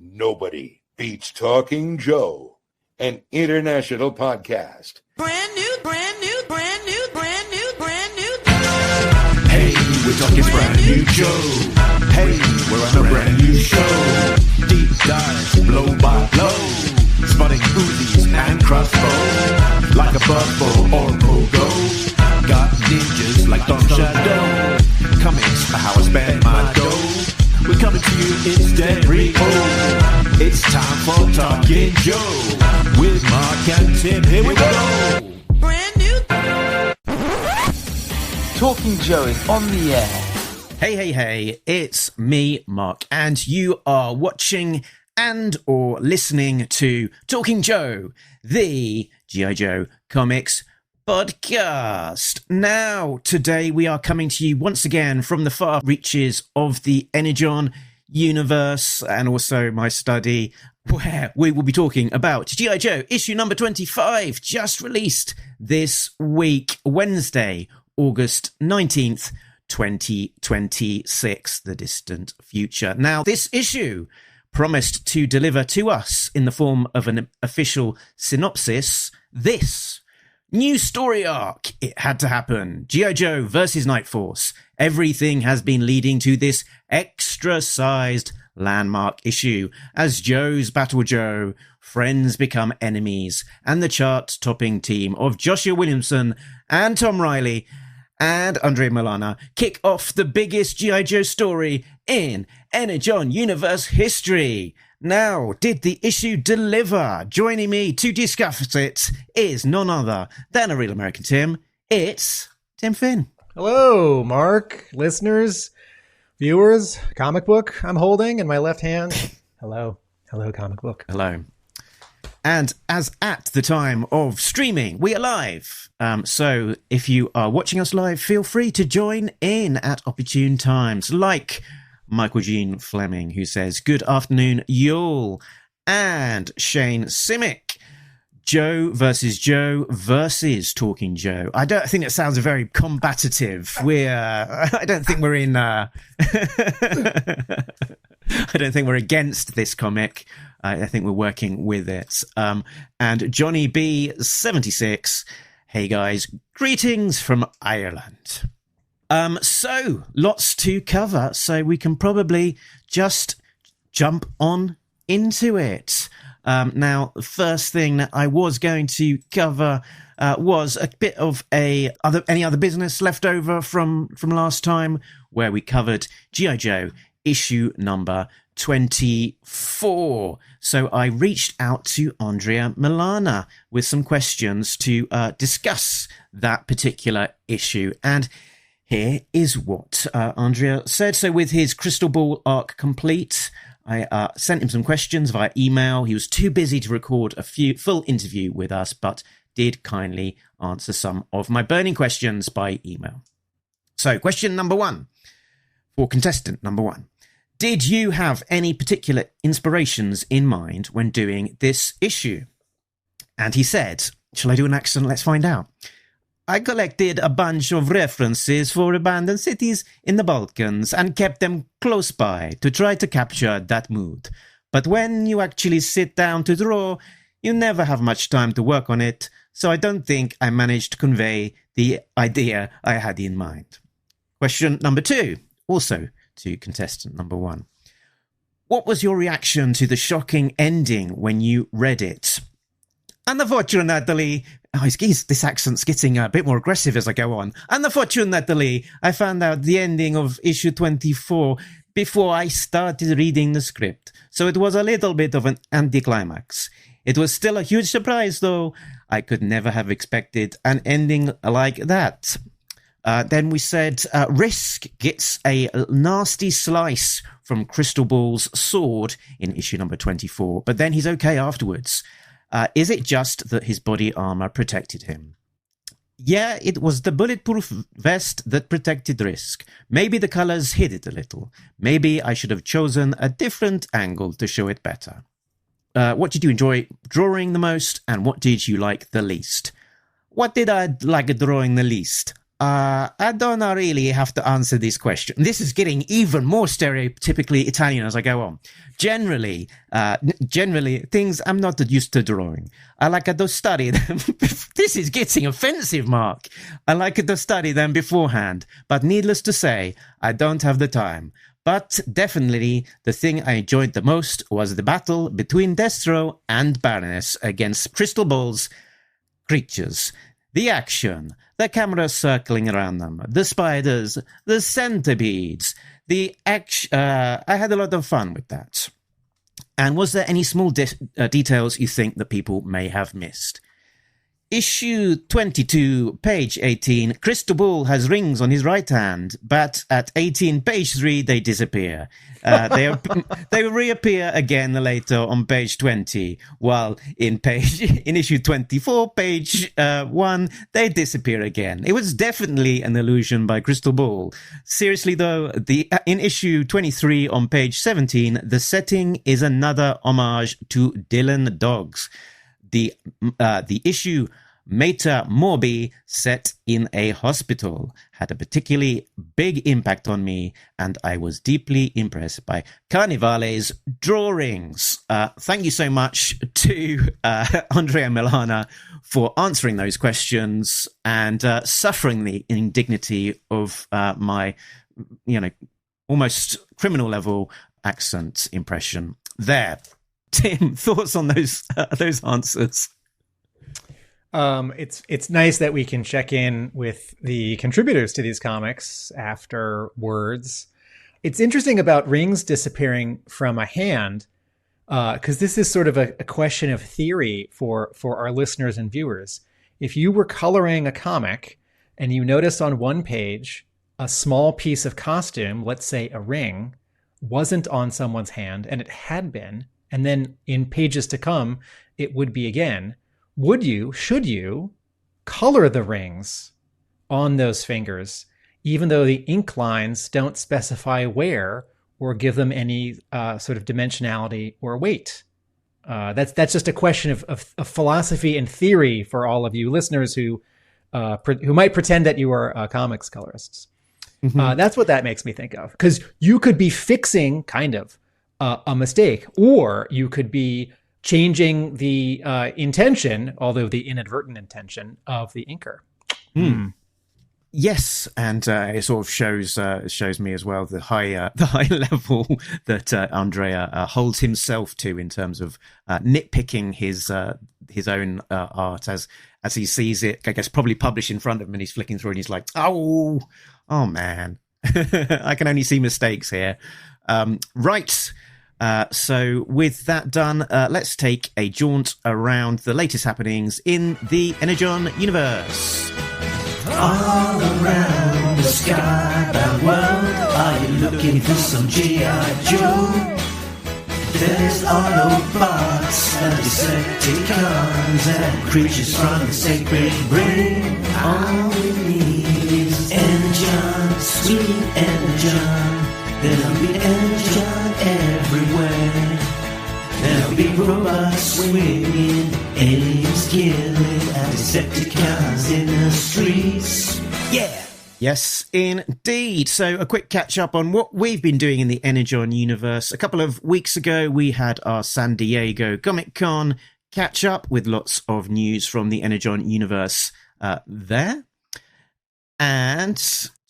Nobody beats Talking Joe, an international podcast. Brand new. Hey, we're talking brand new Joe. Hey, we're on a brand new show. Deep dive, blow by blow. Spotting Uzis and crossbow. Like a buffalo or pogo. Got ninjas like Don Shadow. Comics are how I spend my dough. We're coming to you in stereo. It's time for Talking Joe. With Mark and Tim, here we go. Brand new. Talking Joe is on the air. Hey, it's me, Mark, and you are watching and or listening to Talking Joe, the G.I. Joe Comics podcast. Now, today we are coming to you once again from the far reaches of the Energon Universe and also my study, where we will be talking about G.I. Joe issue number 25, just released this week, Wednesday, August 19th, 2026, the distant future. Now, this issue promised to deliver to us in the form of an official synopsis this new story arc. It had to happen. G.I. Joe versus Night Force. Everything has been leading to this extra-sized landmark issue as Joe's Battle Joe, friends become enemies, and the chart-topping team of Joshua Williamson and Tom Reilly and Andrea Milana kick off the biggest G.I. Joe story in Energon Universe history. Now, did the issue deliver? Joining me to discuss it is none other than a real American Tim. It's Tim Finn. Hello, Mark, listeners, viewers. Comic book I'm holding in my left hand. Hello, comic book. Hello. And as at the time of streaming, we are live. So if you are watching us live, feel free to join in at opportune times, like Michael Jean Fleming, who says, "Good afternoon, y'all," and Shane Simic. Joe versus Talking Joe. I don't think it sounds very combative. I don't think we're in. I don't think we're against this comic. I think we're working with it. And Johnny B76. Hey guys, greetings from Ireland. So lots to cover, so we can probably just jump on into it. Now, the first thing that I was going to cover was a bit of any other business left over from last time, where we covered G.I. Joe issue number 24. So I reached out to Andrea Milana with some questions to discuss that particular issue. And here is what Andrea said. So with his crystal ball arc complete, I sent him some questions via email. He was too busy to record a full interview with us, but did kindly answer some of my burning questions by email. So question number one, for contestant number one. Did you have any particular inspirations in mind when doing this issue? And he said, shall I do an accent? Let's find out. I collected a bunch of references for abandoned cities in the Balkans and kept them close by to try to capture that mood. But when you actually sit down to draw, you never have much time to work on it, so I don't think I managed to convey the idea I had in mind. Question number two, also to contestant number one. What was your reaction to the shocking ending when you read it? Unfortunately, this accent's getting a bit more aggressive as I go on. Unfortunately, I found out the ending of issue 24 before I started reading the script, so it was a little bit of an anticlimax. It was still a huge surprise, though. I could never have expected an ending like that. Then we said, Risk gets a nasty slice from Crystal Ball's sword in issue number 24, but then he's okay afterwards. Is it just that his body armor protected him? Yeah, it was the bulletproof vest that protected Risk. Maybe the colors hid it a little. Maybe I should have chosen a different angle to show it better. What did you enjoy drawing the most, and what did you like the least? What did I like drawing the least? I don't really have to answer this question. This is getting even more stereotypically Italian as I go on. Generally, things I'm not used to drawing. I like to study them. This is getting offensive, Mark. I like to study them beforehand. But needless to say, I don't have the time. But definitely, the thing I enjoyed the most was the battle between Destro and Baroness against Crystal Ball's creatures. The action, the camera circling around them, the spiders, the centipedes, I had a lot of fun with that. And was there any small details you think that people may have missed? Issue 22, page 18, Cristobal has rings on his right hand, but at 18, page 3, they disappear. They reappear again later on page 20, while in issue 24, page 1, they disappear again. It was definitely an illusion by Cristobal. Seriously though, in issue 23 on page 17, the setting is another homage to Dylan Dogs. The issue Mater Morbi, set in a hospital, had a particularly big impact on me, and I was deeply impressed by Carnivale's drawings. Thank you so much to Andrea and Milana for answering those questions and suffering the indignity of my, almost criminal level accent impression there. Tim, thoughts on those answers? It's nice that we can check in with the contributors to these comics afterwards. It's interesting about rings disappearing from a hand, because this is sort of a question of theory for our listeners and viewers. If you were coloring a comic and you notice on one page a small piece of costume, let's say a ring, wasn't on someone's hand and it had been, and then in pages to come, it would be again, should you color the rings on those fingers, even though the ink lines don't specify where or give them any sort of dimensionality or weight? That's just a question of philosophy and theory for all of you listeners who might pretend that you are comics colorists. Mm-hmm. That's what that makes me think of, because you could be fixing kind of a mistake, or you could be changing the intention, although the inadvertent intention, of the inker. Yes, and it sort of shows me as well the high level that Andrea holds himself to in terms of nitpicking his own art as he sees it. I guess probably published in front of him, and he's flicking through, and he's like, "Oh man, I can only see mistakes here." Right. So with that done, let's take a jaunt around the latest happenings in the Energon Universe. All around the skybound world, are you looking for some G.I. Joe? There's Autobots and Decepticons and creatures from the sacred brain. All we need is Energon, sweet Energon. There'll be Energon everywhere. There'll be robots swinging, aliens killing, and Decepticons in the streets. Yeah! Yes, indeed. So a quick catch up on what we've been doing in the Energon universe. A couple of weeks ago, we had our San Diego Comic-Con catch up with lots of news from the Energon universe there. And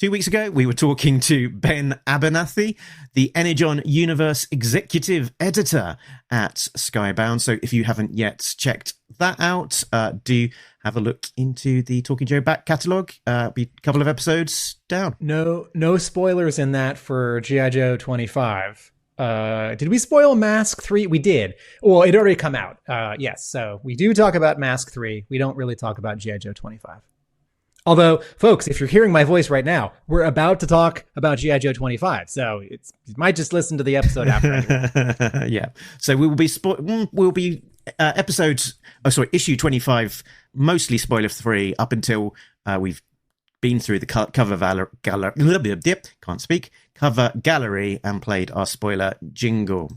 2 weeks ago, we were talking to Ben Abernathy, the Energon Universe executive editor at Skybound. So if you haven't yet checked that out, do have a look into the Talking Joe back catalogue. Be a couple of episodes down. No spoilers in that for G.I. Joe 25. Did we spoil Mask 3? We did. Well, it already come out. Yes, so we do talk about Mask 3. We don't really talk about G.I. Joe 25. Although, folks, if you're hearing my voice right now, we're about to talk about G.I. Joe 25, so you might just listen to the episode after. Anyway. Yeah. So we will be issue 25, mostly spoiler-free up until we've been through the cover gallery and played our spoiler jingle.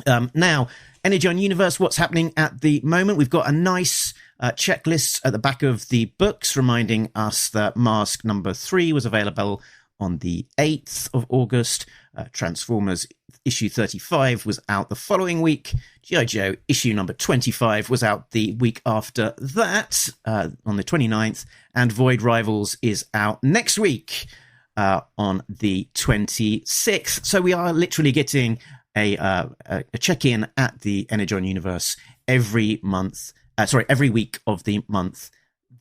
Now, Energon Universe, what's happening at the moment? We've got a nice checklists at the back of the books, reminding us that Mask number 3 was available on the 8th of August. Transformers issue 35 was out the following week. G.I. Joe issue number 25 was out the week after that, on the 29th. And Void Rivals is out next week, on the 26th. So we are literally getting a check-in at the Energon Universe every week of the month.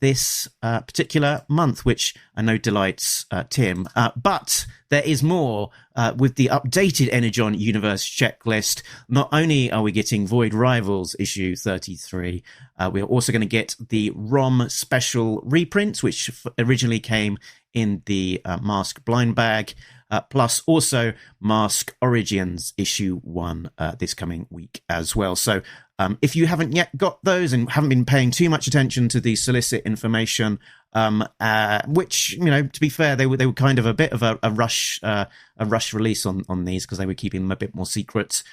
This particular month, which I know delights Tim. But there is more with the updated Energon Universe checklist. Not only are we getting Void Rivals issue 33, we're also going to get the ROM special reprints, which originally came in the Mask blind bag, plus also Mask Origins issue 1 this coming week as well. So if you haven't yet got those and haven't been paying too much attention to the solicit information, which, you know, to be fair, they were kind of a bit of a rush release on these because they were keeping them a bit more secret.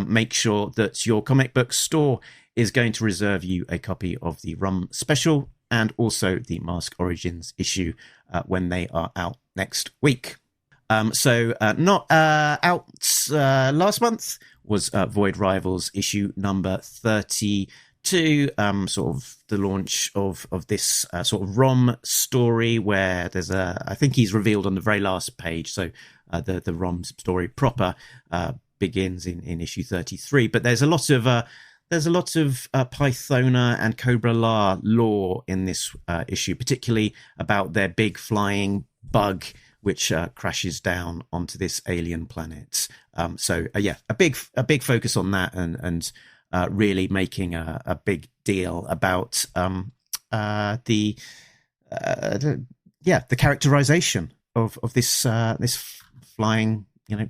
Make sure that your comic book store is going to reserve you a copy of the ROM special and also the Mask Origins issue when they are out next week. So not out last month was Void Rivals issue number 32, sort of the launch of this sort of ROM story where there's I think he's revealed on the very last page. So the ROM story proper begins in issue 33, but there's a lot of Pythona and Cobra La lore in this issue, particularly about their big flying bug which crashes down onto this alien planet. So a big focus on that, and really making a big deal about the characterization of this flying, you know,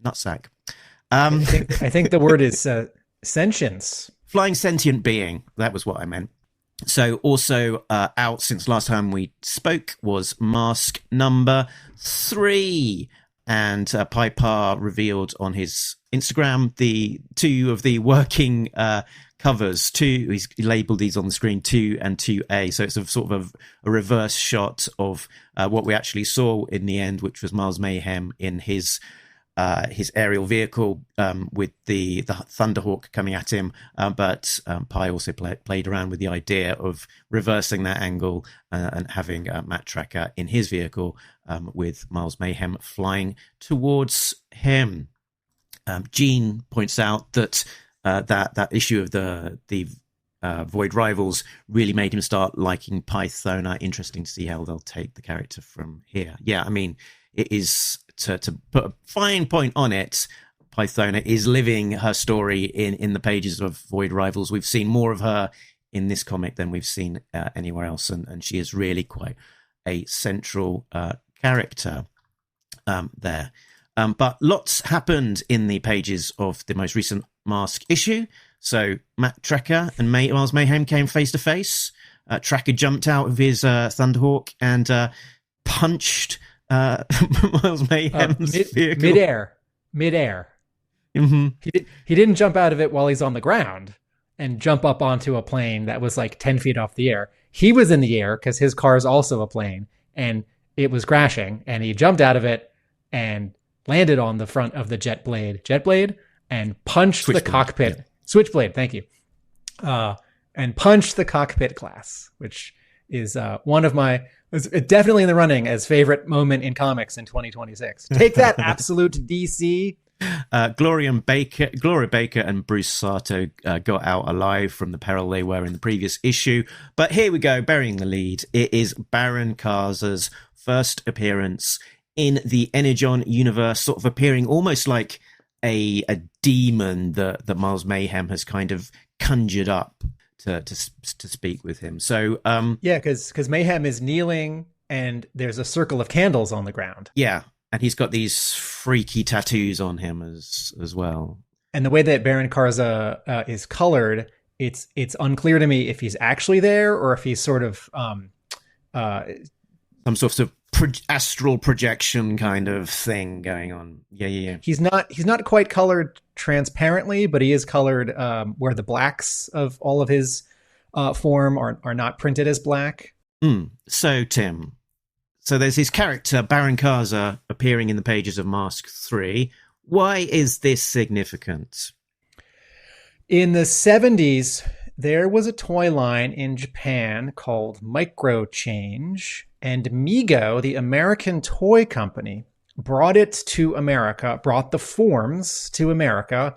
nutsack. I think the word is sentience. Flying sentient being. That was what I meant. So also out since last time we spoke was Mask number 3. And Piper revealed on his Instagram the 2 of the working covers. He's labeled these on the screen, 2 and 2A. So it's a sort of a reverse shot of what we actually saw in the end, which was Miles Mayhem in his aerial vehicle with the Thunderhawk coming at him, but Pi also played around with the idea of reversing that angle and having Matt Tracker in his vehicle with Miles Mayhem flying towards him. Gene points out that that issue of the Void Rivals really made him start liking Pythona. Interesting to see how they'll take the character from here. Yeah, I mean, it is, to put a fine point on it, Pythona is living her story in the pages of Void Rivals. We've seen more of her in this comic than we've seen anywhere else, and she is really quite a central character there. But lots happened in the pages of the most recent Mask issue. So Matt Tracker and Miles Mayhem came face to face. Tracker jumped out of his Thunderhawk and punched Miles Mayhem's vehicle. Midair. Mm-hmm. He didn't jump out of it while he's on the ground and jump up onto a plane that was like 10 feet off the air. He was in the air because his car is also a plane, and it was crashing, and he jumped out of it and landed on the front of the jet blade and punched the cockpit. Yeah. Switchblade, thank you. And punched the cockpit glass, which is one of my, definitely in the running as favorite moment in comics in 2026. Take that, Absolute DC. Gloria Baker and Bruce Sato got out alive from the peril they were in the previous issue. But here we go, burying the lead. It is Baron Karza's first appearance in the Energon Universe, sort of appearing almost like a demon that Miles Mayhem has kind of conjured up to speak with him. So yeah, because Mayhem is kneeling and there's a circle of candles on the ground. Yeah, and he's got these freaky tattoos on him as well. And the way that Baron Karza is colored, it's unclear to me if he's actually there or if he's sort of some sort of astral projection kind of thing going on. Yeah. He's not quite colored transparently, but he is colored where the blacks of all of his form are not printed as black. So, Tim, there's his character, Baron Kaza, appearing in the pages of Mask 3. Why is this significant? In the 70s, there was a toy line in Japan called Micro Change, and Mego, the American toy company, brought it to America, brought the forms to America,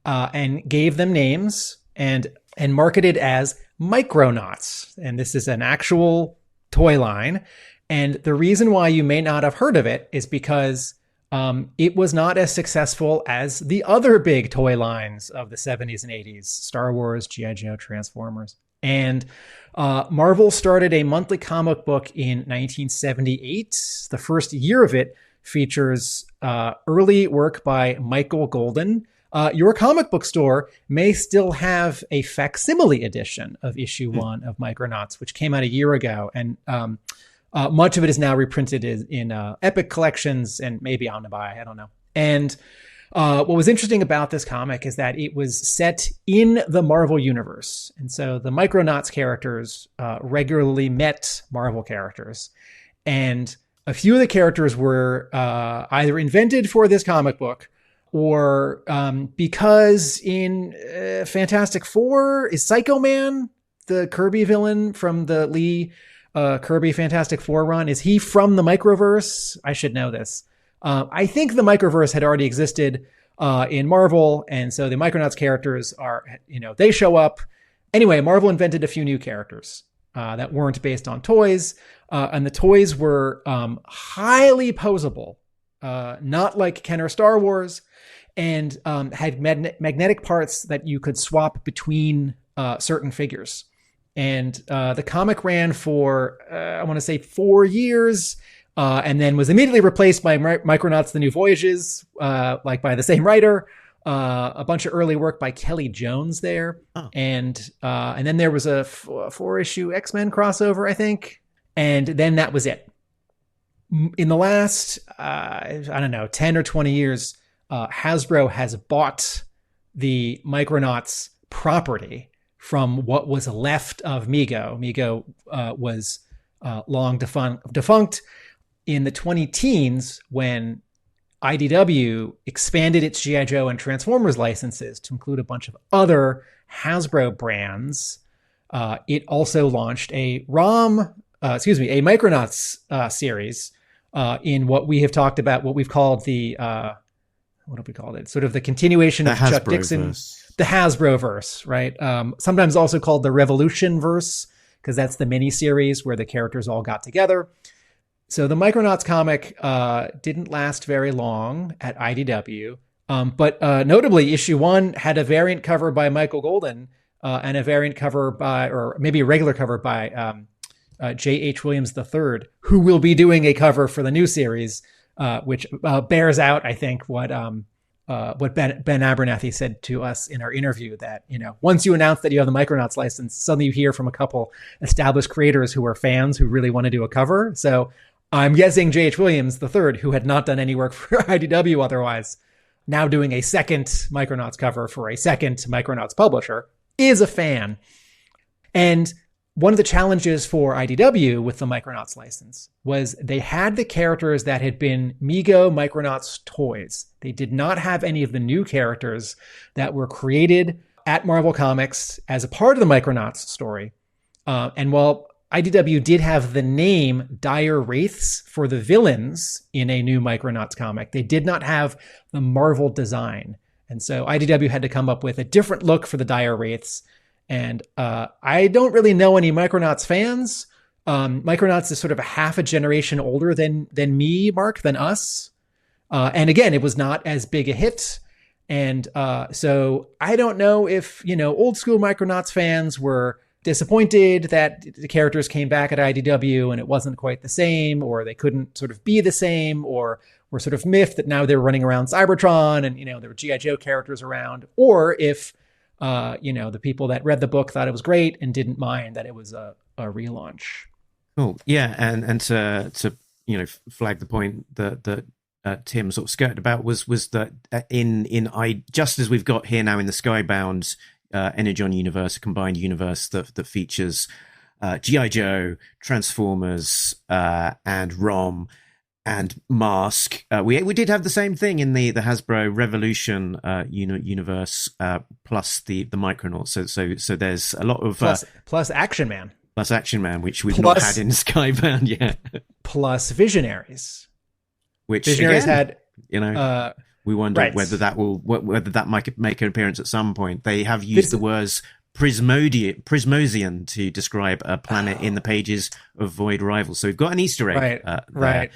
and gave them names and marketed as Micronauts. And this is an actual toy line. And the reason why you may not have heard of it is because it was not as successful as the other big toy lines of the 70s and 80s, Star Wars, G.I. Joe, Transformers. And Marvel started a monthly comic book in 1978. The first year of it features early work by Michael Golden. Your comic book store may still have a facsimile edition of issue 1 of Micronauts, which came out a year ago. And much of it is now reprinted in Epic collections and maybe Omnibuy. I don't know. And what was interesting about this comic is that it was set in the Marvel Universe. And so the Micronauts characters regularly met Marvel characters. And a few of the characters were either invented for this comic book or because in Fantastic Four, is Psycho Man the Kirby villain from the Lee Kirby Fantastic Four run? Is he from the Microverse? I should know this. I think the Microverse had already existed in Marvel, and so the Micronauts characters are, they show up. Anyway, Marvel invented a few new characters that weren't based on toys, and the toys were highly posable, not like Kenner Star Wars, and had magnetic parts that you could swap between certain figures. And the comic ran for, I want to say 4 years, and then was immediately replaced by Micronauts: The New Voyages, by the same writer. A bunch of early work by Kelly Jones there. Oh. And then there was a 4-issue X-Men crossover, I think. And then that was it. In the last, 10 or 20 years, Hasbro has bought the Micronauts property from what was left of Mego. Mego was long defunct. In the 2010s, when IDW expanded its G.I. Joe and Transformers licenses to include a bunch of other Hasbro brands, it also launched a Micronauts series in what we have talked about, what we've called the, what have we called it? Sort of the continuation of Chuck Dixon, the Hasbro-verse, right? Sometimes also called the Revolution-verse, because that's the mini-series where the characters all got together. So the Micronauts comic didn't last very long at IDW, but notably issue 1 had a variant cover by Michael Golden and a variant cover by, or maybe a regular cover by J.H. Williams III, who will be doing a cover for the new series, which bears out, I think, what Ben Abernathy said to us in our interview, that, once you announce that you have the Micronauts license, suddenly you hear from a couple established creators who are fans who really want to do a cover. So I'm guessing J.H. Williams III, who had not done any work for IDW otherwise, now doing a second Micronauts cover for a second Micronauts publisher, is a fan. And one of the challenges for IDW with the Micronauts license was they had the characters that had been Mego Micronauts toys. They did not have any of the new characters that were created at Marvel Comics as a part of the Micronauts story. And while IDW did have the name Dire Wraiths for the villains in a new Micronauts comic, they did not have the Marvel design. And so IDW had to come up with a different look for the Dire Wraiths. And I don't really know any Micronauts fans. Micronauts is sort of a half a generation older than me, Mark, than us. And again, it was not as big a hit. And so I don't know if, old school Micronauts fans were disappointed that the characters came back at IDW and it wasn't quite the same, or they couldn't sort of be the same, or were sort of miffed that now they're running around Cybertron and, there were G.I. Joe characters around, or if, the people that read the book thought it was great and didn't mind that it was a relaunch. Cool. Yeah. And to flag the point that Tim sort of skirted about was that just as we've got here now in the Skybound Energon Universe, a combined universe that features G.I. Joe, Transformers, and ROM and Mask. We did have the same thing in the Hasbro Revolution universe, plus the Micronauts. So there's a lot of plus Action Man. Plus Action Man, which we've not had in Skybound yet. Plus Visionaries. Which Visionaries again, had... we wonder whether that might make an appearance at some point. They have used the words Prismosian to describe a planet in the pages of Void Rivals. So we've got an Easter egg. Right.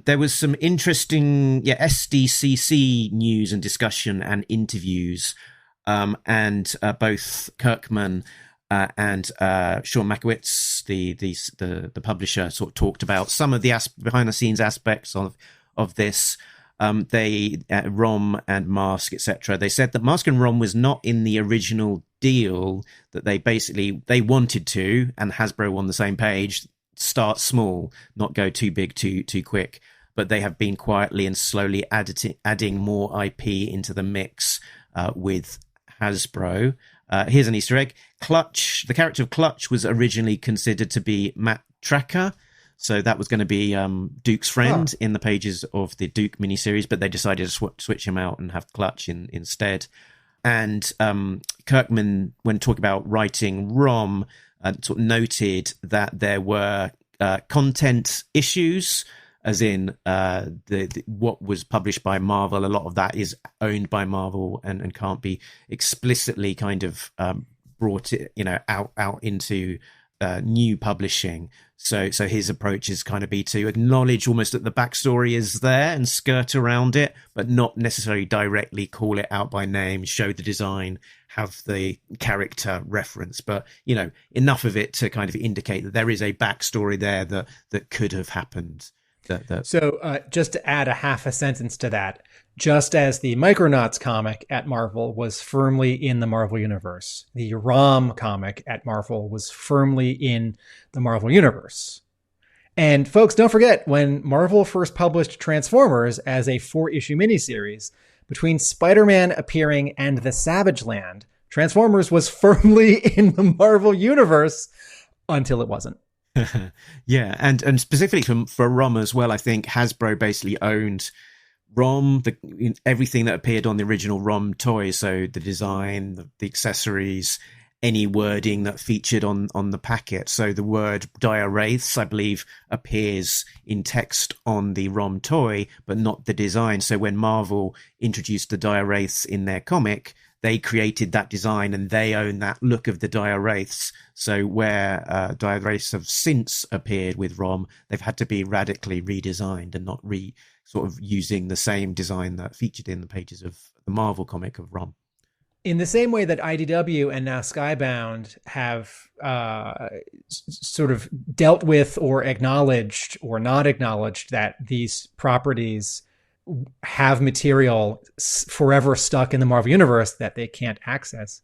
There was some interesting SDCC news and discussion and interviews, and both Kirkman and Sean Makowitz, the publisher, sort of talked about some of the behind the scenes aspects of this. They ROM and Mask, etc. They said that Mask and ROM was not in the original deal, that they wanted to, and Hasbro on the same page, start small, not go too big too quick. But they have been quietly and slowly adding more IP into the mix with Hasbro. Here's an Easter egg. Clutch, the character of Clutch, was originally considered to be Matt Tracker. So that was going to be Duke's friend in the pages of the Duke miniseries, but they decided to switch him out and have Clutch instead. And Kirkman, when talking about writing ROM, sort of noted that there were content issues, as in what was published by Marvel. A lot of that is owned by Marvel and can't be explicitly kind of brought out into new publishing. So his approach is kind of be to acknowledge almost that the backstory is there and skirt around it, but not necessarily directly call it out by name, show the design, have the character reference, but enough of it to kind of indicate that there is a backstory there that could have happened. So just to add a half a sentence to that, just as the Micronauts comic at Marvel was firmly in the Marvel Universe, the ROM comic at Marvel was firmly in the Marvel Universe. And folks, don't forget, when Marvel first published Transformers as a 4-issue miniseries, between Spider-Man appearing and the Savage Land, Transformers was firmly in the Marvel Universe until it wasn't. Yeah, and specifically for ROM as well, I think Hasbro basically owned ROM, everything that appeared on the original ROM toy, so the design, the accessories, any wording that featured on the packet. So the word Dire Wraiths, I believe, appears in text on the ROM toy, but not the design. So when Marvel introduced the Dire Wraiths in their comic, they created that design and they own that look of the Dire Wraiths. So where Dire Wraiths have since appeared with ROM, they've had to be radically redesigned and not sort of using the same design that featured in the pages of the Marvel comic of ROM. In the same way that IDW and now Skybound have sort of dealt with or acknowledged or not acknowledged that these properties have material forever stuck in the Marvel Universe that they can't access,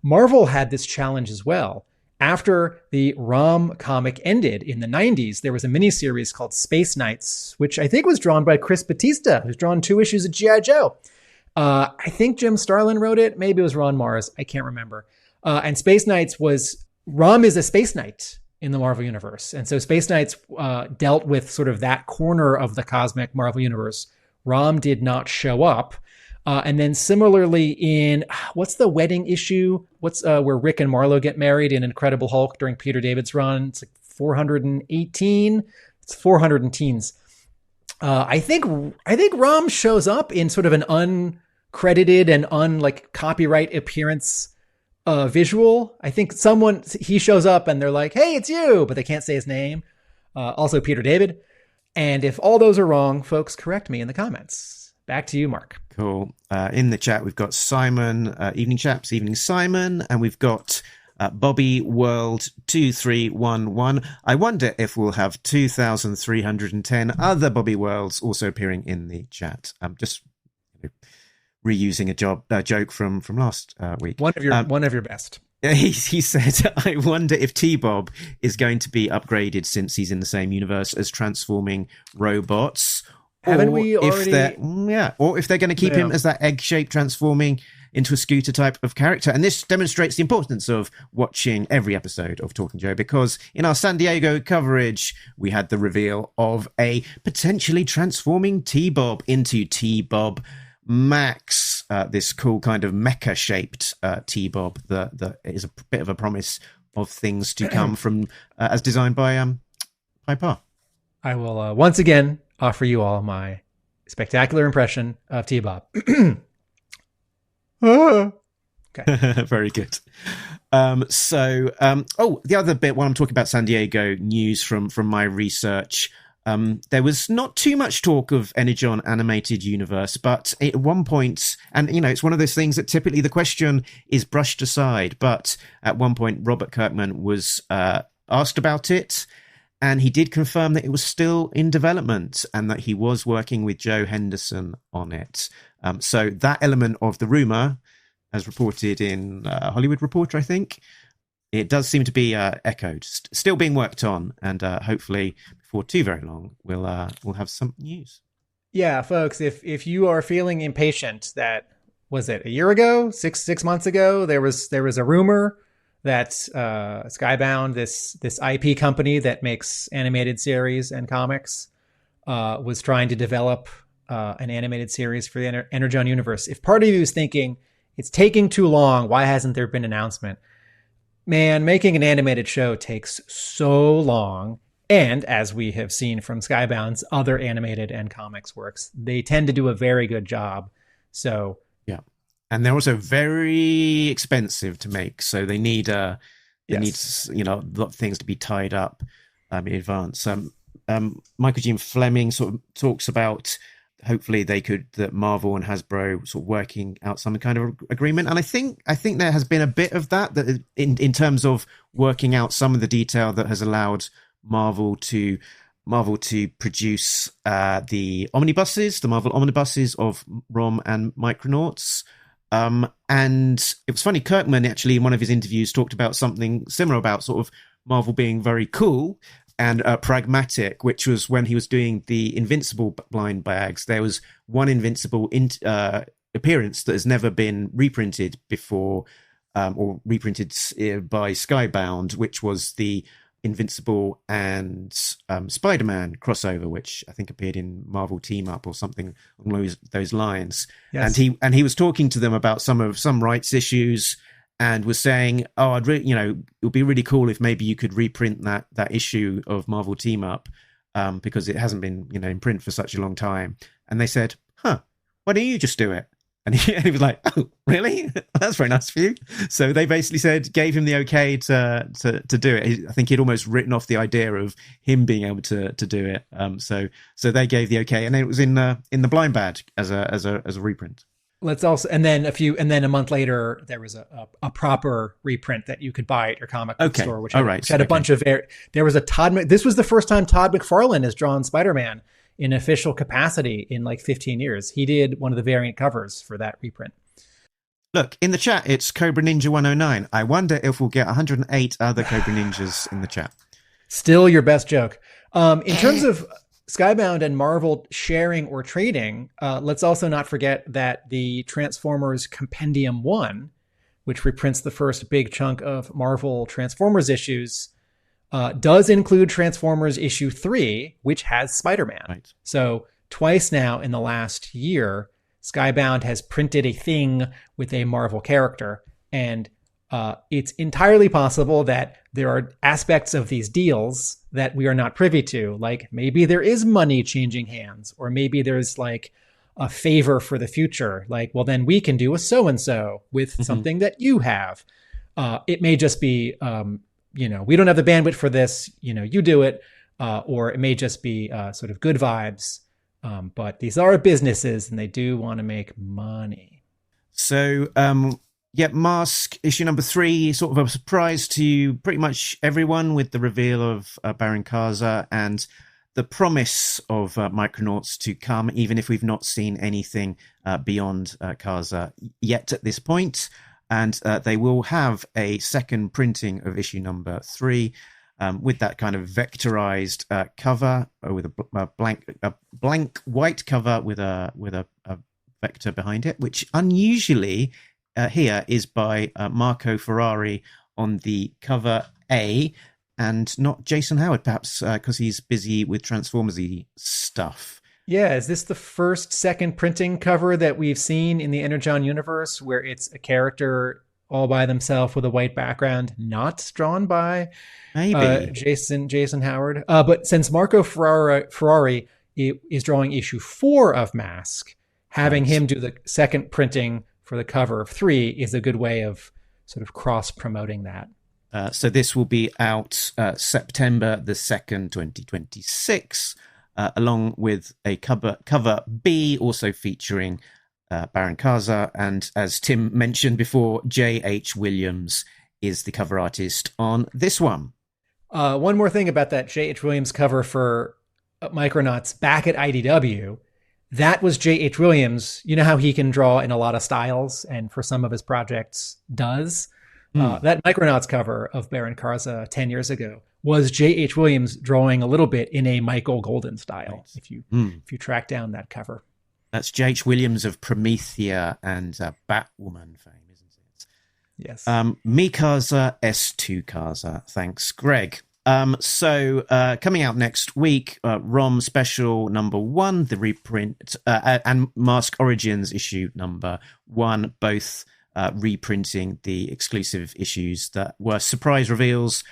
Marvel had this challenge as well. After the ROM comic ended in the 90s, there was a miniseries called Space Knights, which I think was drawn by Chris Batista, who's drawn 2 issues of G.I. Joe. I think Jim Starlin wrote it. Maybe it was Ron Mars. I can't remember. And Space Knights ROM is a Space Knight in the Marvel Universe. And so Space Knights dealt with sort of that corner of the cosmic Marvel Universe. ROM did not show up. And then similarly in, what's the wedding issue? What's where Rick and Marlo get married in Incredible Hulk during Peter David's run? It's like 418. It's 400 and teens. I think ROM shows up in sort of an uncredited and copyright appearance visual. I think he shows up and they're like, "Hey, it's you," but they can't say his name. Also Peter David. And if all those are wrong, folks, correct me in the comments. Back to you, Mark. Cool. In the chat, we've got Simon, evening chaps, evening Simon, and we've got Bobby World 2311. I wonder if we'll have 2,310 other Bobby Worlds also appearing in the chat. Just reusing a joke from last week. One of your best. He said, I wonder if T-Bob is going to be upgraded since he's in the same universe as transforming robots. Haven't we already? Or if they're going to keep him as that egg-shaped transforming into a Scooter type of character. And this demonstrates the importance of watching every episode of Talking Joe, because in our San Diego coverage, we had the reveal of a potentially transforming T-Bob into T-Bob Max, this cool kind of mecha-shaped T-Bob that is a bit of a promise of things to come from, as designed by Pa. I will once again offer you all my spectacular impression of T-Bob. Okay. Very good. The other bit, while I'm talking about San Diego news from my research, there was not too much talk of Energon Animated Universe, but at one point, and it's one of those things that typically the question is brushed aside, but at one point Robert Kirkman was asked about it, and he did confirm that it was still in development and that he was working with Joe Henderson on it. So that element of the rumor, as reported in Hollywood Reporter, I think, it does seem to be echoed, still being worked on, and hopefully before too very long, we'll have some news. Yeah, folks, if you are feeling impatient, that was it a year ago, six months ago, there was a rumor that Skybound, this IP company that makes animated series and comics, was trying to develop an animated series for the Energon Universe. If part of you is thinking it's taking too long, why hasn't there been an announcement? Man, making an animated show takes so long. And as we have seen from Skybound's other animated and comics works, they tend to do a very good job. So yeah, and they're also very expensive to make. So they need a lot of things to be tied up in advance. Michael Gene Fleming sort of talks about hopefully that Marvel and Hasbro sort of working out some kind of agreement, and I think there has been a bit of that in terms of working out some of the detail that has allowed Marvel to produce the Marvel omnibuses of ROM and Micronauts. And it was funny, Kirkman actually in one of his interviews talked about something similar about sort of Marvel being very cool and pragmatic, which was when he was doing the Invincible blind bags. There was one Invincible appearance that has never been reprinted before, or reprinted by Skybound, which was the Invincible and Spider-Man crossover, which I think appeared in Marvel Team Up or something along those lines. Yes. And he was talking to them about some rights issues, and was saying, "Oh, it would be really cool if maybe you could reprint that issue of Marvel Team Up, because it hasn't been in print for such a long time." And they said, "Huh, why don't you just do it?" And he was like, "Oh, really? That's very nice for you." So they basically gave him the okay to do it. I think he'd almost written off the idea of him being able to do it. So they gave the okay, and then it was in the blind bag as a reprint. Let's also, and then a month later, there was a proper reprint that you could buy at your comic book store, which had a bunch of. There was a this was the first time Todd McFarlane has drawn Spider-Man in official capacity in like 15 years. He did one of the variant covers for that reprint. Look, in the chat, it's Cobra Ninja 109. I wonder if we'll get 108 other Cobra Ninjas in the chat. Still your best joke. In terms of Skybound and Marvel sharing or trading, let's also not forget that the Transformers Compendium 1, which reprints the first big chunk of Marvel Transformers issues, does include Transformers issue 3, which has Spider-Man. Right. So twice now in the last year, Skybound has printed a thing with a Marvel character. And it's entirely possible that there are aspects of these deals that we are not privy to. Like maybe there is money changing hands, or maybe there's like a favor for the future. Like, well, then we can do a so-and-so with something that you have. It may just be, we don't have the bandwidth for this, you do it. Or it may just be sort of good vibes. But these are businesses and they do want to make money. So, Mask issue number 3, sort of a surprise to pretty much everyone with the reveal of Baron Karza and the promise of Micronauts to come, even if we've not seen anything beyond Karza yet at this point. And they will have a second printing of issue number 3 with that kind of vectorized cover, with a blank white cover with a vector behind it, which unusually here is by Marco Ferrari on the cover A, and not Jason Howard, perhaps because he's busy with Transformers-y stuff. Yeah, is this the second printing cover that we've seen in the Energon universe where it's a character all by themselves with a white background, not drawn by Maybe Jason Howard? But since Marco Ferrari is drawing issue 4 of Mask, having him do the second printing for the cover of 3 is a good way of sort of cross-promoting that. So this will be out September the 2nd, 2026, along with a cover B, also featuring Baron Kaza. And as Tim mentioned before, J.H. Williams is the cover artist on this one. One more thing about that J.H. Williams cover for Micronauts back at IDW. That was J.H. Williams. You know how he can draw in a lot of styles, and for some of his projects does? That Micronauts cover of Baron Karza 10 years ago was J.H. Williams drawing a little bit in a Michael Golden style, Nice. if you track down that cover. That's J.H. Williams of Promethea and Batwoman fame, isn't it? Yes. Me Kaza, S2 Kaza. Thanks, Greg. So coming out next week, ROM Special number 1, the reprint, and Mask Origins issue number 1, both reprinting the exclusive issues that were surprise reveals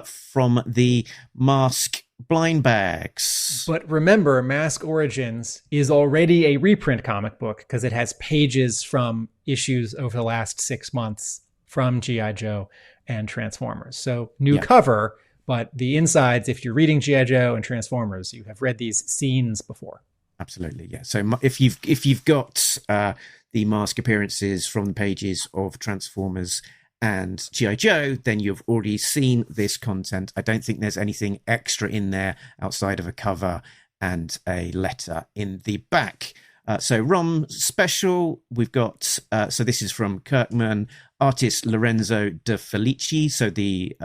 from the Mask blind bags. But remember, Mask Origins is already a reprint comic book because it has pages from issues over the last 6 months from G.I. Joe and Transformers. So new cover, but the insides, if you're reading G.I. Joe and Transformers, you have read these scenes before. Absolutely, yeah. So if you've got the Mask appearances from the pages of Transformers and G.I. Joe, then you've already seen this content. I don't think there's anything extra in there outside of a cover and a letter in the back. So ROM Special, we've got, so this is from Kirkman, artist Lorenzo De Felici, so the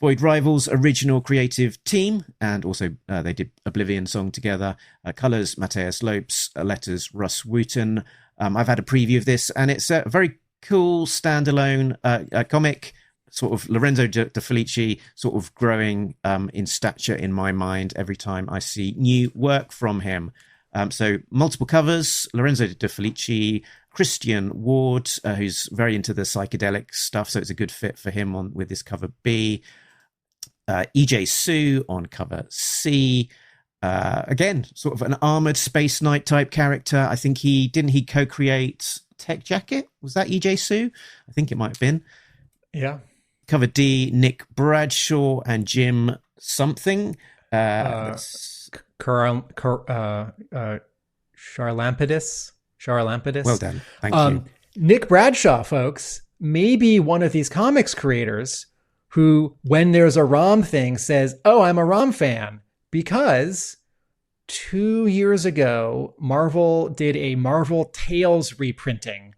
Void Rivals original creative team, and also they did Oblivion song together. Colors, Mateus Lopes, letters, Russ Wooton. I've had a preview of this, and it's a very cool standalone comic, sort of Lorenzo De Felici sort of growing in stature in my mind every time I see new work from him. So multiple covers, Lorenzo De Felici, Christian Ward, who's very into the psychedelic stuff, so it's a good fit for him on with this cover B. EJ Sue on cover C. Again, sort of an armored Space Knight type character. I think he co-create Tech Jacket? Was that EJ Sue? I think it might have been. Yeah. Cover D, Nick Bradshaw and Jim something. Charlampidis. Well done. Thank you. Nick Bradshaw, folks, may be one of these comics creators who, when there's a ROM thing, says, oh, I'm a ROM fan, because 2 years ago, Marvel did a Marvel Tales reprinting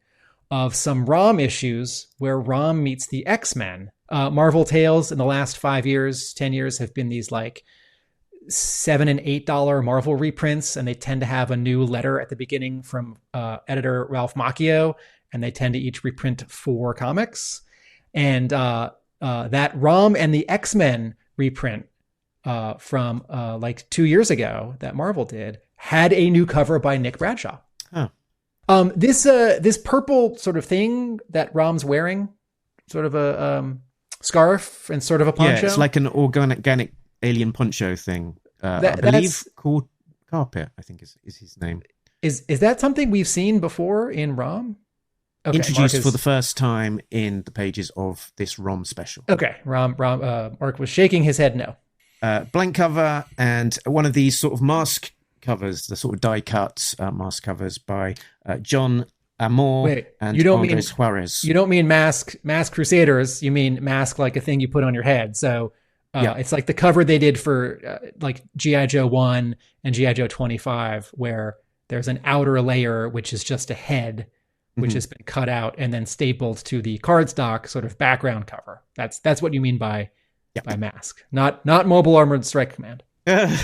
of some ROM issues where ROM meets the X-Men. Marvel Tales in the last 5 years, 10 years have been these like $7 and $8 Marvel reprints, and they tend to have a new letter at the beginning from editor Ralph Macchio, and they tend to each reprint 4 comics. And that ROM and the X-Men reprint from like 2 years ago that Marvel did had a new cover by Nick Bradshaw. Huh. This purple sort of thing that ROM's wearing, sort of a scarf and sort of a poncho. Yeah, it's like an organic alien poncho thing. I believe called Carpet, I think is his name. Is that something we've seen before in ROM? Okay, introduced for the first time in the pages of this ROM special. Okay, Mark was shaking his head no. Blank cover, and one of these sort of mask covers, the sort of die-cut mask covers by John Amor and Andres Juarez. You don't mean Mask Crusaders, you mean mask like a thing you put on your head. So it's like the cover they did for like G.I. Joe 1 and G.I. Joe 25, where there's an outer layer, which is just a head, which has been cut out and then stapled to the cardstock sort of background cover. That's what you mean by mask, not Mobile Armored Strike Command. And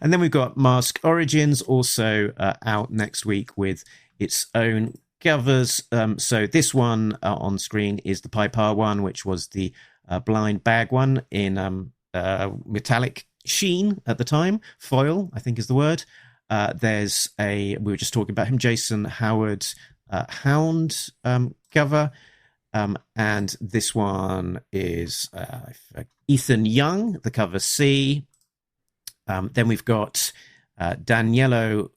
then we've got Mask Origins also out next week with its own discovers, so this one on screen is the Piper one, which was the blind bag one in metallic sheen at the time. Foil, I think is the word. There's we were just talking about him, Jason Howard Hound cover. And this one is Ethan Young, the cover C. Then we've got Daniello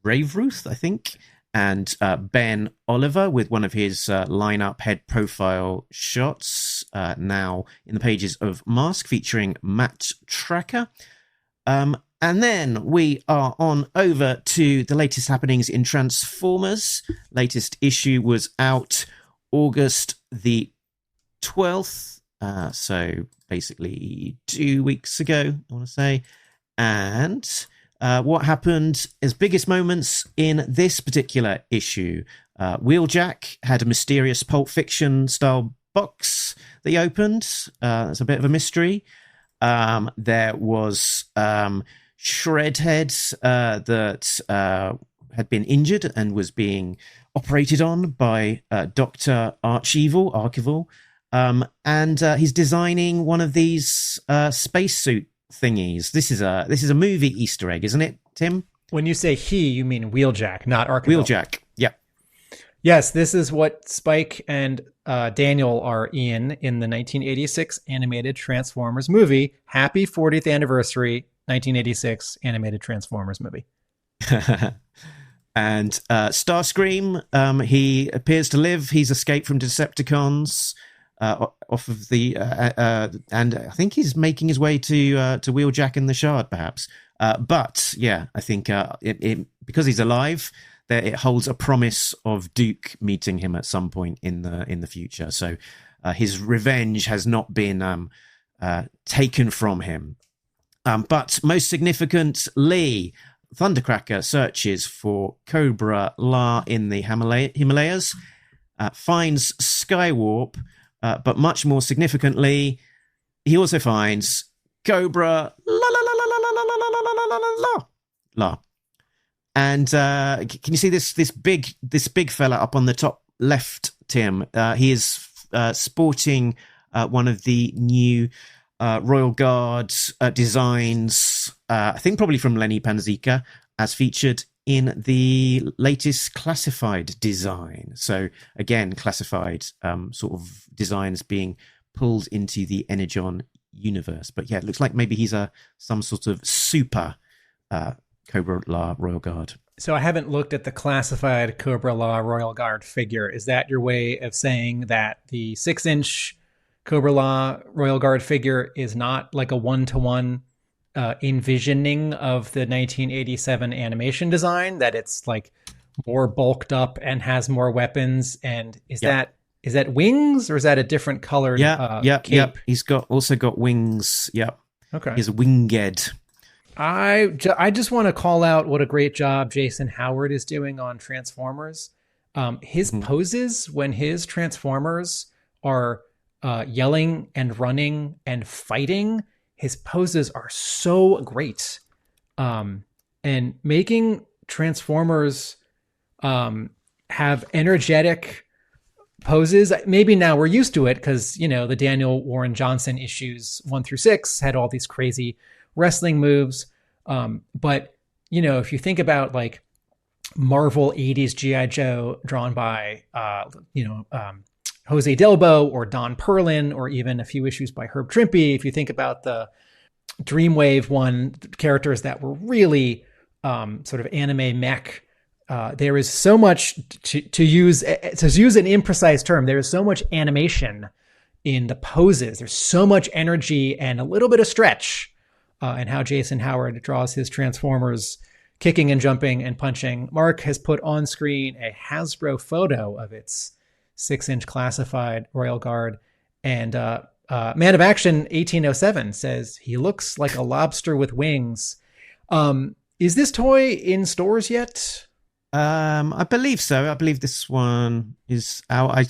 Raveruth, I think, and Ben Oliver with one of his lineup head profile shots, now in the pages of Mask, featuring Matt Tracker. And then we are on over to the latest happenings in Transformers. Latest issue was out August the 12th, so basically 2 weeks ago, I want to say. And what happened as biggest moments in this particular issue? Wheeljack had a mysterious Pulp Fiction style box that he opened. That's a bit of a mystery. There was Shredhead that had been injured and was being operated on by Dr. Archival. And he's designing one of these spacesuit thingies. This is a movie Easter egg, isn't it, Tim? When you say he, you mean Wheeljack, not Archival. Wheeljack, yeah. Yes, this is what Spike and Daniel are in the 1986 animated Transformers movie. Happy 40th anniversary, 1986 animated Transformers movie. And Starscream, he appears to live. He's escaped from Decepticons off of the... and I think he's making his way to Wheeljack and the Shard, perhaps. But, yeah, I think because he's alive, it holds a promise of Duke meeting him at some point in the future. So his revenge has not been taken from him. But most significantly, Thundercracker searches for Cobra La in the Himalayas, finds Skywarp, but much more significantly, he also finds Cobra La. And can you see this big fella up on the top left, Tim? He is sporting one of the new Royal Guard designs, I think probably from Lenny Panzica, as featured in the latest classified design. So again, classified sort of designs being pulled into the Energon universe. But yeah, it looks like maybe he's some sort of super Cobra La Royal Guard. So I haven't looked at the classified Cobra La Royal Guard figure. Is that your way of saying that the 6-inch Cobra La Royal Guard figure is not like a one-to-one envisioning of the 1987 animation design, that it's like more bulked up and has more weapons? And is that wings, or is that a different colored cape? He's also got wings. Yep. Okay. He's winged. I just want to call out what a great job Jason Howard is doing on Transformers. His poses when his Transformers are yelling and running and fighting, his poses are so great. And making Transformers have energetic poses. Maybe now we're used to it because, the Daniel Warren Johnson issues 1-6 had all these crazy wrestling moves. But, if you think about like Marvel 80s G.I. Joe drawn by, Jose Delbo or Don Perlin, or even a few issues by Herb Trimpe, if you think about the Dreamwave one, characters that were really sort of anime mech, there is so much to use an imprecise term. There is so much animation in the poses. There's so much energy and a little bit of stretch in how Jason Howard draws his Transformers kicking and jumping and punching. Mark has put on screen a Hasbro photo of its 6-inch classified Royal Guard, and Man of Action 1807 says he looks like a lobster with wings. Is this toy in stores yet? I believe so. I believe this one is out. I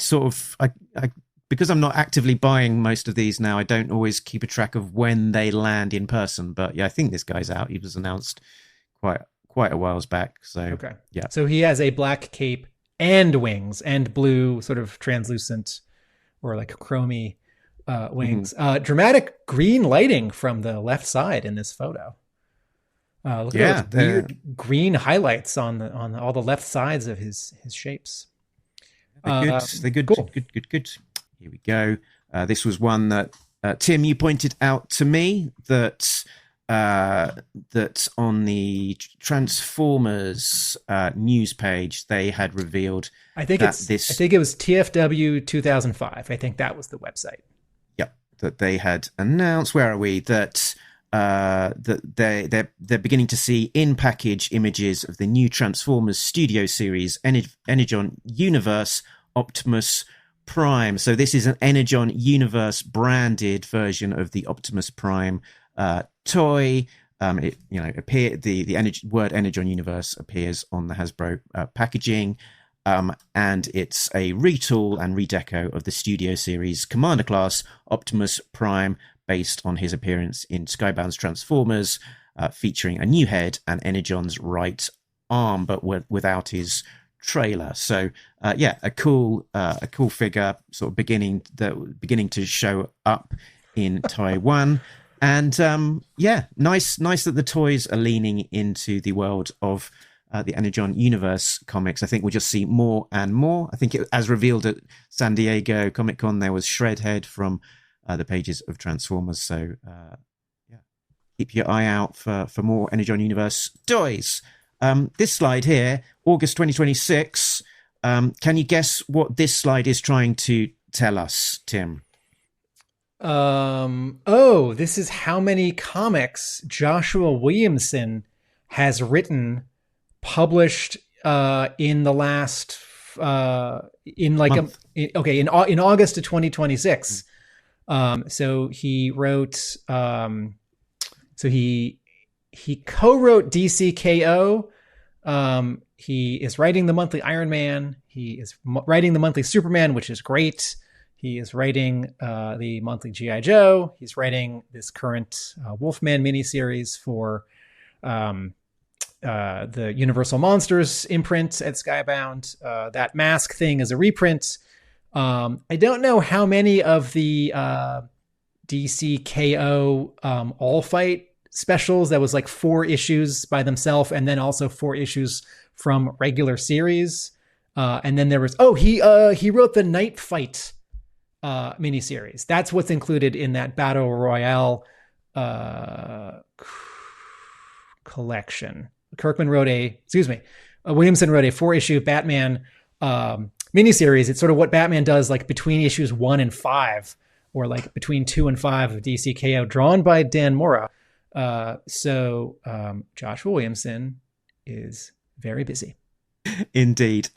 because I'm not actively buying most of these now, I don't always keep a track of when they land in person. But yeah, I think this guy's out. He was announced quite a whiles back. So okay, yeah. So he has a black cape and wings, and blue sort of translucent or like chromy wings. Dramatic green lighting from the left side in this photo. Look at those weird green highlights on all the left sides of his shapes. They're good. Cool. Good. Here we go. This was one that Tim, you pointed out to me that on the Transformers news page they had revealed. I think it was TFW 2005. I think that was the website. Yep, that they had announced. Where are we? That they're beginning to see in-package images of the new Transformers Studio Series Energon Universe Optimus Prime. So this is an Energon Universe branded version of the Optimus Prime toy. It the word Energon Universe appears on the Hasbro packaging, and it's a retool and redeco of the Studio Series Commander class Optimus Prime, based on his appearance in Skybound's Transformers, featuring a new head and Energon's right arm, but without his trailer. So a cool figure, sort of beginning to show up in Taiwan. And nice that the toys are leaning into the world of the Energon Universe comics. I think we'll just see more and more. I think as revealed at San Diego Comic-Con, there was Shredhead from the pages of Transformers. So keep your eye out for more Energon Universe toys. This slide here, August 2026. Can you guess what this slide is trying to tell us, Tim? This is how many comics Joshua Williamson has written, published in the last in August of 2026. So he wrote. So he co-wrote DCKO. He is writing the monthly Iron Man. He is writing the monthly Superman, which is great. He is writing the monthly G.I. Joe. He's writing this current Wolfman miniseries for the Universal Monsters imprint at Skybound. That Mask thing is a reprint. I don't know how many of the DCKO All Fight specials. That was like 4 issues by themselves, and then also 4 issues from regular series. And then there was he wrote the Night Fight miniseries. That's what's included in that Battle Royale collection. Williamson wrote a 4-issue Batman miniseries. It's sort of what Batman does, like between issues 1 and 5, or like between 2 and 5 of DCKO, drawn by Dan Mora. So Joshua Williamson is very busy. Indeed.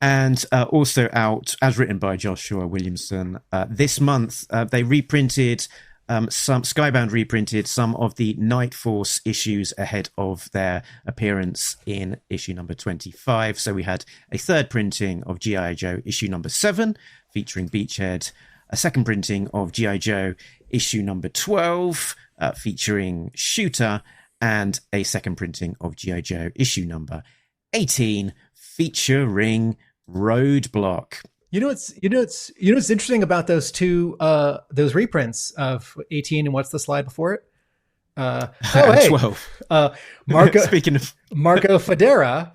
And also out, as written by Joshua Williamson, this month they reprinted Skybound reprinted some of the Night Force issues ahead of their appearance in issue number 25. So we had a third printing of G.I. Joe issue number 7 featuring Beachhead, a second printing of G.I. Joe issue number 12 featuring Shooter, and a second printing of G.I. Joe issue number 18 featuring Roadblock. You know what's interesting about those two those reprints of 18 and what's the slide before it? 12. Marco Speaking of Marco Federa,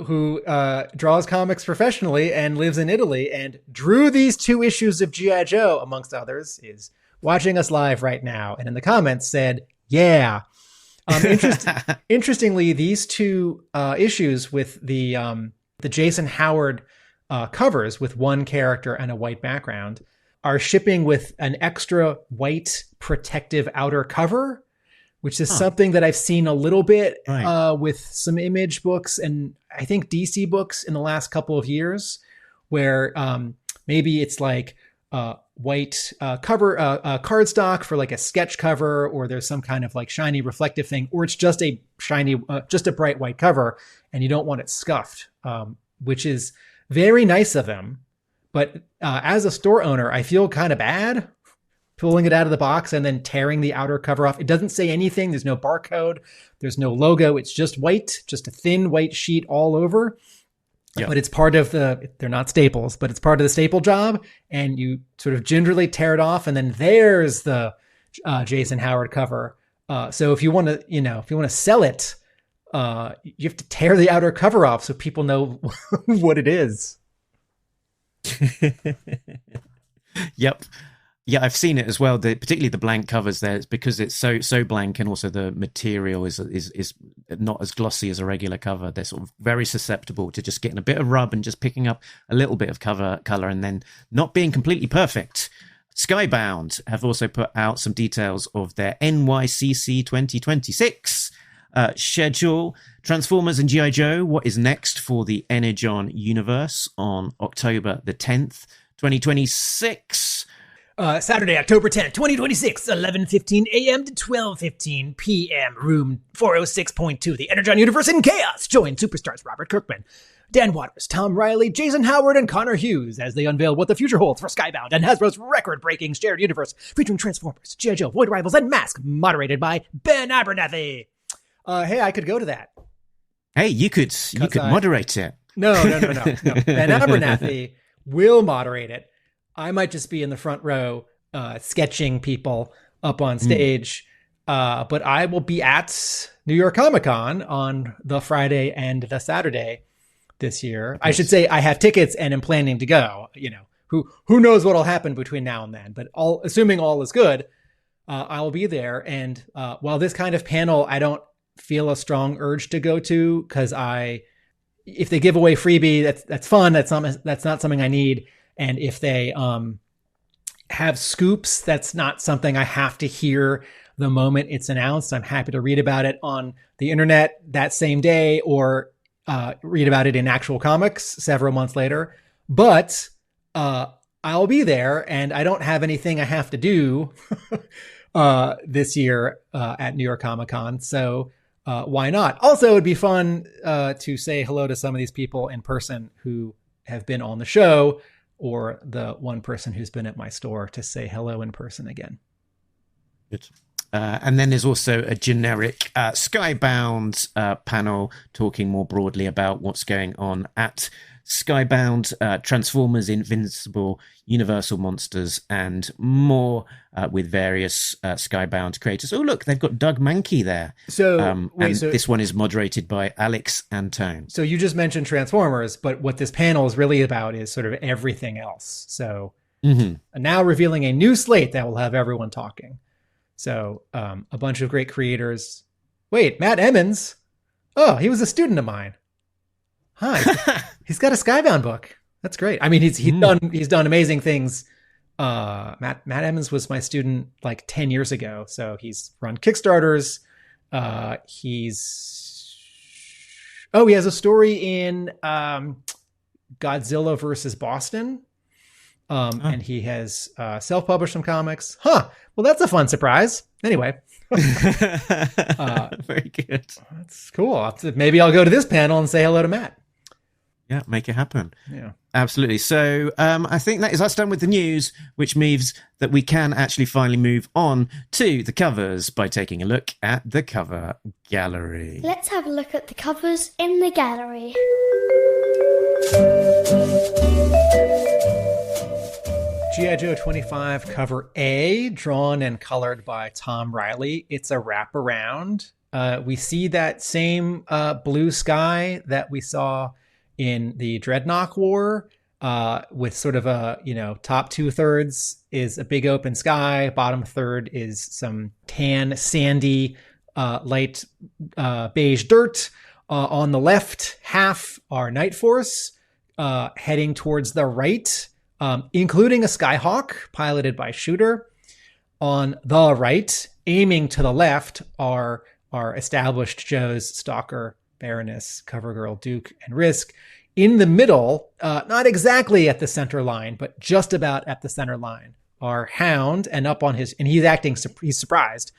who draws comics professionally and lives in Italy and drew these 2 issues of G.I. Joe, amongst others, is watching us live right now, and in the comments said, "Yeah." Interestingly, these 2 issues with the Jason Howard covers with one character and a white background are shipping with an extra white protective outer cover, which is something that I've seen a little bit with some Image books and I think DC books in the last couple of years, where maybe it's like white cover cardstock for like a sketch cover, or there's some kind of like shiny reflective thing, or it's just a shiny, just a bright white cover, and you don't want it scuffed, which is very nice of them. But as a store owner, I feel kind of bad pulling it out of the box and then tearing the outer cover off. It doesn't say anything. There's no barcode. There's no logo. It's just white, just a thin white sheet all over. Yeah. But it's part of they're not staples, but it's part of the staple job. And you sort of gingerly tear it off. And then there's the Jason Howard cover. So if you want to sell it, you have to tear the outer cover off so people know what it is. Yep. Yeah, I've seen it as well. Particularly the blank covers there, it's because it's so blank, and also the material is not as glossy as a regular cover. They're sort of very susceptible to just getting a bit of rub and just picking up a little bit of color and then not being completely perfect. Skybound have also put out some details of their NYCC 2026 schedule. Transformers and G.I. Joe, what is next for the Energon Universe on October the 10th, 2026. Saturday, October 10th, 2026, 11:15 a.m. to 12:15 p.m. Room 406.2, the Energon Universe in Chaos. Join superstars Robert Kirkman, Dan Waters, Tom Reilly, Jason Howard, and Connor Hughes as they unveil what the future holds for Skybound and Hasbro's record-breaking shared universe featuring Transformers, G.I. Joe, Void Rivals, and Mask, moderated by Ben Abernathy. Hey, I could go to that. Hey, you could moderate it. No. Ben Abernathy will moderate it. I might just be in the front row sketching people up on stage. But I will be at New York Comic Con on the Friday and the Saturday this year. I should say I have tickets and am planning to go. Who knows what'll happen between now and then, but assuming all is good, I will be there. And while this kind of panel, I don't feel a strong urge to go to, because if they give away freebie, that's fun. That's not something I need. And if they have scoops, that's not something I have to hear the moment it's announced. I'm happy to read about it on the internet that same day, or read about it in actual comics several months later. But I'll be there, and I don't have anything I have to do this year at New York Comic Con. So why not? Also, it'd be fun to say hello to some of these people in person who have been on the show, or the one person who's been at my store, to say hello in person again. Good. And then there's also a generic Skybound panel talking more broadly about what's going on at Skybound, Transformers, Invincible, Universal Monsters, and more, with various Skybound creators. Oh, look, they've got Doug Mankey there. So this one is moderated by Alex Antone. So you just mentioned Transformers, but what this panel is really about is sort of everything else. So now revealing a new slate that will have everyone talking. So a bunch of great creators. Wait, Matt Emmons? Oh, he was a student of mine. Hi. He's got a Skybound book. That's great. I mean, he's done amazing things. Matt Emmons was my student like 10 years ago. So he's run Kickstarters. He has a story in Godzilla versus Boston. And he has self-published some comics. Well, that's a fun surprise. Anyway. Very good. That's cool. Maybe I'll go to this panel and say hello to Matt. Yeah, make it happen. Yeah, absolutely. So I think that is us done with the news, which means that we can actually finally move on to the covers by taking a look at the cover gallery. Let's have a look at the covers in the gallery. G.I. Joe 25 cover A, drawn and colored by Tom Reilly. It's a wraparound. We see that same blue sky that we saw in the Dreadnought War, with sort of a, top 2/3 is a big open sky. Bottom third is some tan, sandy, light beige dirt. On the left half are Night Force, heading towards the right, including a Skyhawk piloted by Shooter. On the right, aiming to the left, are established Joes, Stalker, Baroness, Covergirl, Duke, and Risk. In the middle, not exactly at the center line, but just about at the center line, are Hound, and up on his, and he's surprised,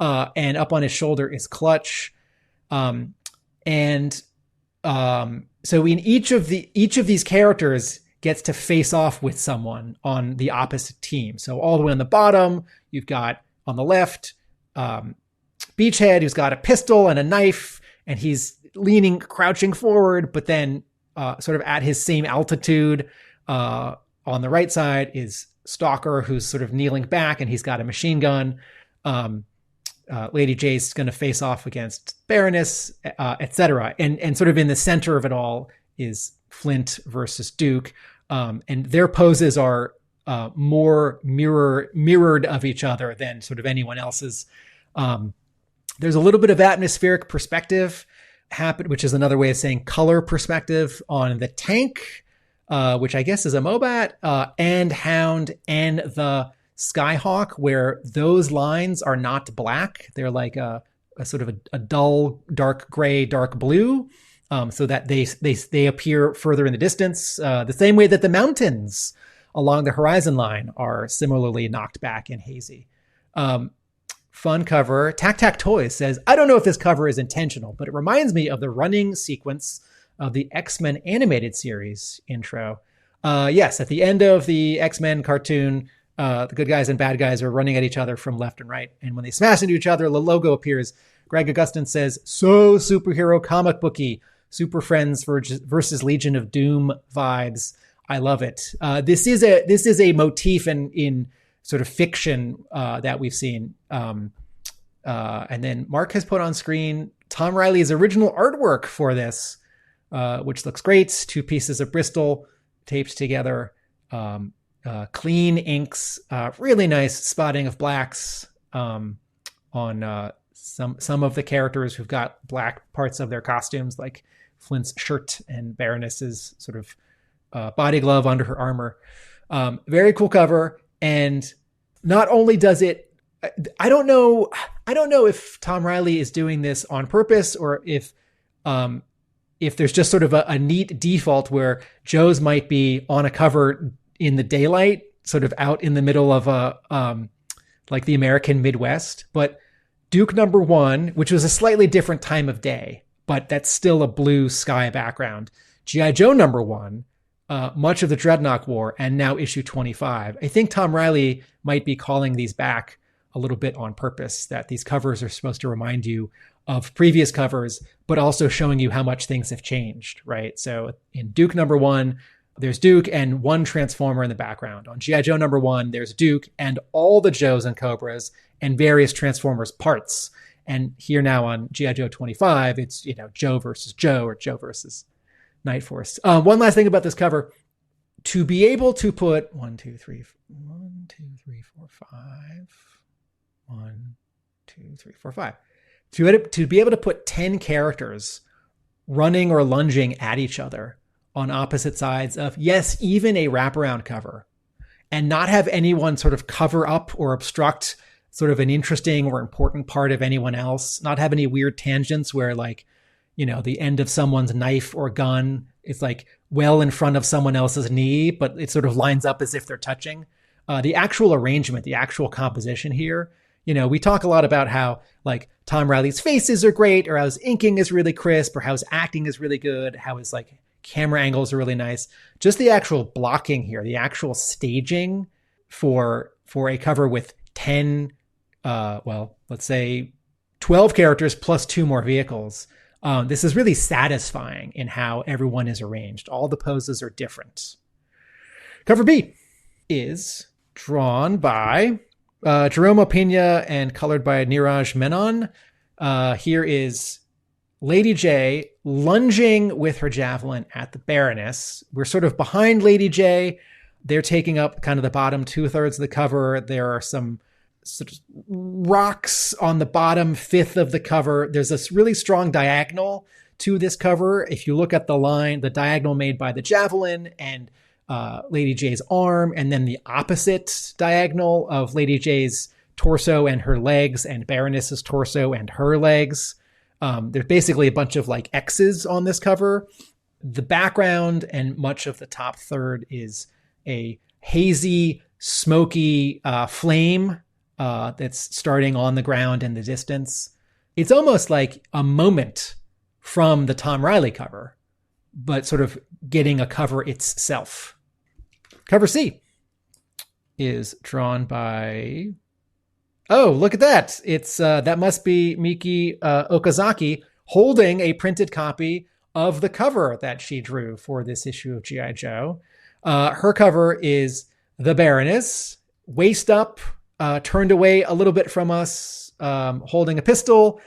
and up on his shoulder is Clutch. So in each of these characters gets to face off with someone on the opposite team. So all the way on the bottom, you've got on the left, Beachhead, who's got a pistol and a knife, and he's crouching forward, but then sort of at his same altitude. On the right side is Stalker, who's sort of kneeling back, and he's got a machine gun. Lady J's going to face off against Baroness, etc. And sort of in the center of it all is Flint versus Duke. And their poses are more mirrored of each other than sort of anyone else's. There's a little bit of atmospheric perspective happen, which is another way of saying color perspective on the tank, which I guess is a Mobat, and Hound and the Skyhawk, where those lines are not black. They're like a sort of a dull, dark gray, dark blue, so that they appear further in the distance, the same way that the mountains along the horizon line are similarly knocked back and hazy. Fun cover. Tac Tac Toys says, I don't know if this cover is intentional, but it reminds me of the running sequence of the X-Men animated series intro. Yes, at the end of the X-Men cartoon, the good guys and bad guys are running at each other from left and right. And when they smash into each other, the logo appears. Greg Augustin says, so superhero comic booky, Super Friends versus Legion of Doom vibes. I love it. This is a motif in sort of fiction that we've seen. And then Mark has put on screen Tom Reilly's original artwork for this, which looks great. 2 pieces of Bristol taped together. Clean inks, really nice spotting of blacks on some of the characters who've got black parts of their costumes, like Flint's shirt and Baroness's sort of body glove under her armor. Very cool cover. And not only does it, I don't know if Tom Reilly is doing this on purpose or if there's just sort of a neat default where Joe's might be on a cover in the daylight, sort of out in the middle of like the American Midwest. But Duke #1, which was a slightly different time of day, but that's still a blue sky background. G.I. Joe #1, much of the Dreadnought War, and now issue 25. I think Tom Reilly might be calling these back a little bit on purpose, that these covers are supposed to remind you of previous covers, but also showing you how much things have changed, right? So in Duke #1, there's Duke and one Transformer in the background. On G.I. Joe #1, there's Duke and all the Joes and Cobras and various Transformers parts. And here now on G.I. Joe 25, it's, Joe versus Joe or Joe versus Night Force. One last thing about this cover. To be able to put 1, 2, 3, 4, 5. 1, 2, 3, 4, 5. To be able to put 10 characters running or lunging at each other on opposite sides of, yes, even a wraparound cover, and not have anyone sort of cover up or obstruct sort of an interesting or important part of anyone else, not have any weird tangents where, like, the end of someone's knife or gun is like well in front of someone else's knee, but it sort of lines up as if they're touching. The actual arrangement, the actual composition here, we talk a lot about how, like, Tom Reilly's faces are great, or how his inking is really crisp, or how his acting is really good, how his, like, camera angles are really nice. Just the actual blocking here, the actual staging for a cover with 10, let's say 12 characters plus 2 more vehicles. This is really satisfying in how everyone is arranged. All the poses are different. Cover B is drawn by Jerome Opena and colored by Niraj Menon. Here is Lady J lunging with her javelin at the Baroness. We're sort of behind Lady J. They're taking up kind of the bottom 2/3 of the cover. There are some sort of rocks on the bottom 1/5 of the cover. There's this really strong diagonal to this cover. If you look at the line, the diagonal made by the javelin and Lady J's arm, and then the opposite diagonal of Lady J's torso and her legs, and Baroness's torso and her legs. There's basically a bunch of like X's on this cover. The background and much of the top third is a hazy, smoky flame that's starting on the ground in the distance. It's almost like a moment from the Tom Reilly cover, but sort of getting a cover itself. Cover C is drawn by... Oh, look at that. It's that must be Miki Okazaki holding a printed copy of the cover that she drew for this issue of G.I. Joe. Her cover is the Baroness, waist up, turned away a little bit from us, holding a pistol.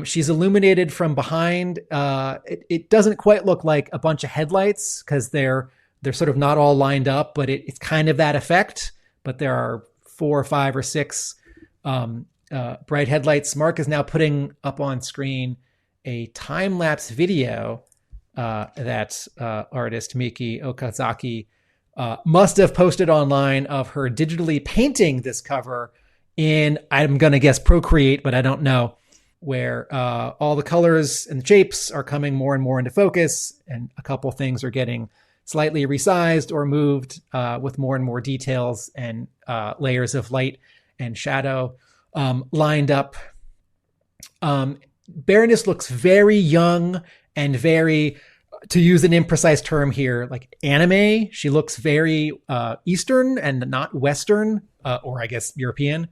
She's illuminated from behind. It doesn't quite look like a bunch of headlights because they're sort of not all lined up, but it's kind of that effect. But there are 4 or 5 or 6 bright headlights. Mark is now putting up on screen a time-lapse video that artist Miki Okazaki must have posted online of her digitally painting this cover in, I'm going to guess, Procreate, but I don't know, where all the colors and the shapes are coming more and more into focus, and a couple things are getting slightly resized or moved with more and more details and layers of light and shadow lined up. Baroness looks very young and very, to use an imprecise term here, like anime. She looks very Eastern and not Western, or I guess European.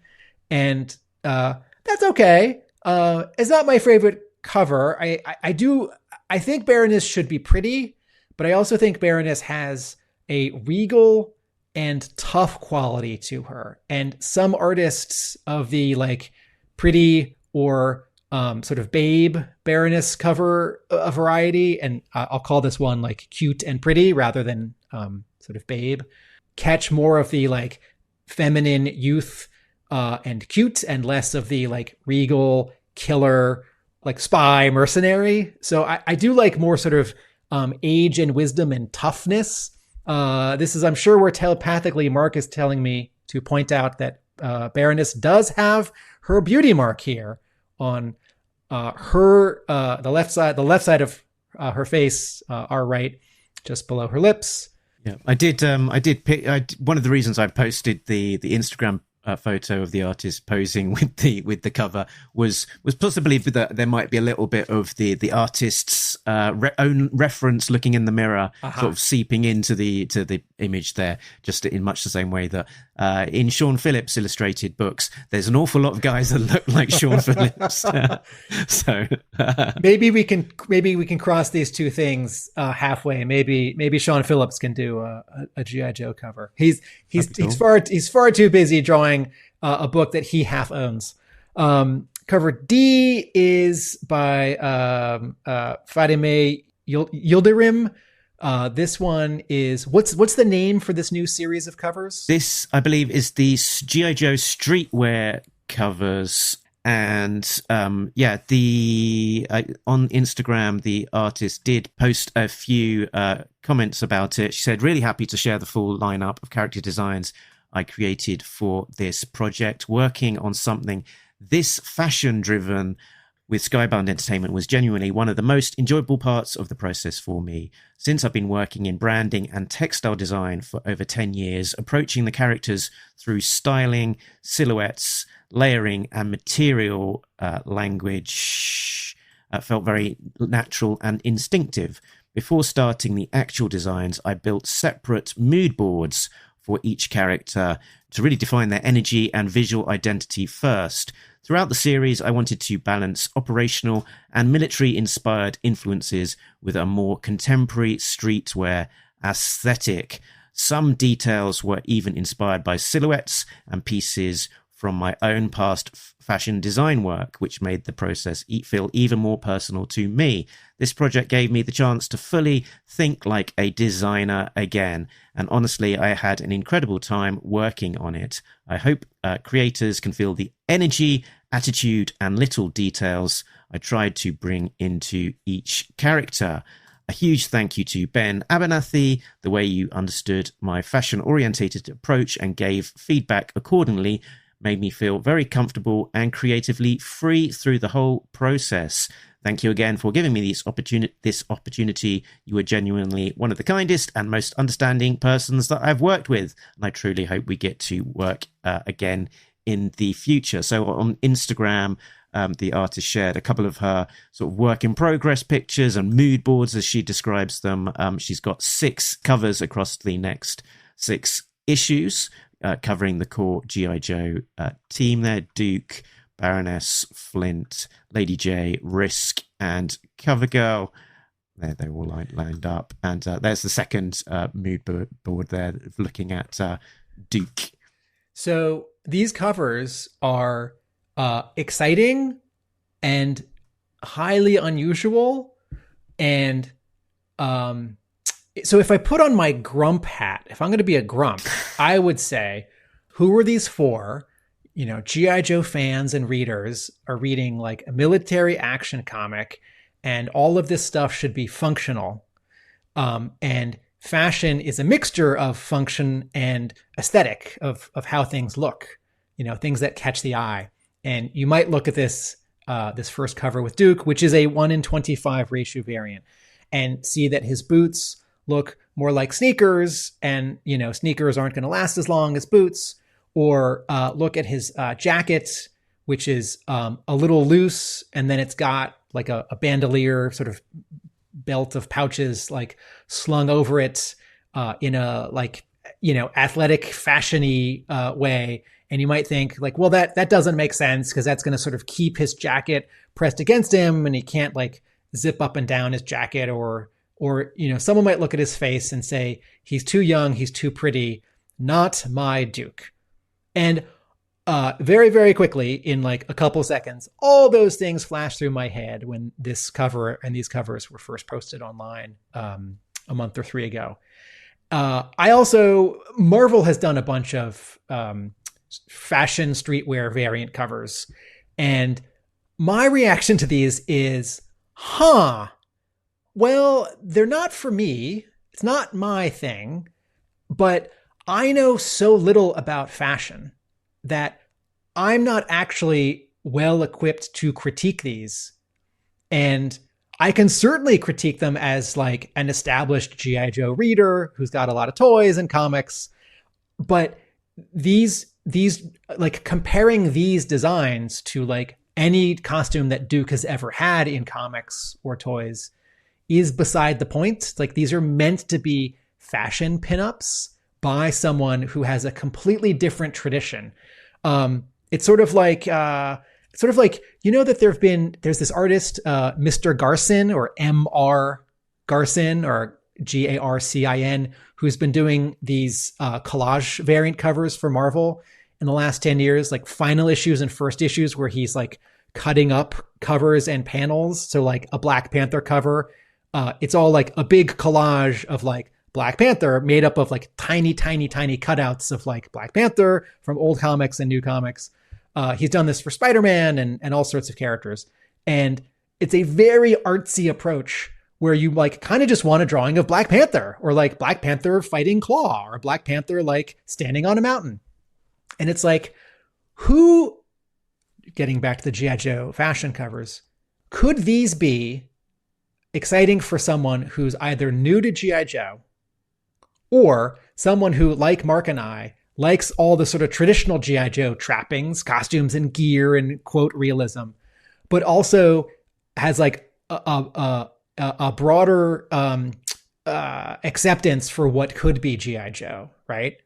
And that's okay. It's not my favorite cover. I think Baroness should be pretty, but I also think Baroness has a regal and tough quality to her. And some artists of the like pretty or sort of babe Baroness cover a variety, and I'll call this one like cute and pretty rather than sort of babe, catch more of the like feminine youth and cute, and less of the like regal killer, like spy mercenary. So I do like more sort of age and wisdom and toughness. This is, I'm sure where telepathically Mark is telling me to point out that Baroness does have her beauty mark here on her the left side of her face, our right, just below her lips. Yeah, I did pick. One of the reasons I posted the Instagram photo of the artist posing with the cover was possibly that there might be a little bit of the artist's own reference looking in the mirror, sort of seeping into the image there, just in much the same way that in Sean Phillips illustrated books, there's an awful lot of guys that look like Sean Phillips. So maybe we can cross these two things halfway. Maybe Sean Phillips can do a G.I. Joe cover. He's far too busy drawing a book that he half owns. Cover D is by Fadime Yildirim. This one is what's the name for this new series of covers? This, I believe, is the G.I. Joe Streetwear covers. And on Instagram, the artist did post a few comments about it. She said, really happy to share the full lineup of character designs I created for this project. Working on something this fashion driven with Skybound Entertainment was genuinely one of the most enjoyable parts of the process for me. Since I've been working in branding and textile design for over 10 years, approaching the characters through styling, silhouettes, layering and material language felt very natural and instinctive. Before starting the actual designs, I built separate mood boards for each character to really define their energy and visual identity first. Throughout the series, I wanted to balance operational and military-inspired influences with a more contemporary streetwear aesthetic. Some details were even inspired by silhouettes and pieces from my own past fashion design work, which made the process feel even more personal to me. This project gave me the chance to fully think like a designer again, and honestly, I had an incredible time working on it. I hope creators can feel the energy, attitude, and little details I tried to bring into each character. A huge thank you to Ben Abernathy. The way you understood my fashion-orientated approach and gave feedback accordingly made me feel very comfortable and creatively free through the whole process. Thank you again for giving me this opportunity. You were genuinely one of the kindest and most understanding persons that I've worked with, and I truly hope we get to work again in the future. So on Instagram, the artist shared a couple of her sort of work in progress pictures and mood boards, as she describes them. She's got 6 covers across the next 6 issues, covering the core G.I. Joe team there: Duke, Baroness, Flint, Lady J, Risk, and Covergirl. they're all lined up. And there's the second mood board there looking at Duke. So these covers are exciting and highly unusual. And so if I put on my grump hat, if I'm going to be a grump, I would say, who are these for? You know, G.I. Joe fans and readers are reading like a military action comic, and all of this stuff should be functional. And fashion is a mixture of function and aesthetic of how things look, you know, things that catch the eye. And you might look at this first cover with Duke, which is a 1:25 ratio variant, and see that his boots look more like sneakers, and, you know, sneakers aren't going to last as long as boots. Or look at his jacket, which is a little loose, and then it's got like a bandolier sort of belt of pouches like slung over it in a, like, you know, athletic fashion-y way. And you might think like, well, that doesn't make sense, because that's going to sort of keep his jacket pressed against him, and he can't like zip up and down his jacket. Or you know, someone might look at his face and say, he's too young, he's too pretty, not my Duke. And very, very quickly, in like a couple seconds, all those things flashed through my head when this cover and these covers were first posted online a month or 3 ago. Marvel has done a bunch of fashion streetwear variant covers. And my reaction to these is, well, they're not for me. It's not my thing. But I know so little about fashion that I'm not actually well equipped to critique these. And I can certainly critique them as like an established G.I. Joe reader who's got a lot of toys and comics. But these like comparing these designs to like any costume that Duke has ever had in comics or toys is beside the point. Like, these are meant to be fashion pinups by someone who has a completely different tradition. It's sort of like, you know, that there's this artist, Mr. Garcin, or M.R. Garcin, or Garcin, who's been doing these collage variant covers for Marvel in the last 10 years, like final issues and first issues, where he's like cutting up covers and panels. So like a Black Panther cover, it's all like a big collage of like Black Panther made up of like tiny cutouts of like Black Panther from old comics and new comics. He's done this for Spider-Man and all sorts of characters. And it's a very artsy approach where you like kind of just want a drawing of Black Panther, or like Black Panther fighting Claw, or Black Panther like standing on a mountain. And it's like, who, getting back to the G.I. Joe fashion covers, could these be exciting for someone who's either new to G.I. Joe, or someone who, like Mark and I, likes all the sort of traditional G.I. Joe trappings, costumes and gear and quote realism, but also has like a broader acceptance for what could be G.I. Joe, right?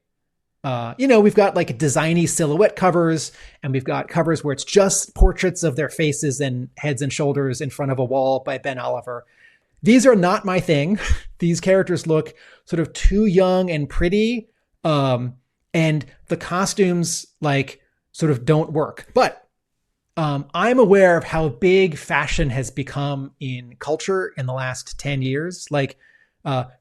You know, we've got like designy silhouette covers, and we've got covers where it's just portraits of their faces and heads and shoulders in front of a wall by Ben Oliver. These are not my thing. These characters look sort of too young and pretty. And the costumes like sort of don't work. But I'm aware of how big fashion has become in culture in the last 10 years. Like,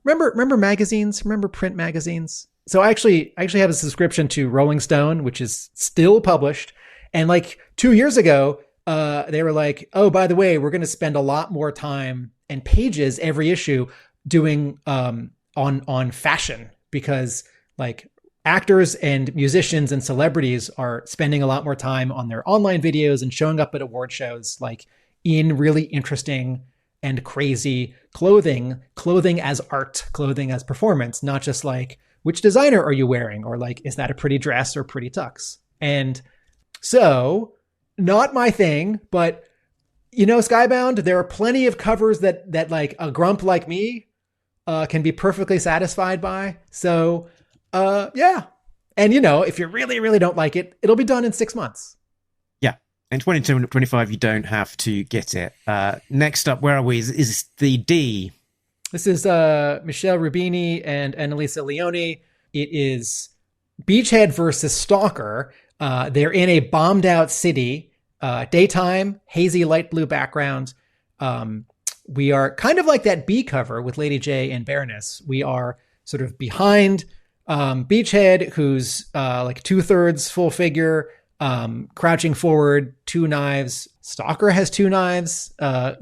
remember magazines? Remember print magazines? So I actually have a subscription to Rolling Stone, which is still published. And like 2 years ago, they were like, oh, by the way, we're going to spend a lot more time and pages every issue doing on fashion, because like actors and musicians and celebrities are spending a lot more time on their online videos and showing up at award shows like in really interesting and crazy clothing as art, clothing as performance, not just like, which designer are you wearing? Or like, is that a pretty dress or pretty tux? And so, not my thing, but you know, Skybound, there are plenty of covers that like a grump like me can be perfectly satisfied by. So, yeah. And you know, if you really, really don't like it, it'll be done in 6 months. Yeah. In 2025, you don't have to get it. Next up, where are we? Is the D This is Michelle Rubini and Annalisa Leone. It is Beachhead versus Stalker. They're in a bombed out city, daytime, hazy light blue background. We are kind of like that B cover with Lady J and Baroness. We are sort of behind Beachhead, who's like 2/3 full figure, crouching forward, 2 knives. Stalker has 2 knives.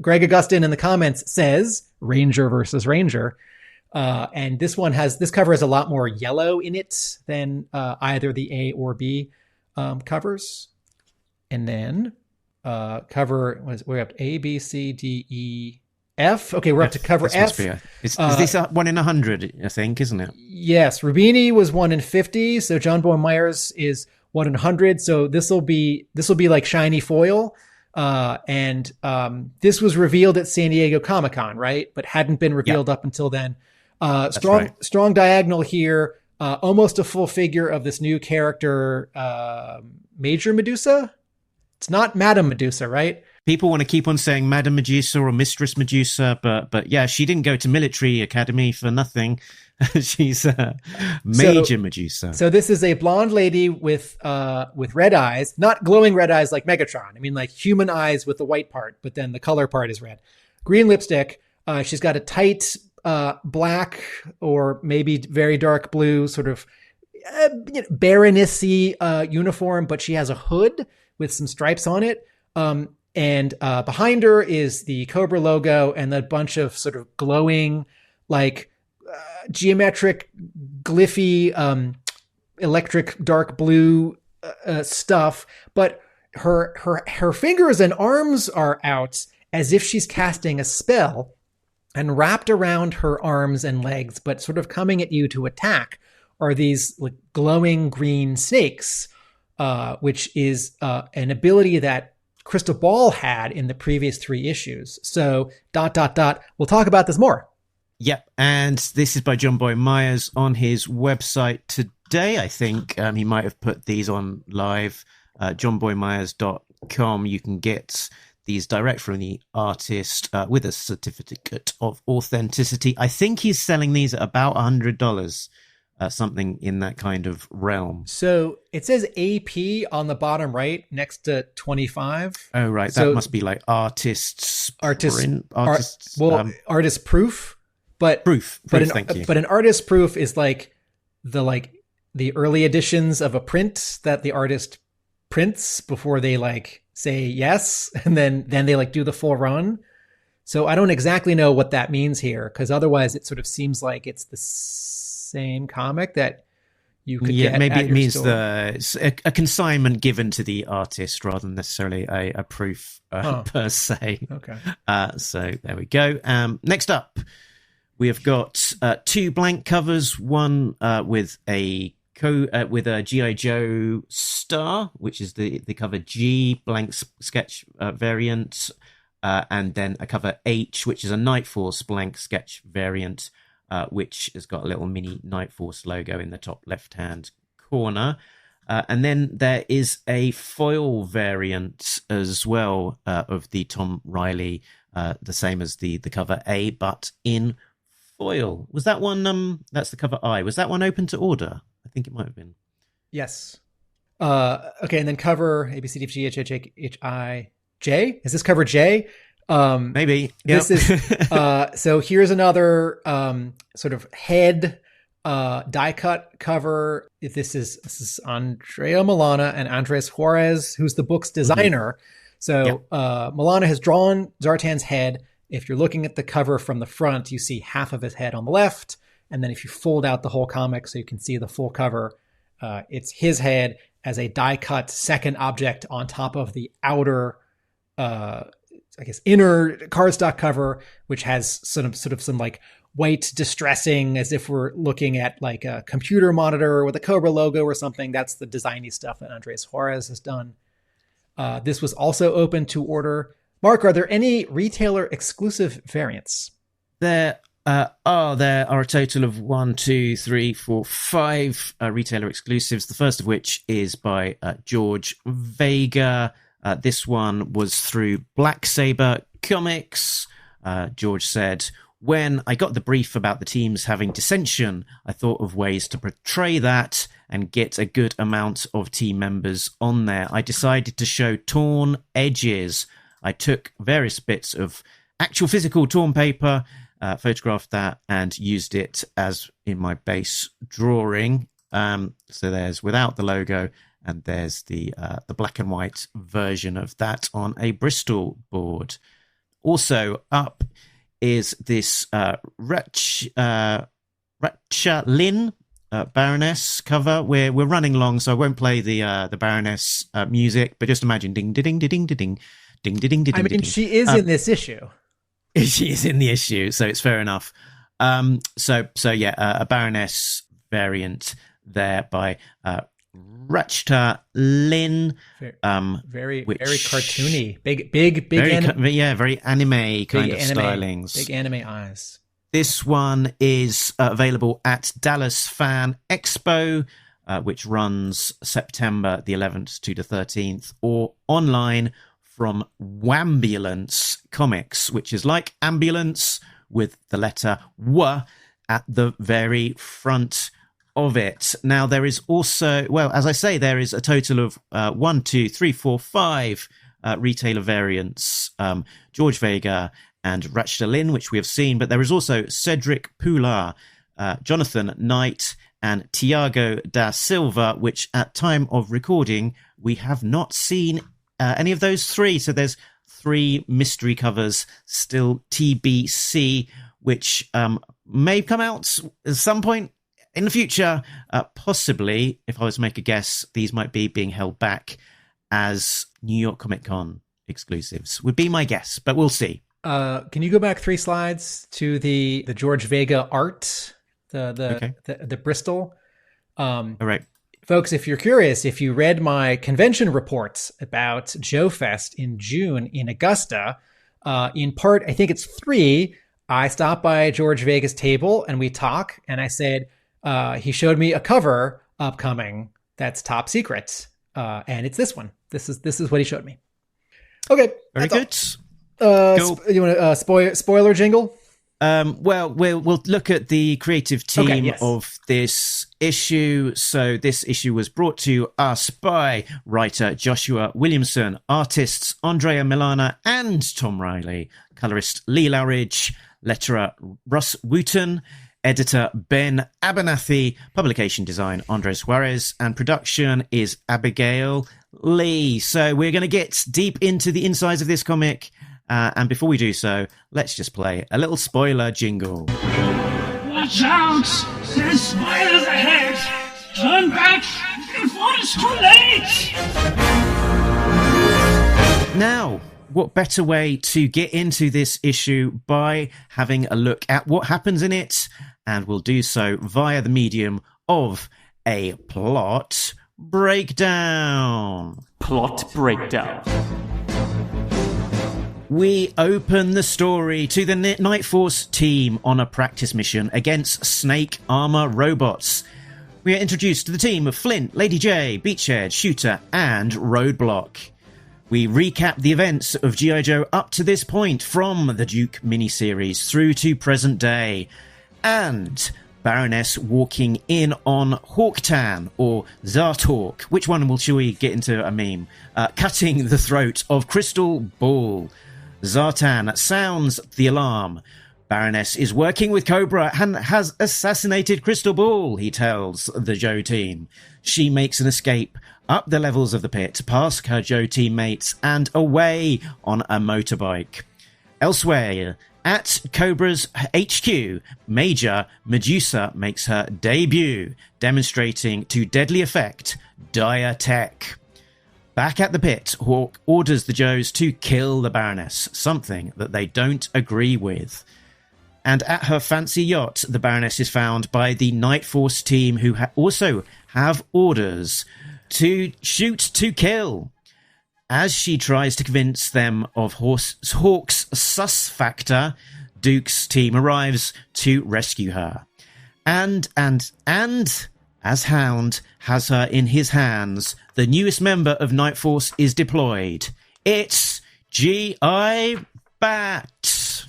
Greg Augustin in the comments says Ranger versus Ranger. And this cover has a lot more yellow in it than either the A or B covers. And then we're up to A, B, C, D, E, F. Okay, we're up to cover F. Is this 1 in 100, I think, isn't it? Yes. Rubini was 1 in 50. So John Boy Myers is 1 in 100. So this will be like shiny foil. And this was revealed at San Diego Comic-Con, right? But hadn't been revealed up until then. Strong diagonal here. Almost a full figure of this new character, Major Medusa. It's not Madame Medusa, right? People want to keep on saying Madame Medusa or Mistress Medusa, but yeah, she didn't go to military academy for nothing. She's Major Medusa. So this is a blonde lady with red eyes, not glowing red eyes like Megatron. I mean, like human eyes with the white part, but then the color part is red. Green lipstick. She's got a tight black or maybe very dark blue sort of baronessy uniform, but she has a hood with some stripes on it. And behind her is the Cobra logo and a bunch of sort of glowing, like geometric, glyphy, electric dark blue stuff. But her fingers and arms are out as if she's casting a spell, and wrapped around her arms and legs, but sort of coming at you to attack, are these like glowing green snakes, which is an ability that Crystal Ball had in the previous 3 issues. So ... We'll talk about this more. Yep. And this is by John Boy Myers on his website today. I think he might have put these on live, johnboymyers.com. You can get these direct from the artist with a certificate of authenticity. I think he's selling these at about $100. Something in that kind of realm. So it says AP on the bottom right next to 25. Oh, right. That must be like artist proof. But proof. Thank you. But an artist proof is like the early editions of a print that the artist prints before they like say yes, and then they like do the full run. So I don't exactly know what that means here, because otherwise it sort of seems like it's the same comic that you could get maybe at it your means store. a consignment given to the artist rather than necessarily a proof per se. Okay. So there we go. Next up, we have got 2 blank covers. One with a G.I. Joe star, which is the cover G blank sketch variant, and then a cover H, which is a Night Force blank sketch variant, which has got a little mini Night Force logo in the top left-hand corner. And then there is a foil variant as well of the Tom Reilly, the same as the cover A, but in foil. Was that one, that's the cover I, was that one open to order? I think it might have been. Yes. Okay, and then cover A, B, C, D, F, G, H, H, H, H, I, J? Is this cover J? Maybe. Yep. This is so here's another sort of head die cut cover. This is Andrea Milana and Andres Juarez, who's the book's designer. Mm-hmm. So Milana has drawn Zartan's head. If you're looking at the cover from the front, you see half of his head on the left, and then if you fold out the whole comic so you can see the full cover, it's his head as a die cut second object on top of the outer inner cardstock cover, which has sort of some like white distressing, as if we're looking at like a computer monitor with a Cobra logo or something. That's the designy stuff that Andres Juarez has done. This was also open to order. Mark, are there any retailer exclusive variants? There are a total of 1, 2, 3, 4, 5 retailer exclusives. The first of which is by George Vega. This one was through Black Saber Comics. George said, when I got the brief about the teams having dissension, I thought of ways to portray that and get a good amount of team members on there. I decided to show torn edges. I took various bits of actual physical torn paper, photographed that, and used it as in my base drawing. So there's without the logo, and there's the black and white version of that on a Bristol board. Also up is this Racha Lynn Baroness cover. We're running long, so I won't play the Baroness music, but just imagine ding ding ding ding ding ding ding ding. I mean, she is in this issue. She is in the issue, so it's fair enough. So yeah, a Baroness variant there by Racha Lynn. Very cartoony, big anime. Very anime kind of stylings. Big anime eyes. This one is available at Dallas Fan Expo, which runs September the 11th to the 13th, or online from Wambulance Comics, which is like ambulance with the letter W at the very front of it. Now, there is also, well, as I say, there is a total of 1, 2, 3, 4, 5 retailer variants, George Vega and Racha Lynn, which we have seen, but there is also Cedric Poulard, Jonathan Knight, and Tiago da Silva, which at time of recording, we have not seen any of those three. So there's 3 mystery covers still TBC, which may come out at some point in the future. Possibly, if I was to make a guess, these might be being held back as New York Comic Con exclusives, would be my guess, but we'll see. Can you go back 3 slides to the George Vega art, the Bristol? All right. Folks, if you're curious, if you read my convention reports about Joe Fest in June in Augusta, in part, I think it's 3, I stopped by George Vega's table and we talk, and I said, he showed me a cover upcoming that's top secret, and it's this one. This is what he showed me. Okay, very good. Cool. You want a spoiler jingle? Well, we'll look at the creative team of this issue. So this issue was brought to us by writer Joshua Williamson, artists Andrea, Milana, and Tom Reilly, colorist Lee Loughridge, letterer Russ Wooton, editor Ben Abernathy, publication design Andres Juarez, and production is Abigail Lee. So we're going to get deep into the insides of this comic. And before we do so, let's just play a little spoiler jingle. Watch out! There's spoilers ahead! Turn back before it's too late! Now, what better way to get into this issue by having a look at what happens in it? And we'll do so via the medium of a plot breakdown. Plot breakdown. We open the story to the Night Force team on a practice mission against snake armor robots. We are introduced to the team of Flint, Lady J, Beachhead, Shooter, and Roadblock. We recap the events of G.I. Joe up to this point from the Duke miniseries through to present day. And Baroness walking in on Hawktan, or Zartalk. Which one shall we get into a meme? Cutting the throat of Crystal Ball. Zartan sounds the alarm. Baroness is working with Cobra and has assassinated Crystal Ball, he tells the Joe team. She makes an escape up the levels of the pit, past her Joe teammates, and away on a motorbike. Elsewhere, at Cobra's HQ, Major Medusa makes her debut, demonstrating to deadly effect dire tech. Back at the pit, Hawk orders the Joes to kill the Baroness, something that they don't agree with. And at her fancy yacht, the Baroness is found by the Night Force team, who also have orders to shoot to kill. As she tries to convince them of Hawk's sus factor, Duke's team arrives to rescue her. And as Hound has her in his hands, the newest member of Night Force is deployed. It's G.I. Bat.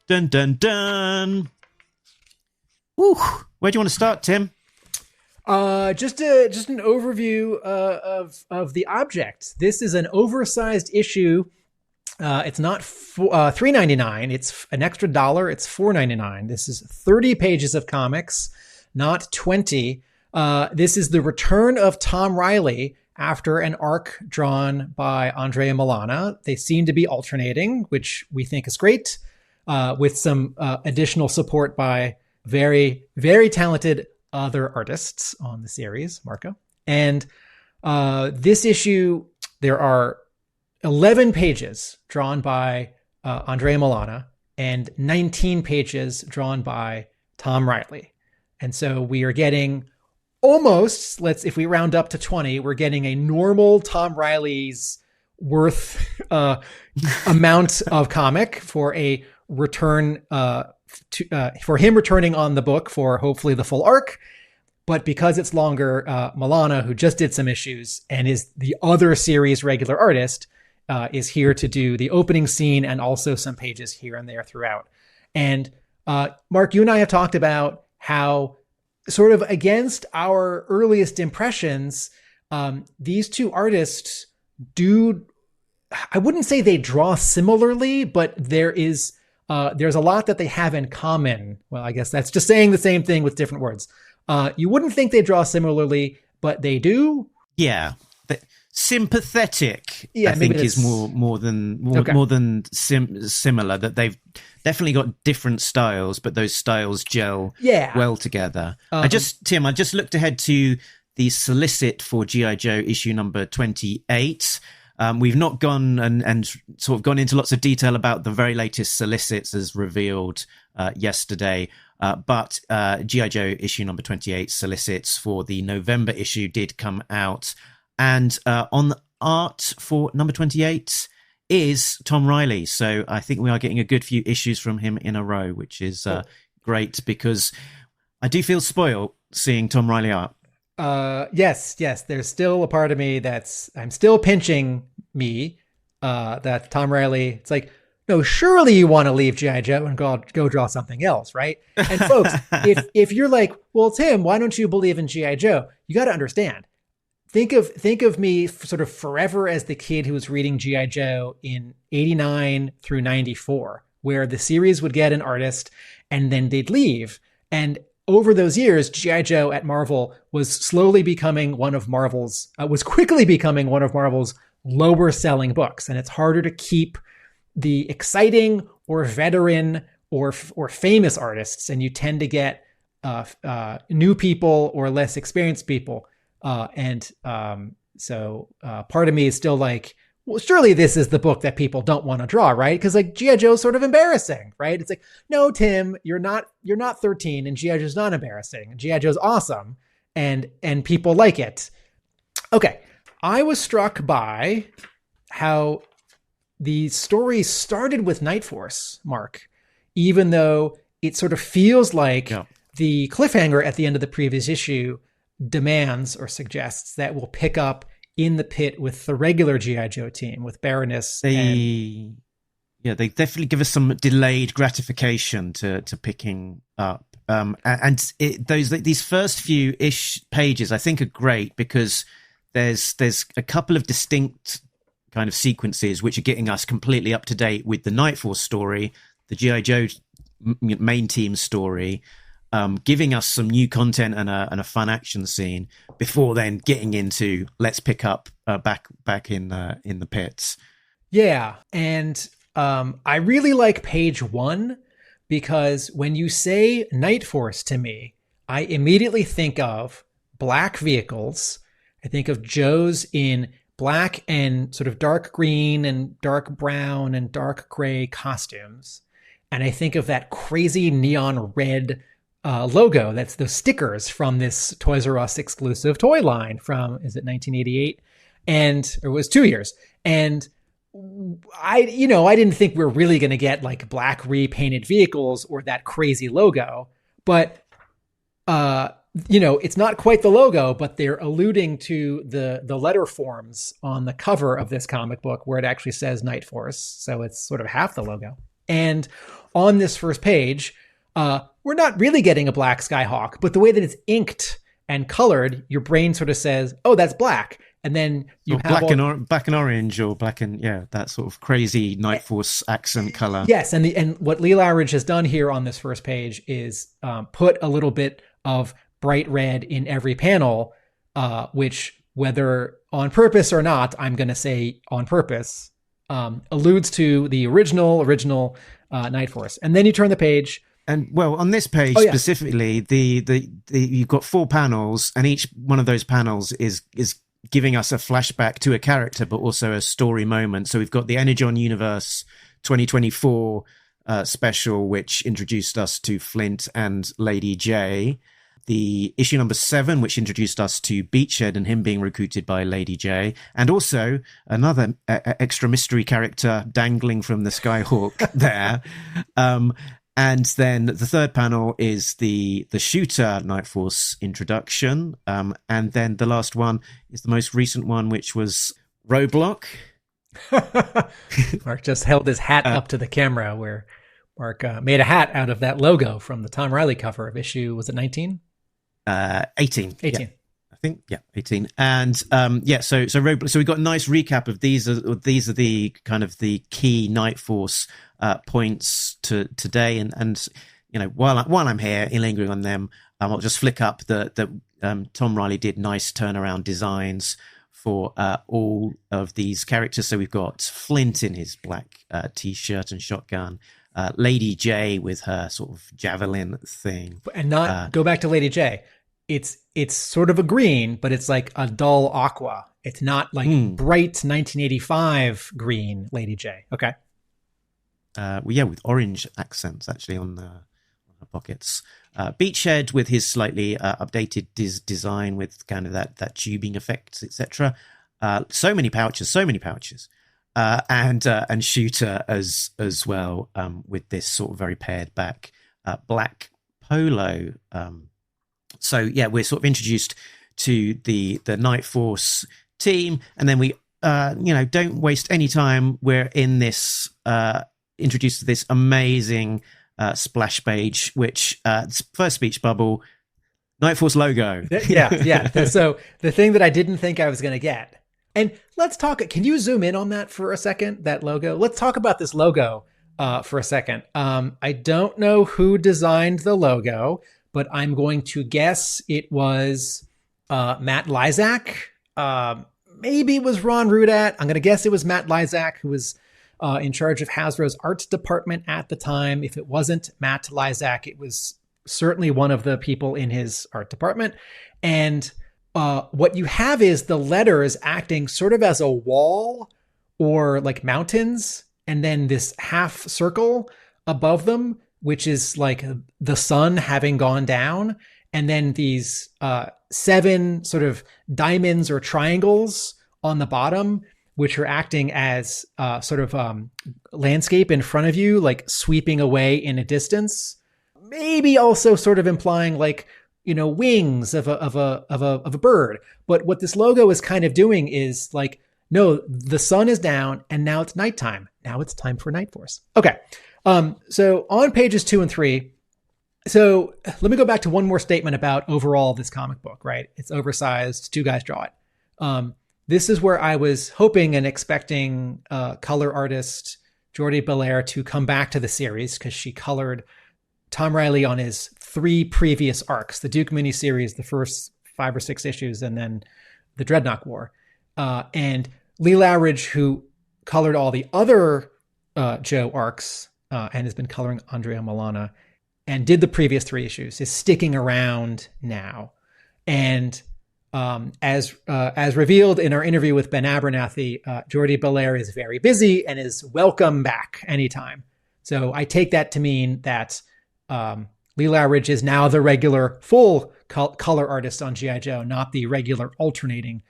Dun, dun, dun. Whew. Where do you want to start, Tim? Just an overview of the object. This is an oversized issue. It's not $3.99. It's an extra $1. It's $4.99. This is 30 pages of comics, not 20. This is the return of Tom Reilly after an arc drawn by Andrea and Milana. They seem to be alternating, which we think is great, with some additional support by very, very talented other artists on the series, Marco. And this issue, there are 11 pages drawn by Andrea Milana and 19 pages drawn by Tom Reilly. And so we are getting almost, if we round up to 20, we're getting a normal Tom Reilly's worth amount of comic for a return for him returning on the book for hopefully the full arc. But because it's longer, Milana, who just did some issues and is the other series regular artist, is here to do the opening scene and also some pages here and there throughout. And Mark, you and I have talked about how, sort of against our earliest impressions, these two artists do, I wouldn't say they draw similarly, but there's a lot that they have in common. Well, I guess that's just saying the same thing with different words. You wouldn't think they draw similarly, but they do. Yeah. Sympathetic, yeah, I think is more than similar, that they've definitely got different styles, but those styles gel well together. I just looked ahead to the solicit for G.I. Joe issue number 28. We've not gone and sort of gone into lots of detail about the very latest solicits as revealed yesterday. But G.I. Joe issue number 28 solicits for the November issue did come out. And on the art for number 28 is Tom Reilly. So I think we are getting a good few issues from him in a row, which is great, because I do feel spoiled seeing Tom Reilly art. Yes. There's still a part of me I'm still pinching me that Tom Reilly, it's like, no, surely you want to leave G.I. Joe and go draw something else, right? And folks, if you're like, well, Tim, why don't you believe in G.I. Joe? You got to understand. Think of me sort of forever as the kid who was reading G.I. Joe in 89 through 94, where the series would get an artist and then they'd leave. And over those years, G.I. Joe at Marvel was quickly becoming one of Marvel's lower selling books. And it's harder to keep the exciting or veteran or famous artists. And you tend to get new people or less experienced people. So part of me is still like, well, surely this is the book that people don't want to draw, right? Because like G.I. Joe is sort of embarrassing, right? It's like, no, Tim, you're not 13 and G.I. Joe's not embarrassing. G.I. Joe's awesome and people like it. Okay. I was struck by how the story started with Night Force, Mark, even though it sort of feels like the cliffhanger at the end of the previous issue demands or suggests that we'll pick up in the pit with the regular G.I. Joe team, with Baroness. They definitely give us some delayed gratification to picking up. These first few pages I think are great, because there's a couple of distinct kind of sequences which are getting us completely up to date with the Night Force story, the G.I. Joe main team story, giving us some new content and a fun action scene before then getting into let's pick up back in the pits. Yeah, and I really like page 1, because when you say Night Force to me, I immediately think of black vehicles. I think of Joes in black and sort of dark green and dark brown and dark gray costumes. And I think of that crazy neon red logo. That's the stickers from this Toys R Us exclusive toy line from, is it 1988? And it was 2 years. And I didn't think we were really going to get like black repainted vehicles or that crazy logo, but, it's not quite the logo, but they're alluding to the letter forms on the cover of this comic book where it actually says Night Force. So it's sort of half the logo. And on this first page, we're not really getting a black Skyhawk, but the way that it's inked and colored, your brain sort of says, "Oh, that's black." And then you have black and orange, or black and that sort of crazy Night Force accent color. Yes, and what Lee Loughridge has done here on this first page is put a little bit of bright red in every panel, which, whether on purpose or not, I'm going to say on purpose, alludes to the original Night Force. And then you turn the page. And well, on this page specifically, the you've got 4 panels, and each one of those panels is giving us a flashback to a character, but also a story moment. So we've got the Energon Universe 2024 special, which introduced us to Flint and Lady J. The issue number 7, which introduced us to Beachhead and him being recruited by Lady J, and also another extra mystery character dangling from the Skyhawk there. And then the third panel is the Shooter Night Force introduction. And then the last one is the most recent one, which was Roadblock. Mark just held his hat up to the camera, where Mark made a hat out of that logo from the Tom Reilly cover of issue, was it 19? 18. 18. Yeah. I think, 18. And so Roadblock. So we got a nice recap of these are the kind of the key Night Force points to today, and while I'm here lingering on them, I'll just flick up that Tom Reilly did nice turnaround designs for all of these characters. So we've got Flint in his black t-shirt and shotgun, Lady J with her sort of javelin thing, and not go back to Lady J. It's sort of a green, but it's like a dull aqua. It's not like bright 1985 green Lady J. Okay. With orange accents actually on her pockets. Beachhead with his slightly updated design with kind of that tubing effect, etc. So many pouches. And Shooter as well, with this sort of very pared back black polo. So we're sort of introduced to the Night Force team, and then we don't waste any time. We're in this introduced to this amazing splash page, which first speech bubble, Night Force logo. So the thing that I didn't think I was going to get. And let's talk, can you zoom in on that for a second, that logo? Let's talk about this logo for a second. I don't know who designed the logo, but I'm going to guess it was Matt Lysak. Maybe it was Ron Rudat. I'm going to guess it was Matt Lysak, who was in charge of Hasbro's art department at the time. If it wasn't Matt Lysak, it was certainly one of the people in his art department. And what you have is the letters acting sort of as a wall or like mountains, and then this half circle above them, which is like the sun having gone down. And then these 7 sort of diamonds or triangles on the bottom, which are acting as sort of landscape in front of you, like sweeping away in a distance. Maybe also sort of implying like, wings of a bird. But what this logo is kind of doing is like, no, the sun is down and now it's nighttime. Now it's time for Night Force. Okay. So on pages 2 and 3, so let me go back to one more statement about overall this comic book, right? It's oversized, 2 guys draw it. This is where I was hoping and expecting color artist Jordie Bellaire to come back to the series, because she colored Tom Reilly on his 3 previous arcs, the Duke miniseries, the first 5 or 6 issues, and then the Dreadnought War. And Lee Loughridge, who colored all the other Joe arcs and has been coloring Andrea Milana and did the previous 3 issues, is sticking around now. And as revealed in our interview with Ben Abernathy, Jordie Bellaire is very busy and is welcome back anytime. So I take that to mean that Lee Loughridge is now the regular full color artist on G.I. Joe, not the regular alternating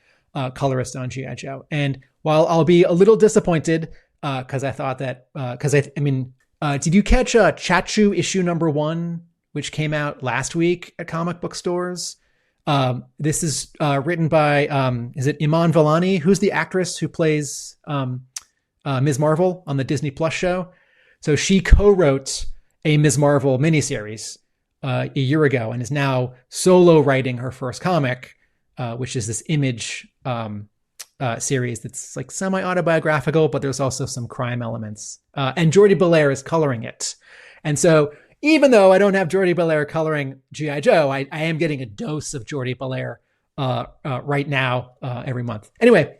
colorist on G.I. Joe. And while I'll be a little disappointed, because I thought that, did you catch Chachu issue number 1, which came out last week at comic book stores? This is written by, is it Iman Vellani? Who's the actress who plays Ms. Marvel on the Disney Plus show? So she co-wrote a Ms. Marvel miniseries a year ago and is now solo writing her first comic, which is this Image series that's like semi-autobiographical, but there's also some crime elements. And Jordi Belair is coloring it. And so even though I don't have Jordi Belair coloring G.I. Joe, I am getting a dose of Jordi Belair right now every month. Anyway,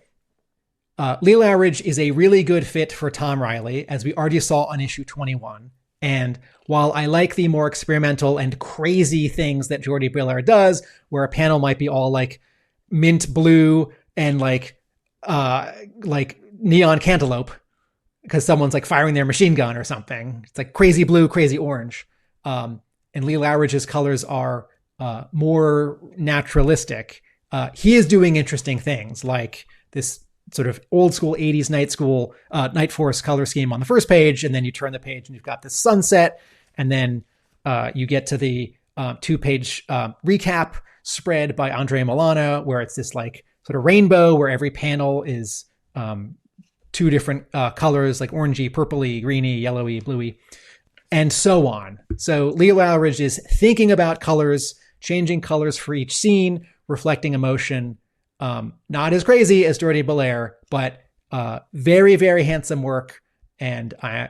Lee Loughridge is a really good fit for Tom Reilly, as we already saw on issue 21. And while I like the more experimental and crazy things that Jordi Belair does, where a panel might be all like mint blue and like neon cantaloupe because someone's like firing their machine gun or something. It's like crazy blue, crazy orange. And Lee Loughridge's colors are more naturalistic. He is doing interesting things like this sort of old school 80s Night Force color scheme on the first page. And then you turn the page and you've got this sunset. And then you get to the 2-page recap spread by Andrea Milana, where it's this like sort of rainbow where every panel is 2 different colors, like orangey, purpley, greeny, yellowy, bluey, and so on. So Lee Loughridge is thinking about colors, changing colors for each scene, reflecting emotion. Not as crazy as Jordi Belair, but very, very handsome work. And not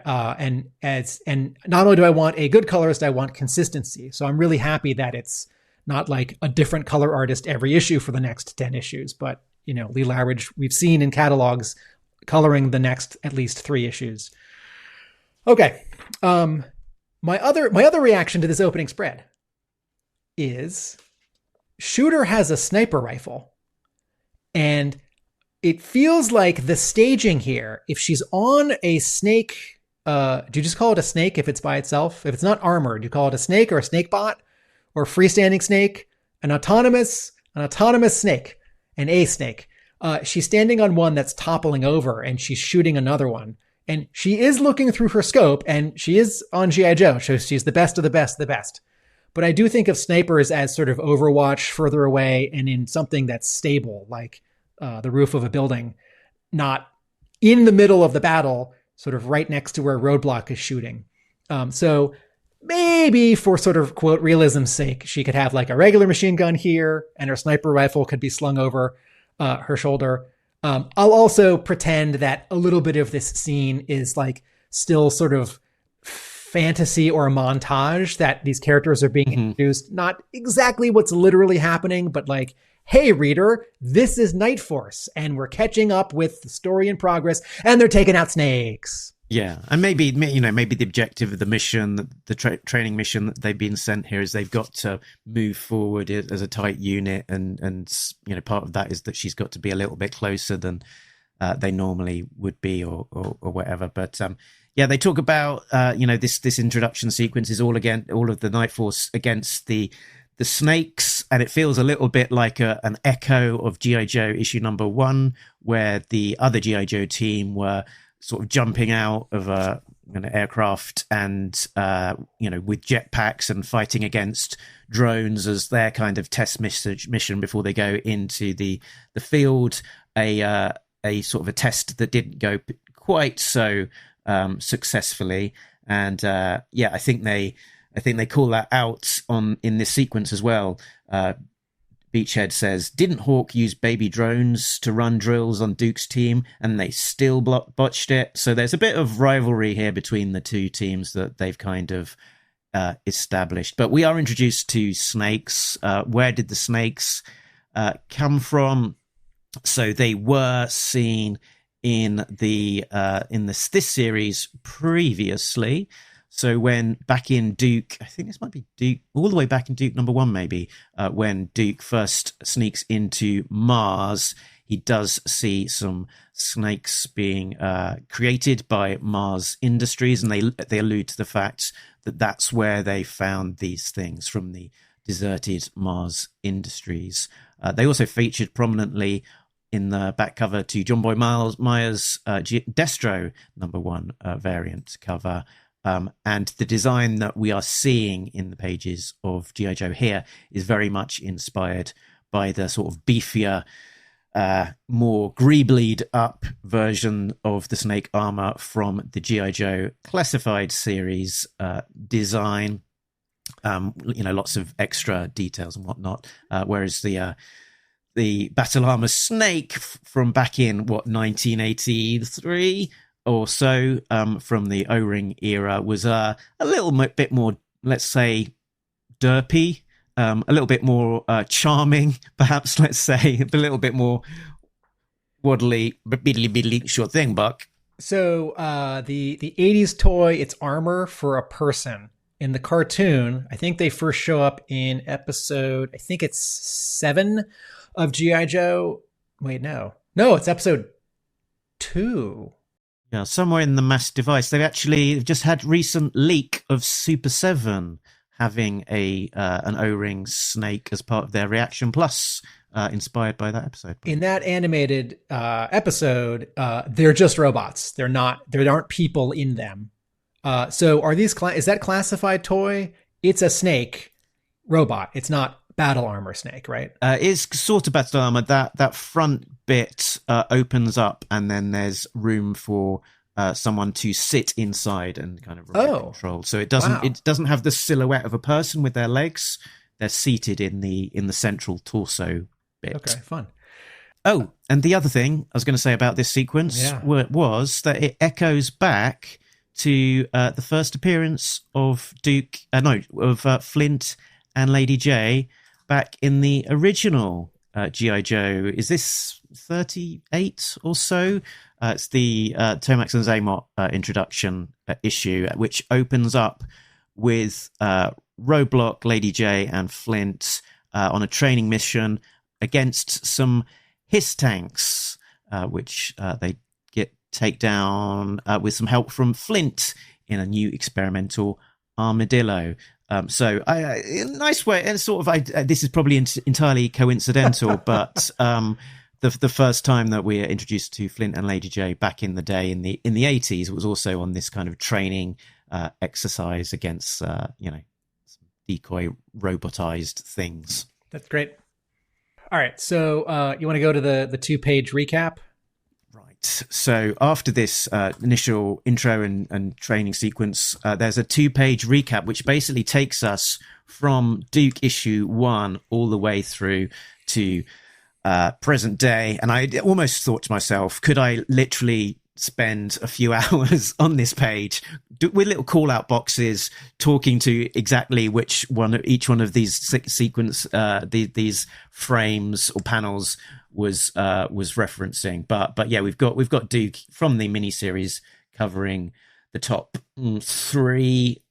only do I want a good colorist, I want consistency. So I'm really happy that it's not like a different color artist every issue for the next 10 issues, but Lee Loughridge we've seen in catalogs coloring the next at least 3 issues. Okay. My other reaction to this opening spread is Shooter has a sniper rifle, and it feels like the staging here, if she's on a snake, do you just call it a snake if it's by itself? If it's not armored, do you call it a snake or a snake bot or freestanding snake? An autonomous snake, a snake. She's standing on one that's toppling over and she's shooting another one. And she is looking through her scope, and she is on G.I. Joe. So she's the best of the best, the best. But I do think of snipers as sort of Overwatch, further away and in something that's stable, like the roof of a building, not in the middle of the battle, sort of right next to where Roadblock is shooting. So maybe for sort of quote realism's sake, she could have like a regular machine gun here and her sniper rifle could be slung over her shoulder. I'll also pretend that a little bit of this scene is like still sort of fantasy or a montage, that these characters are being introduced, not exactly what's literally happening, but like, hey reader, this is Night Force and we're catching up with the story in progress and they're taking out snakes. Yeah, and maybe the objective of the mission, the training mission that they've been sent here, is they've got to move forward as a tight unit, and part of that is that she's got to be a little bit closer than they normally would be, or whatever. But they talk about this introduction sequence is all of the Night Force against the snakes, and it feels a little bit like an echo of G.I. Joe issue number 1, where the other G.I. Joe team were sort of jumping out of an aircraft and with jetpacks and fighting against drones as their kind of test mission before they go into the field. A sort of a test that didn't go quite so successfully, and I think they call that out in this sequence as well. Beachhead says, didn't Hawk use baby drones to run drills on Duke's team and they still botched it? So there's a bit of rivalry here between the two teams that they've kind of established. But we are introduced to snakes. Where did the snakes come from? So they were seen in this series previously. So when back in Duke, I think this might be Duke, all the way back in Duke number 1, maybe, when Duke first sneaks into Mars, he does see some snakes being created by Mars Industries, and they allude to the fact that that's where they found these things, from the deserted Mars Industries. They also featured prominently in the back cover to John Boy Myers' Destro number 1 variant cover. And the design that we are seeing in the pages of G.I. Joe here is very much inspired by the sort of beefier more greeblyed up version of the snake armor from the G.I. Joe Classified series design. Lots of extra details and whatnot. Whereas the battle armor snake from back in 1983 or so, from the O-ring era, was a little bit more, let's say, derpy. A little bit more charming, perhaps, let's say. A little bit more waddly, biddly, sure thing, Buck. So the 80s toy, it's armor for a person. In the cartoon, I think they first show up in episode, I think it's 7 of G.I. Joe. Wait, no, it's episode 2. Yeah, somewhere in the mass device. They've just had recent leak of Super 7 having an O-ring snake as part of their Reaction Plus, inspired by that episode. In that animated episode, they're just robots. There aren't people in them. So are these is that classified toy? It's a snake robot. It's not battle armor snake, right? It's sort of battle armor. That front bit opens up, and then there's room for someone to sit inside and kind of remote control. So it doesn't have the silhouette of a person with their legs. They're seated in the central torso bit. Okay, fun. Oh, and the other thing I was going to say about this sequence was that it echoes back to the first appearance of Flint and Lady J back in the original G.I. Joe. Is this 38 or so? It's the Tomax and Zaymot introduction issue, which opens up with Roadblock, Lady J, and Flint on a training mission against some Hiss tanks, which they take down with some help from Flint in a new experimental armadillo. So nice way, and sort of this is probably entirely coincidental, but the first time that we are introduced to Flint and Lady J back in the day in the 80s, it was also on this kind of training exercise against decoy robotized things. That's great. All right, so you want to go to the 2-page recap? So after this initial intro and training sequence, there's a 2-page recap, which basically takes us from Duke issue 1 all the way through to present day. And I almost thought to myself, could I literally spend a few hours on this page with little call out boxes talking to exactly which one, each one of these sequence, these frames or panels was referencing, but yeah, we've got Duke from the miniseries covering the top 3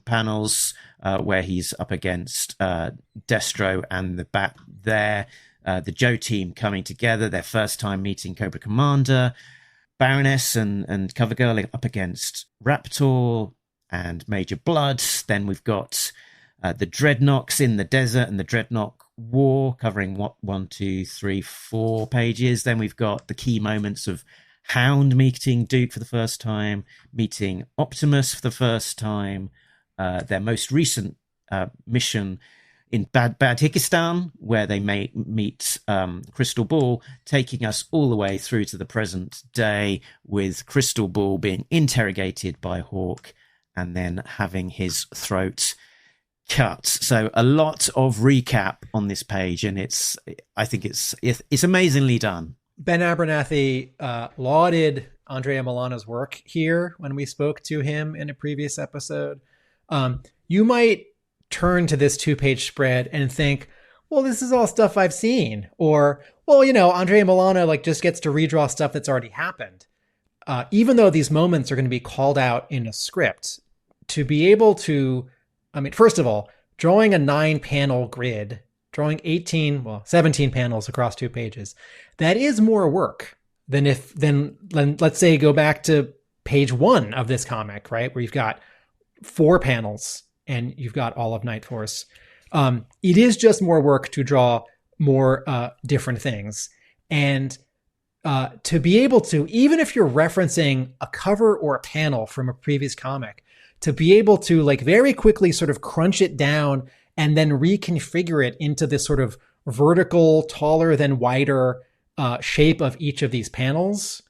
panels where he's up against Destro and the Bat there, the Joe team coming together, their first time meeting Cobra Commander, Baroness and Covergirl up against Raptor and Major Blood. Then we've got the Dreadnoks in the desert and the Dreadnok War, covering 1, 2, 3, 4 pages. Then we've got the key moments of Hound meeting Duke for the first time, meeting Optimus for the first time, their most recent mission in Badhikistan, where they meet Crystal Ball, taking us all the way through to the present day, with Crystal Ball being interrogated by Hawk and then having his throat cut. So a lot of recap on this page, and I think it's amazingly done. Ben Abernathy lauded Andrea Milana's work here when we spoke to him in a previous episode. You might turn to this 2-page spread and think, well, this is all stuff I've seen, or, well, Andrea Milana just gets to redraw stuff that's already happened. Even though these moments are going to be called out in a script, to be able to, first of all, drawing a 9-panel grid, drawing 17 panels across 2 pages, that is more work than let's say go back to page 1 of this comic, right? Where you've got 4 panels and you've got all of Night Force. It is just more work to draw more different things. And to be able to, even if you're referencing a cover or a panel from a previous comic, to be able to very quickly sort of crunch it down and then reconfigure it into this sort of vertical, taller than wider shape of each of these panels,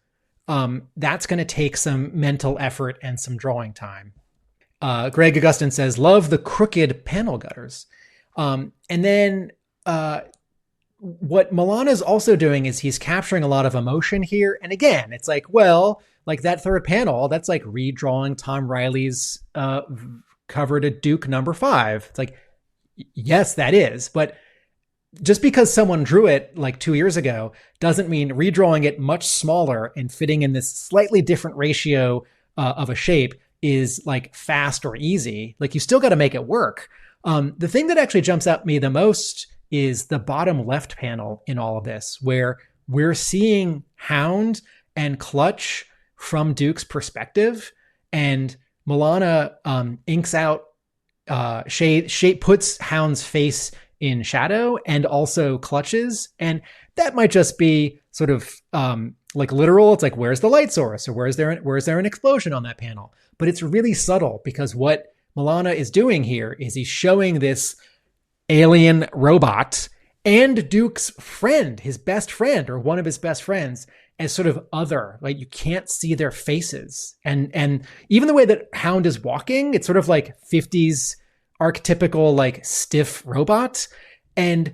that's going to take some mental effort and some drawing time. Greg Augustin says, love the crooked panel gutters. And then what Milana's also doing is he's capturing a lot of emotion here. And again, it's like, well, like that third panel, that's like redrawing Tom Reilly's cover to Duke number 5. It's like, yes, that is. But just because someone drew it like 2 years ago doesn't mean redrawing it much smaller and fitting in this slightly different ratio of a shape is like fast or easy. Like you still got to make it work. The thing that actually jumps out at me the most is the bottom left panel in all of this, where we're seeing Hound and Clutch from Duke's perspective, and Milana inks out shade puts Hound's face in shadow and also Clutch's, and that might just be sort of like literal. It's like, where's the light source, or where's there an explosion on that panel? But it's really subtle, because what Milana is doing here is he's showing this alien robot and Duke's friend, his best friend, or one of his best friends, as sort of other. Like you can't see their faces, and even the way that Hound is walking, it's sort of like 50s archetypical like stiff robot, and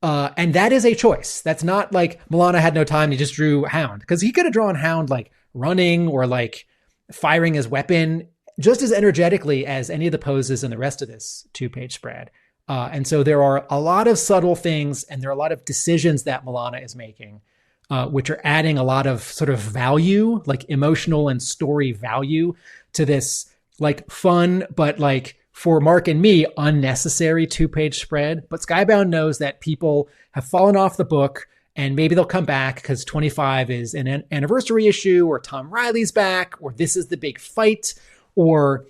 that is a choice. That's not like Milana had no time, he just drew Hound, because he could have drawn Hound like running or like firing his weapon just as energetically as any of the poses in the rest of this 2-page spread. And so there are a lot of subtle things, and there are a lot of decisions that Milana is making, which are adding a lot of sort of value, like emotional and story value to this like fun, but like for Mark and me, unnecessary 2-page spread. But Skybound knows that people have fallen off the book, and maybe they'll come back because 25 is an anniversary issue, or Tom Reilly's back, or this is the big fight, or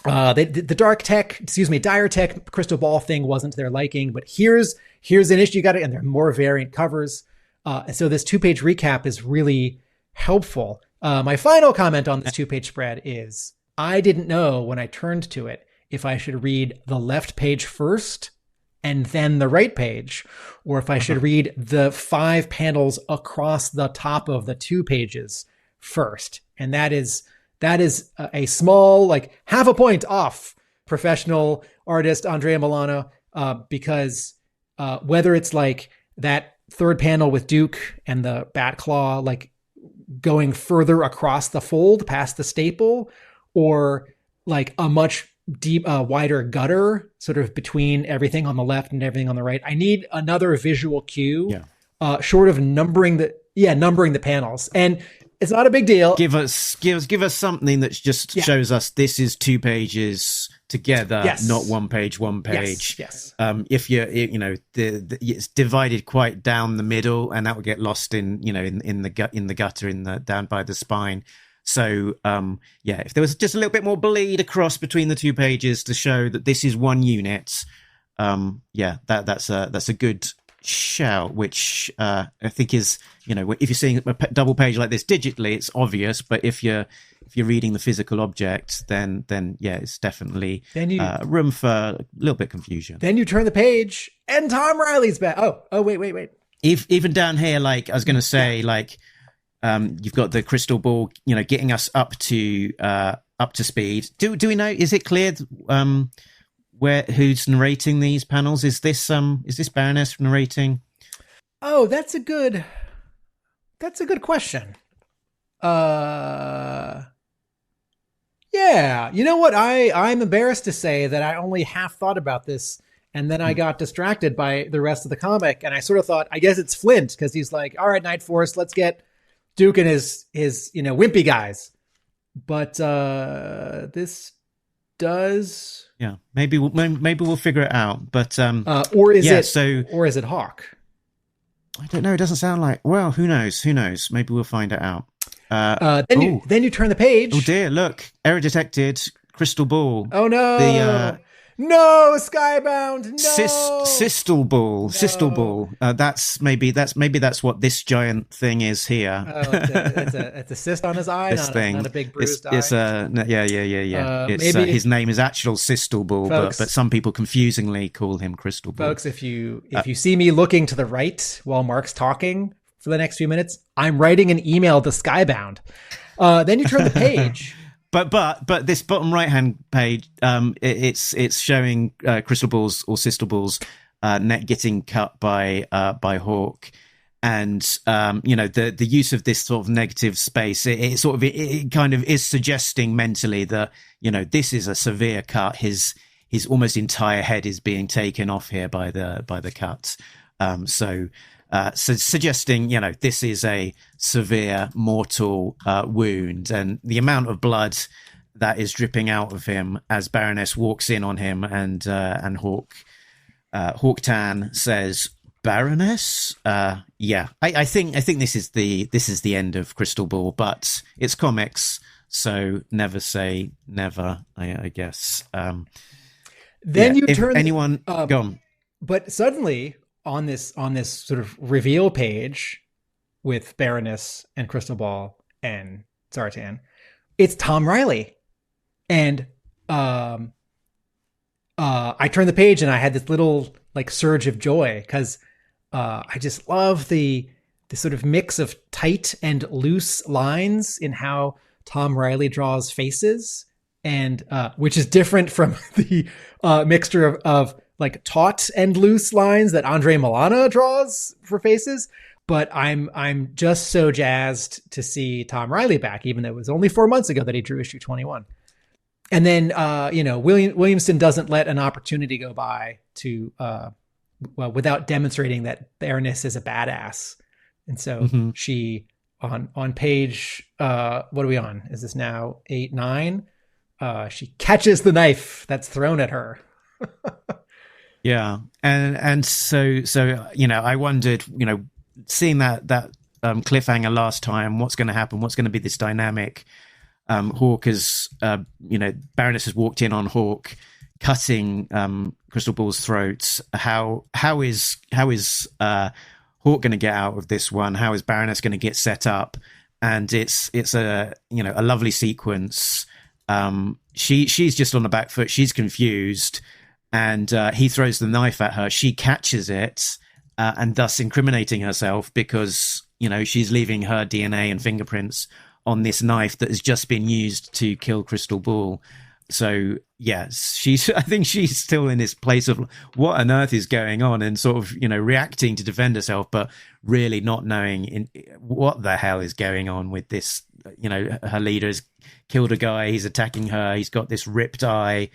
the dire tech crystal ball thing wasn't to their liking, but here's an issue you got it, and there are more variant covers. So this 2-page recap is really helpful. My final comment on this 2-page spread is I didn't know when I turned to it if I should read the left page first and then the right page, or if I should read the 5 panels across the top of the 2 pages first. And that is a small, like half a point off professional artist Andrea Milana, because whether it's like that third panel with Duke and the bat claw, like going further across the fold past the staple, or like a much wider gutter sort of between everything on the left and everything on the right. I need another visual cue, short of numbering the panels. And it's not a big deal. Give us something that just shows us this is 2 pages together, not one page. Yes. If it's divided quite down the middle, and that would get lost in the gutter down by the spine. So if there was just a little bit more bleed across between the 2 pages to show that this is one unit, that's a good shout, which I think is, if you're seeing a double page like this digitally, it's obvious, but if you're reading the physical object, then it's definitely room for a little bit of confusion. Then you turn the page and Tom Reilly's back. Oh wait. Even down here, like I was going to say, you've got the crystal ball, getting us up to speed. Do we know? Is it clear who's narrating these panels? Is this Baroness narrating? Oh, that's a good question. Yeah. You know what? I'm embarrassed to say that I only half thought about this, and then I got distracted by the rest of the comic, and I sort of thought, I guess it's Flint, because he's like, all right, Night Force, let's get Duke and his wimpy guys. But this does. Yeah, maybe we'll figure it out. But or is it Hawk? I don't know. It doesn't sound like. Well, who knows? Maybe we'll find it out. Then you turn the page. Oh dear! Look, error detected. Crystal ball. Oh no! No, Skybound. No, Systal ball. That's what this giant thing is here. Oh, it's a cyst on his eye. Not a big bruised eye. It's his name is actual Systal ball, but some people confusingly call him Crystal ball. Folks, if you see me looking to the right while Mark's talking, for the next few minutes? I'm writing an email to Skybound. Then you turn the page. But this bottom right hand page, it's showing Crystal Ball's or Sister Ball's neck getting cut by Hawk, and the use of this sort of negative space, it kind of is suggesting mentally that this is a severe cut. His almost entire head is being taken off here by the cut. So suggesting, this is a severe mortal wound, and the amount of blood that is dripping out of him as Baroness walks in on him, and Hawktan says, "Baroness, yeah, I think this is the end of Crystal Ball, but it's comics, so never say never, I guess." Then you turn anyone go on. But suddenly on this sort of reveal page with Baroness and Crystal Ball and Zartan, it's Tom Reilly. And I turned the page and I had this little like surge of joy, because I just love the sort of mix of tight and loose lines in how Tom Reilly draws faces, and which is different from the mixture of like taut and loose lines that Andre Milana draws for faces. But I'm just so jazzed to see Tom Reilly back, even though it was only 4 months ago that he drew issue 21. And then Williamson doesn't let an opportunity go by to without demonstrating that Baroness is a badass. And so she on page what are we on? Is this now 8, 9? She catches the knife that's thrown at her. Yeah, and so I wondered, seeing that cliffhanger last time, what's going to happen? What's going to be this dynamic? Hawk has, Baroness has walked in on Hawk, cutting Crystal Ball's throat. How is Hawk going to get out of this one? How is Baroness going to get set up? And it's a lovely sequence. She's just on the back foot. She's confused. And he throws the knife at her. She catches it, and thus incriminating herself, because, she's leaving her DNA and fingerprints on this knife that has just been used to kill Crystal Ball. So, yes, I think she's still in this place of what on earth is going on, and sort of, reacting to defend herself, but really not knowing what the hell is going on with this. Her leader has killed a guy. He's attacking her. He's got this ripped eye.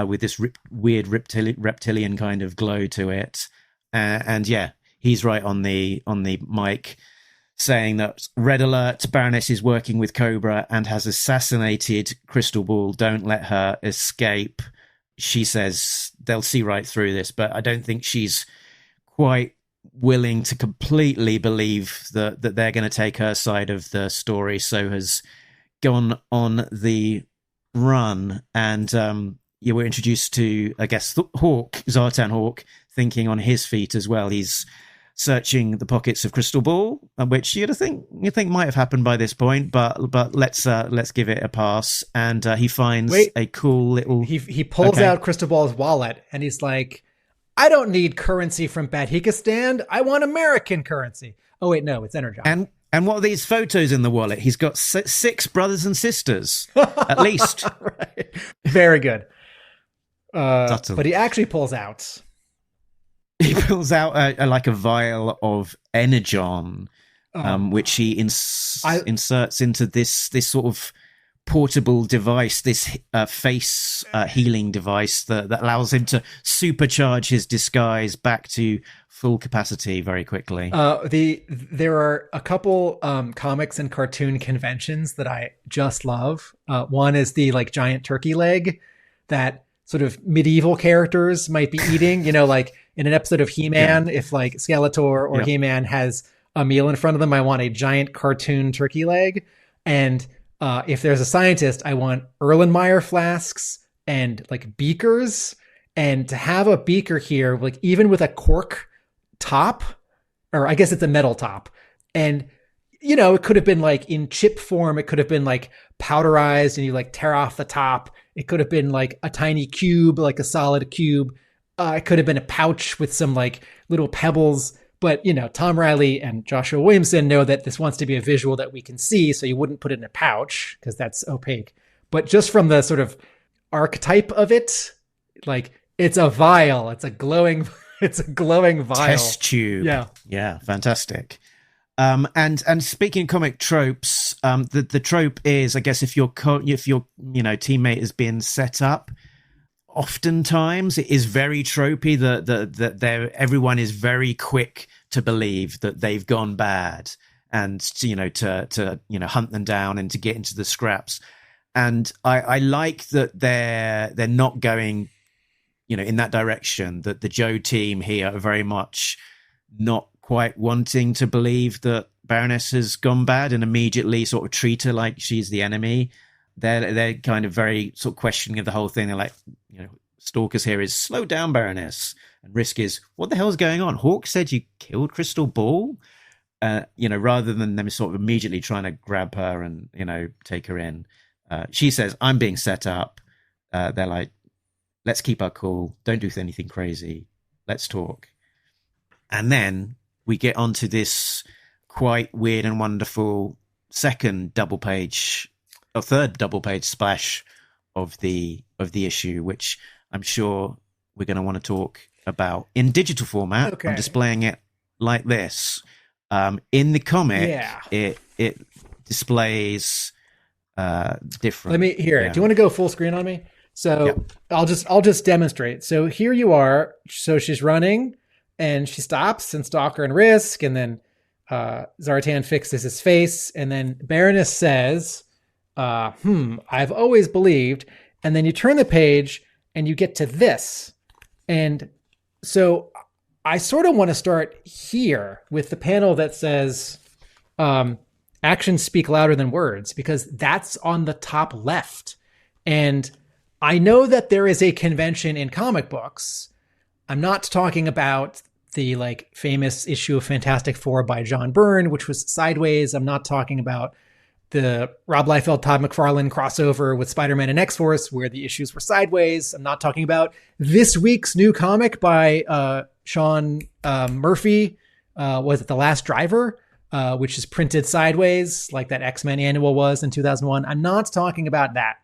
With this weird reptilian kind of glow to it, and yeah, he's right on the mic, saying that red alert, Baroness is working with Cobra and has assassinated Crystal Ball. Don't let her escape. She says they'll see right through this, but I don't think she's quite willing to completely believe that they're going to take her side of the story. So has gone on the run, and we're introduced to, I guess, Zartan Hawk, thinking on his feet as well. He's searching the pockets of Crystal Ball, which you think might have happened by this point, but let's give it a pass. And he finds a cool little. He pulls out Crystal Ball's wallet, and he's like, "I don't need currency from Badhikistan. I want American currency." Oh wait, no, it's Energon. And what are these photos in the wallet? He's got 6 brothers and sisters, at least. Right. Very good. But he actually pulls out. He pulls out a vial of Energon, which he inserts into this sort of portable device, this face healing device that allows him to supercharge his disguise back to full capacity very quickly. There are a couple comics and cartoon conventions that I just love. One is the giant turkey leg that sort of medieval characters might be eating, like in an episode of He-Man, if Skeletor or He-Man has a meal in front of them, I want a giant cartoon turkey leg. And if there's a scientist, I want Erlenmeyer flasks and beakers. And to have a beaker here, even with a cork top, or I guess it's a metal top. And, it could have been in chip form. It could have been powderized and you tear off the top. It could have been a tiny cube, a solid cube. It could have been a pouch with some little pebbles. But, Tom Reilly and Joshua Williamson know that this wants to be a visual that we can see, so you wouldn't put it in a pouch because that's opaque. But just from the sort of archetype of it, like it's a vial, it's a glowing vial. Test tube. Yeah. Yeah, fantastic. And speaking of comic tropes, the trope is, I guess, if your teammate is being set up, oftentimes it is very tropey that everyone is very quick to believe that they've gone bad and to hunt them down and to get into the scraps. And I like that they're not going in that direction, that the Joe team here are very much not quite wanting to believe that Baroness has gone bad and immediately sort of treat her like she's the enemy. They're kind of very sort of questioning of the whole thing. They're like, Stalker's here is slow down, Baroness. And Risk is, what the hell's going on? Hawk said you killed Crystal Ball? Rather than them sort of immediately trying to grab her and, take her in. She says, I'm being set up. They're like, let's keep our cool. Don't do anything crazy. Let's talk. And then we get onto this quite weird and wonderful third double page splash of the issue, which I'm sure we're going to want to talk about in digital format. Okay. I'm displaying it like this. In the comic, it displays different. Let me hear it. Do you want to go full screen on me? So I'll just demonstrate. So here you are. So she's running and she stops, and Stalker and Risk, and then Zartan fixes his face, and then Baroness says, I've always believed. And then you turn the page and you get to this. And so I sort of want to start here with the panel that says, actions speak louder than words, because that's on the top left. And I know that there is a convention in comic books. I'm not talking about the famous issue of Fantastic Four by John Byrne, which was sideways. I'm not talking about the Rob Liefeld, Todd McFarlane crossover with Spider-Man and X-Force, where the issues were sideways. I'm not talking about this week's new comic by Sean Murphy. Was it The Last Driver? Which is printed sideways, like that X-Men annual was in 2001. I'm not talking about that.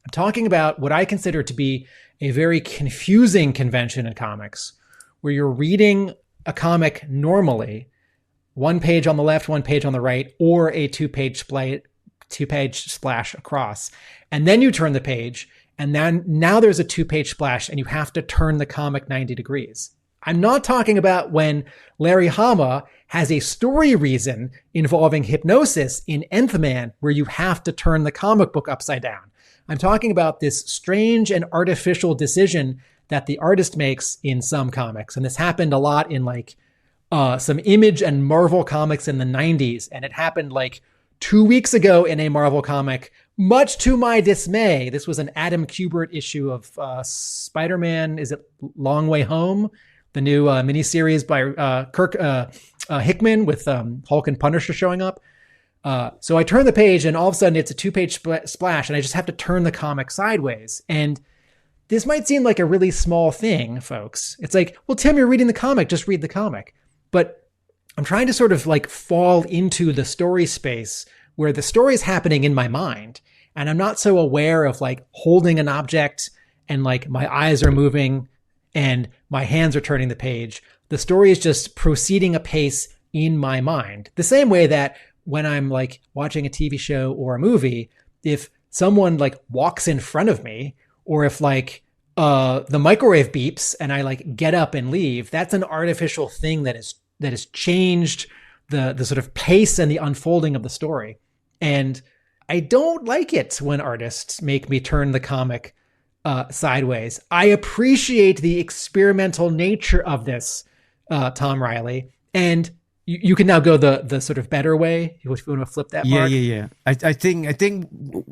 I'm talking about what I consider to be a very confusing convention in comics, where you're reading a comic normally, one page on the left, one page on the right, or a two-page splash across. And then you turn the page, and then now there's a two-page splash, and you have to turn the comic 90 degrees. I'm not talking about when Larry Hama has a story reason involving hypnosis in Nth Man, where you have to turn the comic book upside down. I'm talking about this strange and artificial decision that the artist makes in some comics. And this happened a lot in some Image and Marvel comics in the 90s. And it happened 2 weeks ago in a Marvel comic, much to my dismay. This was an Adam Kubert issue of Spider-Man, is it Long Way Home? The new miniseries by Kirk Hickman with Hulk and Punisher showing up. So I turn the page, and all of a sudden it's a two-page splash, and I just have to turn the comic sideways. And this might seem like a really small thing, folks. It's like, well, Tim, you're reading the comic. Just read the comic. But I'm trying to sort of fall into the story space where the story is happening in my mind, and I'm not so aware of holding an object and my eyes are moving and my hands are turning the page. The story is just proceeding apace in my mind. The same way that when I'm watching a TV show or a movie, if someone walks in front of me, or if the microwave beeps and I get up and leave, that's an artificial thing that has changed the sort of pace and the unfolding of the story. And I don't like it when artists make me turn the comic sideways. I appreciate the experimental nature of this, Tom Reilly, and you can now go the sort of better way. If you want to flip that part. Yeah. I think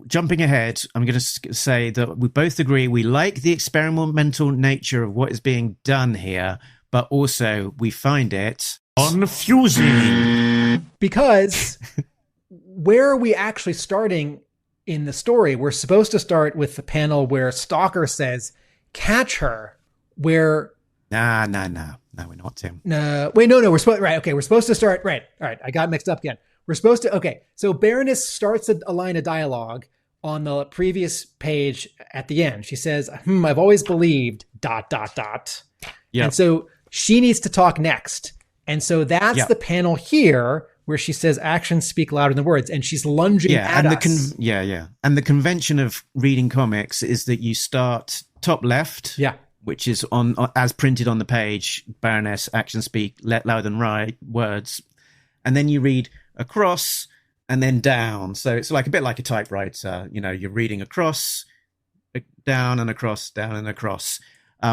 jumping ahead, I'm going to say that we both agree we like the experimental nature of what is being done here, but also we find it confusing. Because where are we actually starting in the story? We're supposed to start with the panel where Stalker says, "Catch her," where... Nah. No, we're not, Tim. No, wait, no. We're supposed right. Okay, we're supposed to start right. All right, I got mixed up again. We're supposed to. Okay, so Baroness starts a line of dialogue on the previous page at the end. She says, I've always believed ... Yeah. And so she needs to talk next. And so that's the panel here where she says actions speak louder than words, and she's lunging at us. And the convention of reading comics is that you start top left. Yeah. Which is on as printed on the page, Baroness, actions speak louder than words. And then you read across and then down. So it's like a bit like a typewriter. You're reading across, down and across, down and across.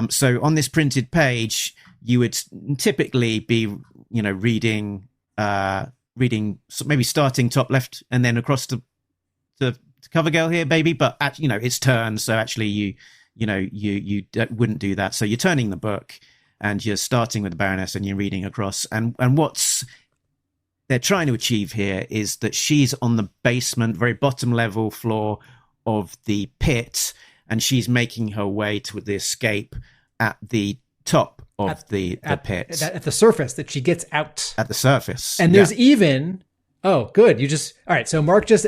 So on this printed page, you would typically be, reading maybe starting top left and then across to cover girl here, baby. But, it's turned. So actually you wouldn't do that. So you're turning the book and you're starting with the Baroness and you're reading across. And what's they're trying to achieve here is that she's on the basement, very bottom level floor of the pit, and she's making her way to the escape at the top of the pit. At the surface, that she gets out. At the surface. And there's even, all right. So Mark just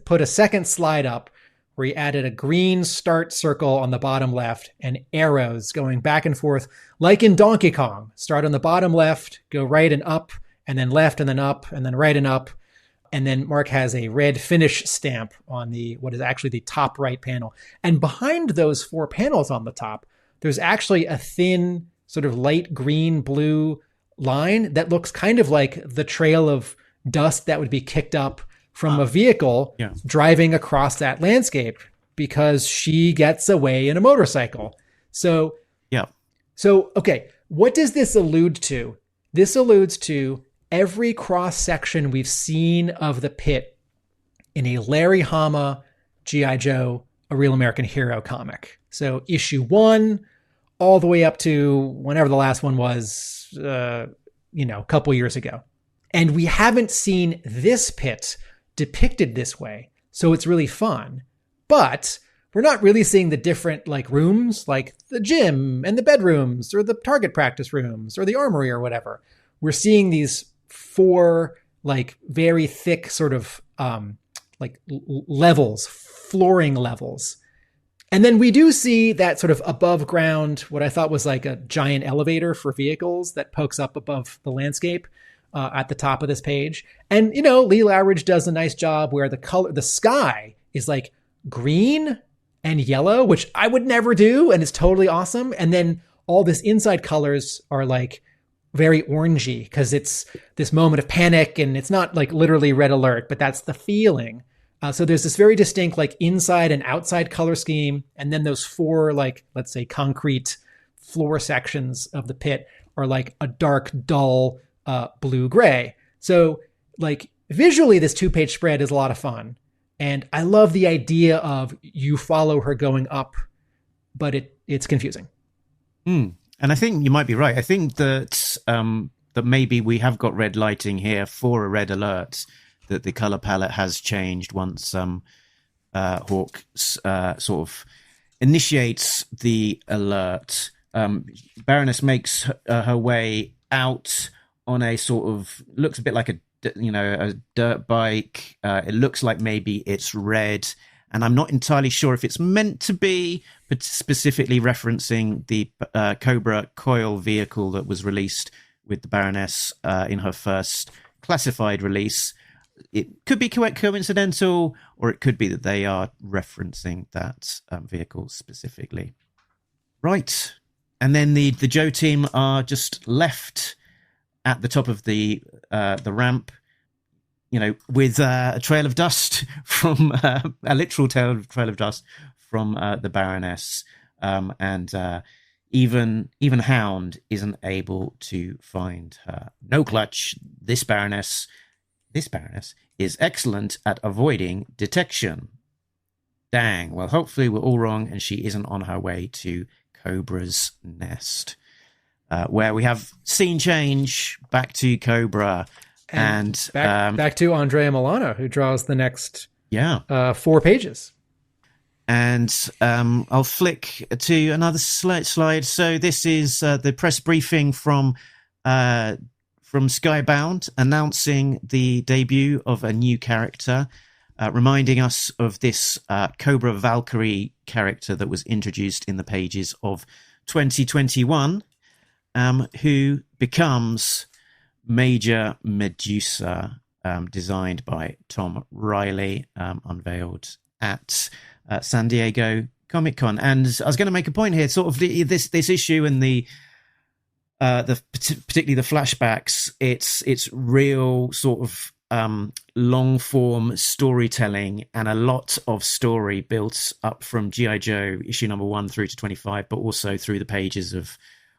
put a second slide up where he added a green start circle on the bottom left and arrows going back and forth like in Donkey Kong. Start on the bottom left, go right and up, and then left and then up, and then right and up. And then Mark has a red finish stamp on what is actually the top right panel. And behind those 4 panels on the top, there's actually a thin sort of light green blue line that looks kind of like the trail of dust that would be kicked up from a vehicle driving across that landscape because she gets away in a motorcycle. So, okay, what does this allude to? This alludes to every cross section we've seen of the pit in a Larry Hama G.I. Joe, A Real American Hero comic. So issue 1 all the way up to whenever the last one was, a couple years ago. And we haven't seen this pit depicted this way. So it's really fun. But we're not really seeing the different rooms, like the gym and the bedrooms or the target practice rooms or the armory or whatever. We're seeing these 4 very thick sort of levels, flooring levels. And then we do see that sort of above ground, what I thought was like a giant elevator for vehicles that pokes up above the landscape at the top of this page. And, Lee Loughridge does a nice job where the sky is like green and yellow, which I would never do. And it's totally awesome. And then all this inside colors are very orangey because it's this moment of panic, and it's not literally red alert, but that's the feeling. So there's this very distinct inside and outside color scheme. And then those 4 let's say concrete floor sections of the pit are a dark, dull blue-gray. So visually, this 2-page spread is a lot of fun. And I love the idea of you follow her going up, but it's confusing. And I think you might be right. I think that that maybe we have got red lighting here for a red alert, that the color palette has changed once Hawk sort of initiates the alert. Baroness makes her way out on a sort of, looks a bit like a dirt bike. It looks like maybe it's red, and I'm not entirely sure if it's meant to be, but specifically referencing the Cobra coil vehicle that was released with the Baroness in her first classified release. It could be coincidental, or it could be that they are referencing that vehicle specifically. Right. And then the Joe team are just left at the top of the ramp, with a trail of dust from a literal trail of dust from the Baroness, and even Hound isn't able to find her. No clutch. This Baroness is excellent at avoiding detection. Dang. Well, hopefully we're all wrong, and she isn't on her way to Cobra's nest, where we have scene change back to Cobra. And back to Andrea Milana, who draws the next 4 pages. And I'll flick to another slide. So this is the press briefing from Skybound announcing the debut of a new character, reminding us of this Cobra Valkyrie character that was introduced in the pages of 2021, who becomes Major Medusa, designed by Tom Reilly, unveiled at San Diego Comic-Con. And I was going to make a point here, sort of this issue and the particularly the flashbacks. It's real sort of long form storytelling and a lot of story built up from G.I. Joe issue number 1 through to 25, but also through the pages of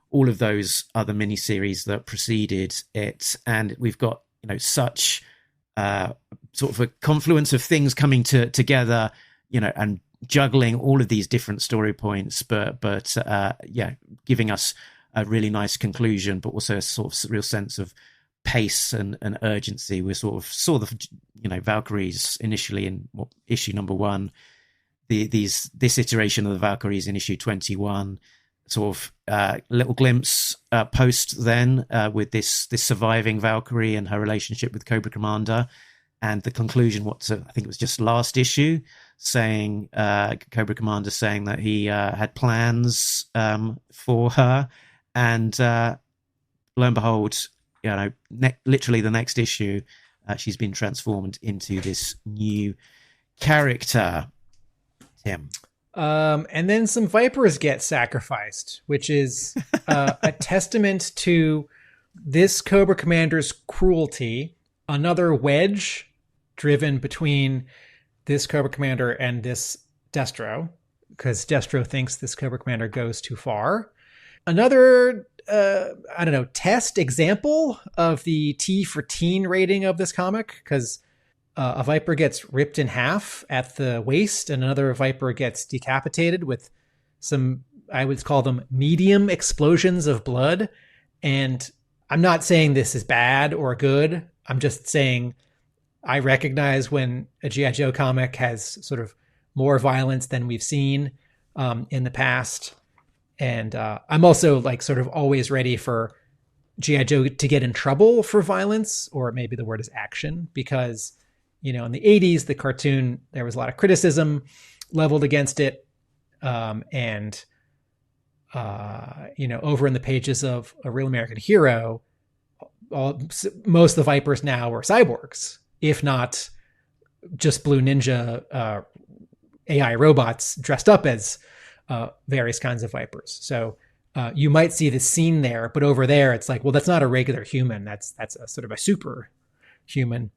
all of those other miniseries that preceded it. And we've got, such sort of a confluence of things coming together, and juggling all of these different story points, but giving us a really nice conclusion, but also a sort of real sense of pace and urgency. We sort of saw the Valkyries initially in issue number 1, this iteration of the Valkyries in issue 21, sort of little glimpse post then with this surviving Valkyrie and her relationship with Cobra Commander, and the conclusion, I think it was just last issue, saying Cobra Commander saying that he had plans for her, and lo and behold, literally the next issue, she's been transformed into this new character. Tim. And then some Vipers get sacrificed, which is a testament to this Cobra Commander's cruelty. Another wedge driven between this Cobra Commander and this Destro, because Destro thinks this Cobra Commander goes too far. Another, test example of the T for teen rating of this comic, because a Viper gets ripped in half at the waist and another Viper gets decapitated with some, I would call them medium explosions of blood. And I'm not saying this is bad or good. I'm just saying I recognize when a G.I. Joe comic has sort of more violence than we've seen in the past. And I'm also sort of always ready for G.I. Joe to get in trouble for violence, or maybe the word is action, because, in the 80s, the cartoon, there was a lot of criticism leveled against it. Over in the pages of A Real American Hero, most of the Vipers now are cyborgs, if not just Blue Ninja AI robots dressed up as various kinds of Vipers. So you might see this scene there, but over there it's like, well, that's not a regular human. That's a sort of a super human.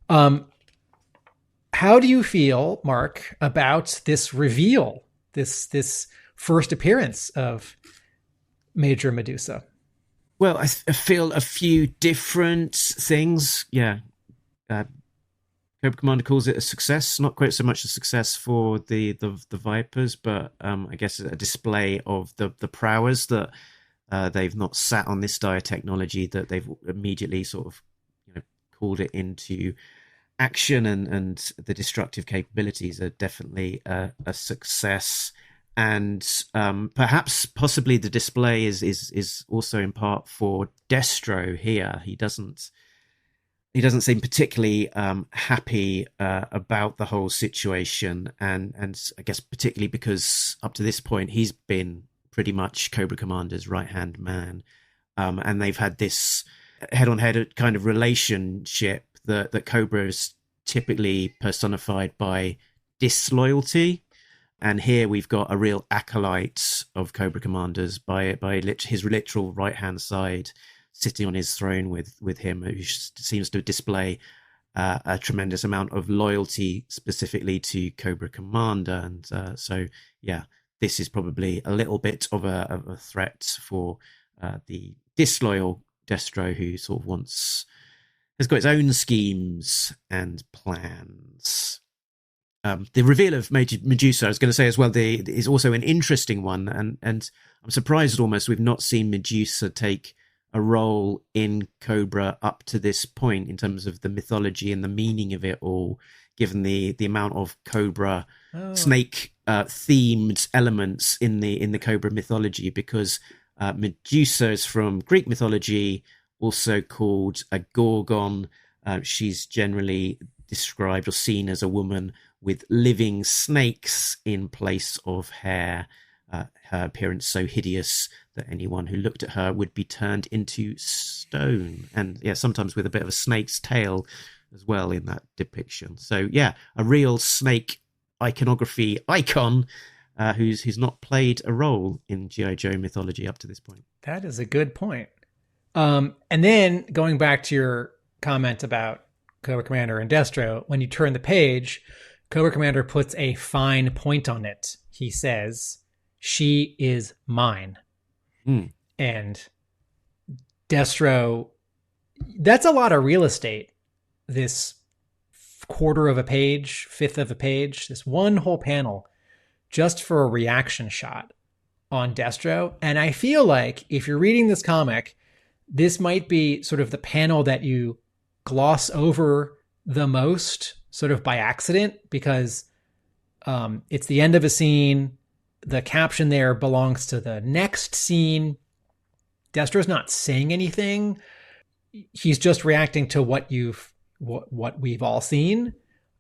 How do you feel, Mark, about this reveal, this first appearance of Major Medusa? Well, I feel a few different things. Yeah. Cobra Commander calls it a success, not quite so much a success for the Vipers, but I guess a display of the prowess that they've not sat on this dire technology, that they've immediately sort of called it into action, and the destructive capabilities are definitely a success. And perhaps possibly the display is also in part for Destro here. He doesn't seem particularly happy about the whole situation, and I guess particularly because up to this point he's been pretty much Cobra Commander's right-hand man, and they've had this head-on-head kind of relationship that Cobra is typically personified by disloyalty. And here we've got a real acolyte of Cobra Commander's by his literal right-hand side, sitting on his throne with him, who seems to display a tremendous amount of loyalty specifically to Cobra Commander. And so, this is probably a little bit of a threat for the disloyal Destro, who sort of has got his own schemes and plans. The reveal of Major Medusa, I was going to say as well, is also an interesting one, and I'm surprised almost we've not seen Medusa take a role in Cobra up to this point in terms of the mythology and the meaning of it all, given the amount of Cobra snake themed elements in the Cobra mythology? Because Medusa is from Greek mythology, also called a gorgon. She's generally described or seen as a woman with living snakes in place of hair. Her appearance so hideous that anyone who looked at her would be turned into stone, and sometimes with a bit of a snake's tail as well in that depiction. So a real snake iconography icon who's not played a role in G.I. Joe mythology up to this point. That is a good point. And then going back to your comment about Cobra Commander and Destro, when you turn the page, Cobra Commander puts a fine point on it. He says, "She is mine." And Destro, that's a lot of real estate. This quarter of a page, fifth of a page, this one whole panel just for a reaction shot on Destro. And I feel like if you're reading this comic, this might be sort of the panel that you gloss over the most, sort of by accident, because it's the end of a scene. The caption there belongs to the next scene. Destro's not saying anything. He's just reacting to what we've all seen.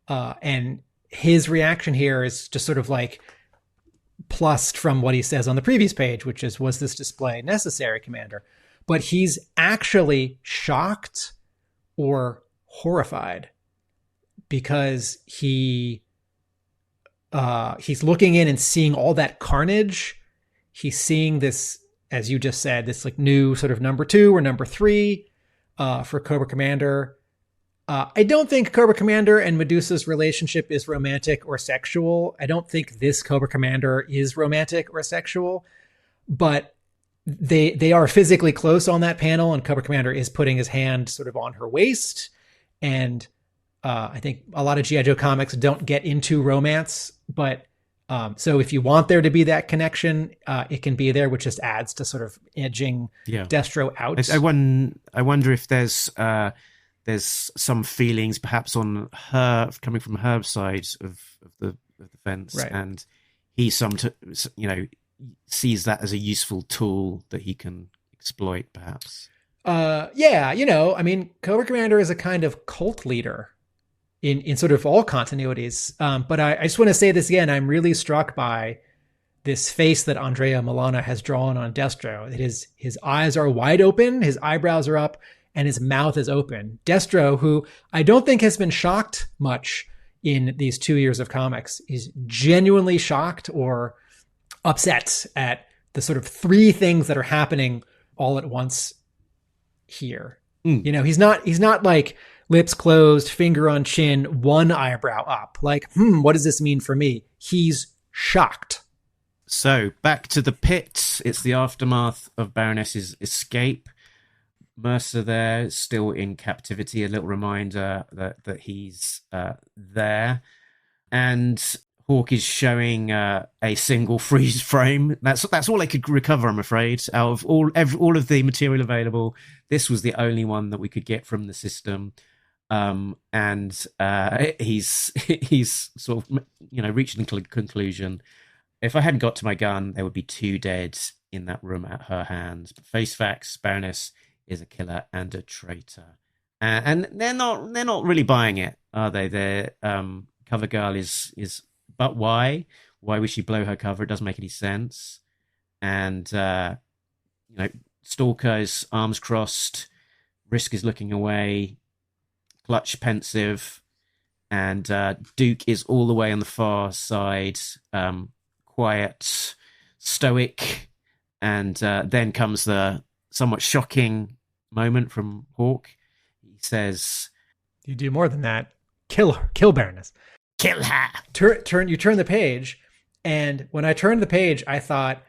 And his reaction here is just sort of like plussed from what he says on the previous page, which is, "Was this display necessary, Commander?" But he's actually shocked or horrified because he's looking in and seeing all that carnage. He's seeing this, as you just said, this like new sort of number 2 or number 3 for Cobra Commander. I don't think Cobra Commander and Medusa's relationship is romantic or sexual. I don't think this Cobra Commander is romantic or sexual, but they are physically close on that panel, and Cobra Commander is putting his hand sort of on her waist. And I think a lot of G.I. Joe comics don't get into romance, but so if you want there to be that connection, it can be there, which just adds to sort of edging Destro out. I wonder if there's some feelings perhaps on her, coming from her side of the fence, right. And he sees that as a useful tool that he can exploit, perhaps. Cobra Commander is a kind of cult leader in sort of all continuities. But I just want to say this again. I'm really struck by this face that Andrea Milana has drawn on Destro. It is, his eyes are wide open, his eyebrows are up, and his mouth is open. Destro, who I don't think has been shocked much in these 2 years of comics, is genuinely shocked or upset at the sort of 3 things that are happening all at once here. He's not like lips closed, finger on chin, one eyebrow up. Like, what does this mean for me? He's shocked. So back to the pit. It's the aftermath of Baroness's escape. Mercer there, still in captivity. A little reminder that he's there. And Hawk is showing a single freeze frame. That's all I could recover, I'm afraid. Out of all of the material available, this was the only one that we could get from the system. And he's sort of reaching the conclusion. If I hadn't got to my gun, there would be 2 dead in that room at her hands. But face facts, Baroness is a killer and a traitor, and they're not really buying it, are they? Their cover girl is. But why? Why would she blow her cover? It doesn't make any sense. And Stalker is arms crossed, Risk is looking away, Clutch pensive, and Duke is all the way on the far side, quiet, stoic, and then comes the somewhat shocking moment from Hawk. He says, "You do more than that. Kill her. Kill Baroness. Kill her." You turn the page, and when I turned the page, I thought,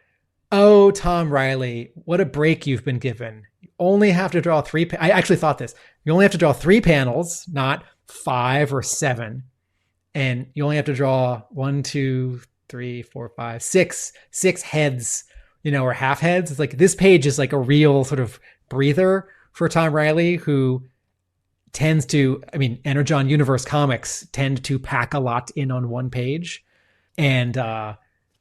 "Oh, Tom Reilly, what a break you've been given. You only have to draw 3. I actually thought this. You only have to draw 3 panels, not 5 or 7, and you only have to draw 1, 2, 3, 4, 5, 6 heads, or half heads. It's like this page is like a real sort of breather for Tom Reilly, who tends to, Energon Universe comics tend to pack a lot in on one page. And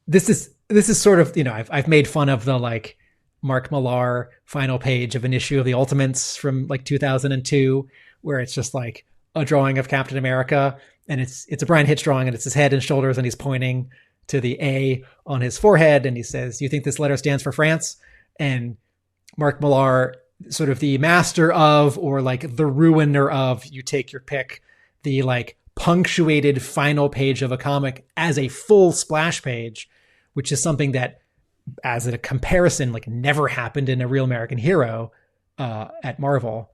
this is sort of, I've made fun of the like Mark Millar final page of an issue of the Ultimates from like 2002, where it's just like a drawing of Captain America, and it's a Brian Hitch drawing, and it's his head and shoulders, and he's pointing to the A on his forehead, and he says, "You think this letter stands for France?" And Mark Millar, sort of the master of, or like the ruiner of, you take your pick, the like punctuated final page of a comic as a full splash page, which is something that, as a comparison, like never happened in a Real American Hero at Marvel.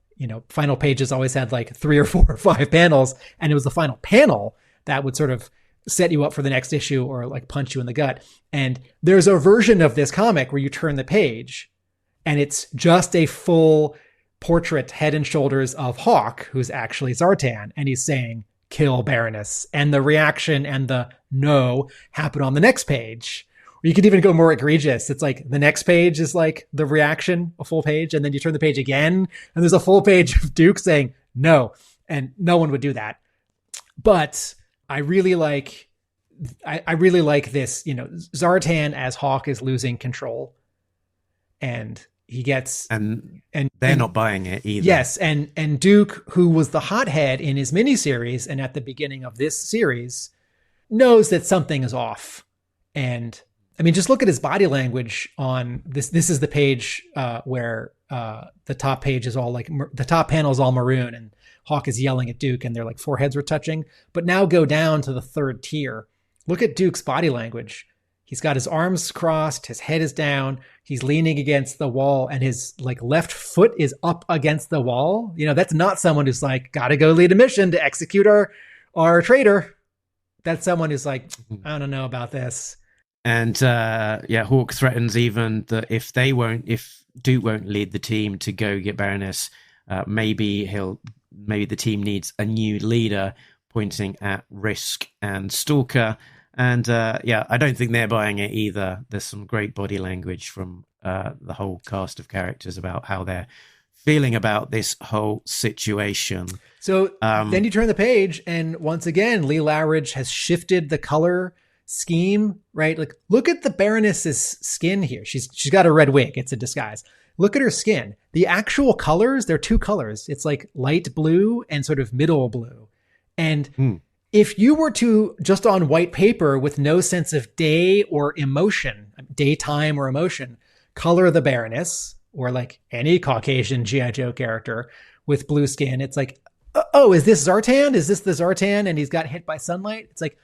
Final pages always had like 3 or 4 or 5 panels, and it was the final panel that would sort of set you up for the next issue or like punch you in the gut. And there's a version of this comic where you turn the page and it's just a full portrait, head and shoulders, of Hawk, who's actually Zartan, and he's saying, "Kill Baroness." And the reaction and the no happen on the next page. Or you could even go more egregious. It's like the next page is like the reaction, a full page, and then you turn the page again, and there's a full page of Duke saying no, and no one would do that. But I really like this, Zartan as Hawk is losing control, and he gets, and they're not buying it either. Yes. And Duke, who was the hothead in his miniseries and at the beginning of this series, knows that something is off. And just look at his body language on this. This is the page where the top page is all like, the top panel is all maroon, and Hawk is yelling at Duke, and their like foreheads were touching. But now go down to the third tier. Look at Duke's body language. He's got his arms crossed, his head is down, he's leaning against the wall, and his like left foot is up against the wall. That's not someone who's like, gotta go lead a mission to execute our traitor. That's someone who's like, I don't know about this. And Hawk threatens even that if Duke won't lead the team to go get Baroness, maybe the team needs a new leader, pointing at Risk and Stalker. And I don't think they're buying it either. There's some great body language from the whole cast of characters about how they're feeling about this whole situation. So then you turn the page, and once again, Lee Loughridge has shifted the color scheme, right? Like, look at the Baroness's skin here. She's got a red wig. It's a disguise. Look at her skin. The actual colors, there are 2 colors. It's like light blue and sort of middle blue. And if you were to, just on white paper with no sense of day or emotion, daytime or emotion, color the Baroness, or like any Caucasian G.I. Joe character with blue skin, it's like, oh, is this Zartan? Is this the Zartan? And he's got hit by sunlight? It's like,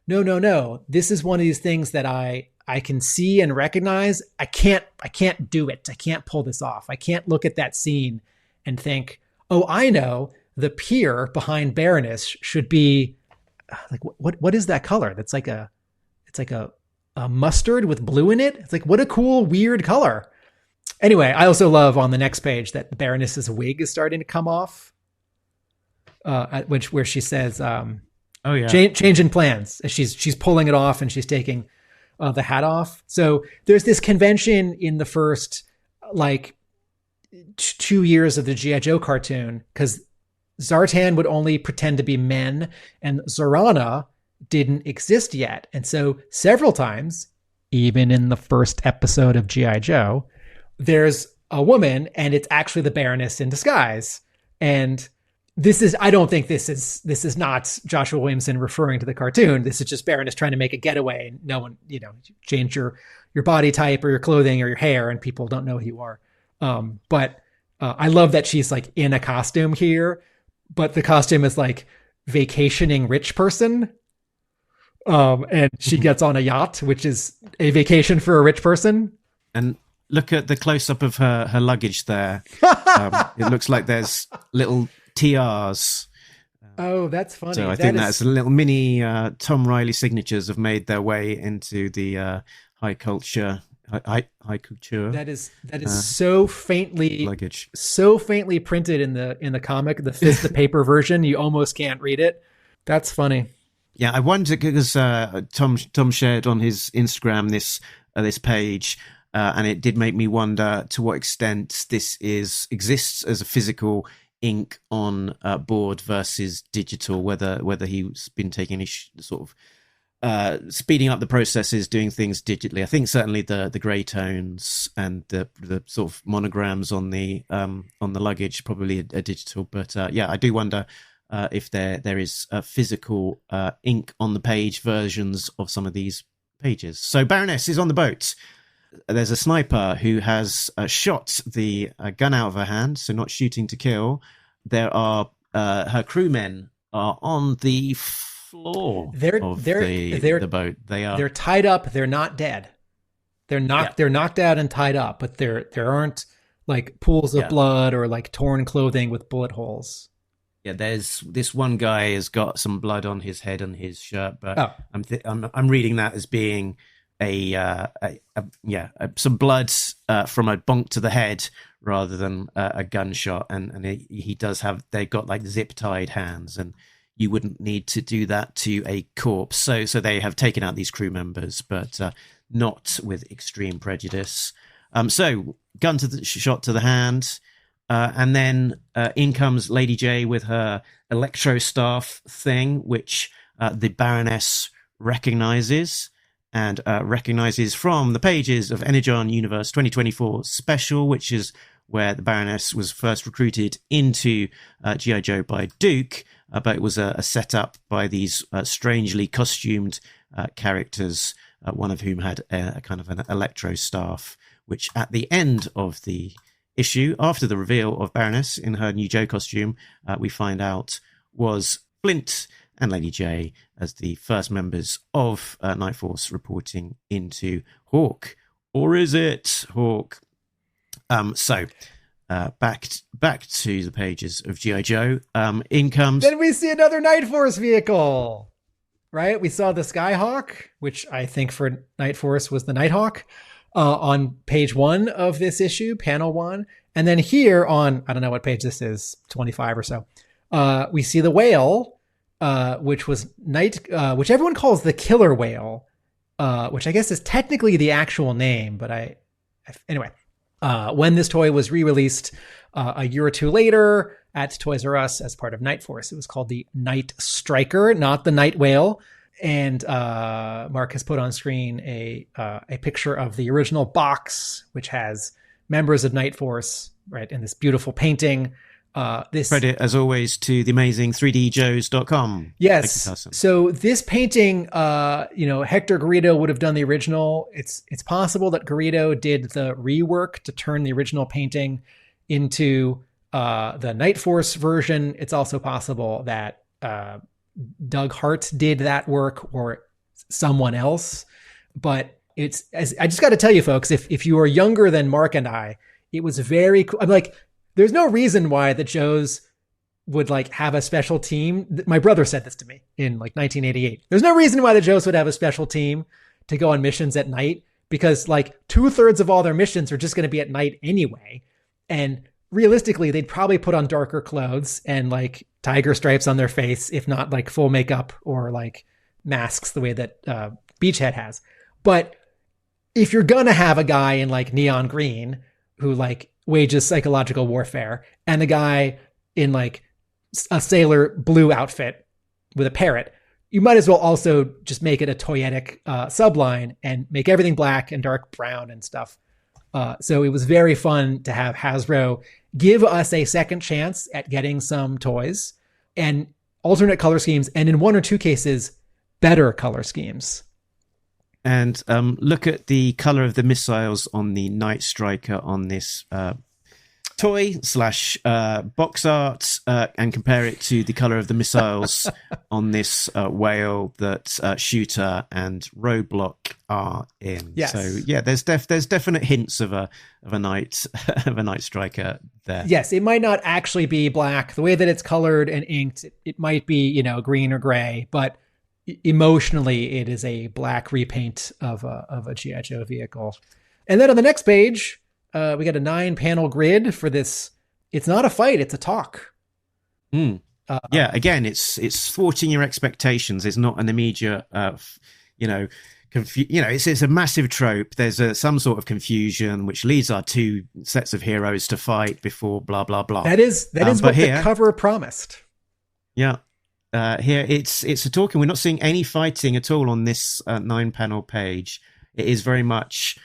no. This is one of these things that I can see and recognize. I can't do it. I can't pull this off. I can't look at that scene and think, oh, I know the pier behind Baroness should be like, what is that color? It's like a mustard with blue in it. It's like, what a cool, weird color. Anyway, I also love on the next page that the Baroness's wig is starting to come off, where she says, change in plans. She's pulling it off, and she's taking the hat off. So there's this convention in the first like 2 years of the G.I. Joe cartoon, because Zartan would only pretend to be men, and Zorana didn't exist yet. And so several times, even in the first episode of G.I. Joe, there's a woman, and it's actually the Baroness in disguise. And I don't think this is not Joshua Williamson referring to the cartoon. This is just Baroness trying to make a getaway. No one, change your body type or your clothing or your hair, and people don't know who you are. But I love that she's like in a costume here, but the costume is like vacationing rich person. And she gets on a yacht, which is a vacation for a rich person. And look at the close up of her luggage there. It looks like there's little TRs. Oh, that's funny. So I think that's a little mini Tom Reilly signatures have made their way into the high couture. That is so faintly luggage, so faintly printed in the comic, the paper version. You almost can't read it. That's funny. Yeah, I wonder, because Tom shared on his Instagram this page. and it did make me wonder to what extent this exists as a physical ink on board versus digital, whether he's been taking any sort of speeding up the processes, doing things digitally. I think certainly the grey tones and the sort of monograms on the luggage probably are digital. But I do wonder if there is physical ink on the page versions of some of these pages. So Baroness is on the boat. There's a sniper who has shot the gun out of her hand, so not shooting to kill. There are her crewmen are on the floor of the boat. They're tied up. They're not dead. They're knocked out and tied up, but there aren't like pools of blood or like torn clothing with bullet holes. Yeah, there's this one guy has got some blood on his head and his shirt, but I'm reading that as being some blood from a bonk to the head rather than a gunshot, and he does have, they got like zip tied hands, and you wouldn't need to do that to a corpse. So they have taken out these crew members, but not with extreme prejudice. So gun to the shot to the hand, and then in comes Lady J with her electro staff thing, which the Baroness recognizes. And recognizes from the pages of Energon Universe 2024 special, which is where the Baroness was first recruited into G.I. Joe by Duke, but it was a setup by these strangely costumed characters, one of whom had a kind of an electro staff, which at the end of the issue, after the reveal of Baroness in her new Joe costume, we find out was Flint and Lady J as the first members of Night Force reporting into Hawk. Or is it Hawk? So back to the pages of G.I. Joe. In comes... Then we see another Night Force vehicle, right? We saw the Skyhawk, which I think for Night Force was the Nighthawk, on page 1 of this issue, panel 1. And then here on, I don't know what page this is, 25 or so, we see the Whale, which was which everyone calls the Killer Whale, which I guess is technically the actual name, but anyway, when this toy was re-released a year or two later at Toys R Us as part of Night Force, it was called the Night Striker, not the Night Whale. And Mark has put on screen a picture of the original box, which has members of Night Force, right, in this beautiful painting. This credit, as always, to the amazing 3djoes.com. Yes. So this painting, Hector Garrido would have done the original. It's possible that Garrido did the rework to turn the original painting into the Night Force version. It's also possible that Doug Hart did that work or someone else. But I just got to tell you, folks, if you are younger than Mark and I, it was very cool. I'm like, there's no reason why the Joes would like have a special team. My brother said this to me in like 1988. There's no reason why the Joes would have a special team to go on missions at night, because like 2/3 of all their missions are just going to be at night anyway. And realistically, they'd probably put on darker clothes and like tiger stripes on their face, if not like full makeup or like masks the way that Beachhead has. But if you're going to have a guy in like neon green who like wages psychological warfare, and a guy in like a sailor blue outfit with a parrot, you might as well also just make it a toyetic subline and make everything black and dark brown and stuff. So it was very fun to have Hasbro give us a second chance at getting some toys and alternate color schemes, and in 1 or 2 cases, better color schemes. And look at the color of the missiles on the Night Striker on this toy / box art, and compare it to the color of the missiles on this whale that Shooter and Roadblock are in. Yes. So yeah, there's definite hints of a night of a Night Striker there. Yes, it might not actually be black. The way that it's colored and inked, it might be green or gray, but emotionally it is a black repaint of a G.I. Joe vehicle. And then on the next page, we got a 9-panel grid for this. It's not a fight, it's a talk. Yeah, again, it's thwarting your expectations. It's not an immediate it's a massive trope. There's some sort of confusion which leads our two sets of heroes to fight before blah blah blah. That is what the cover promised. Yeah. Here it's a talking. We're not seeing any fighting at all on this 9-panel page. It is very much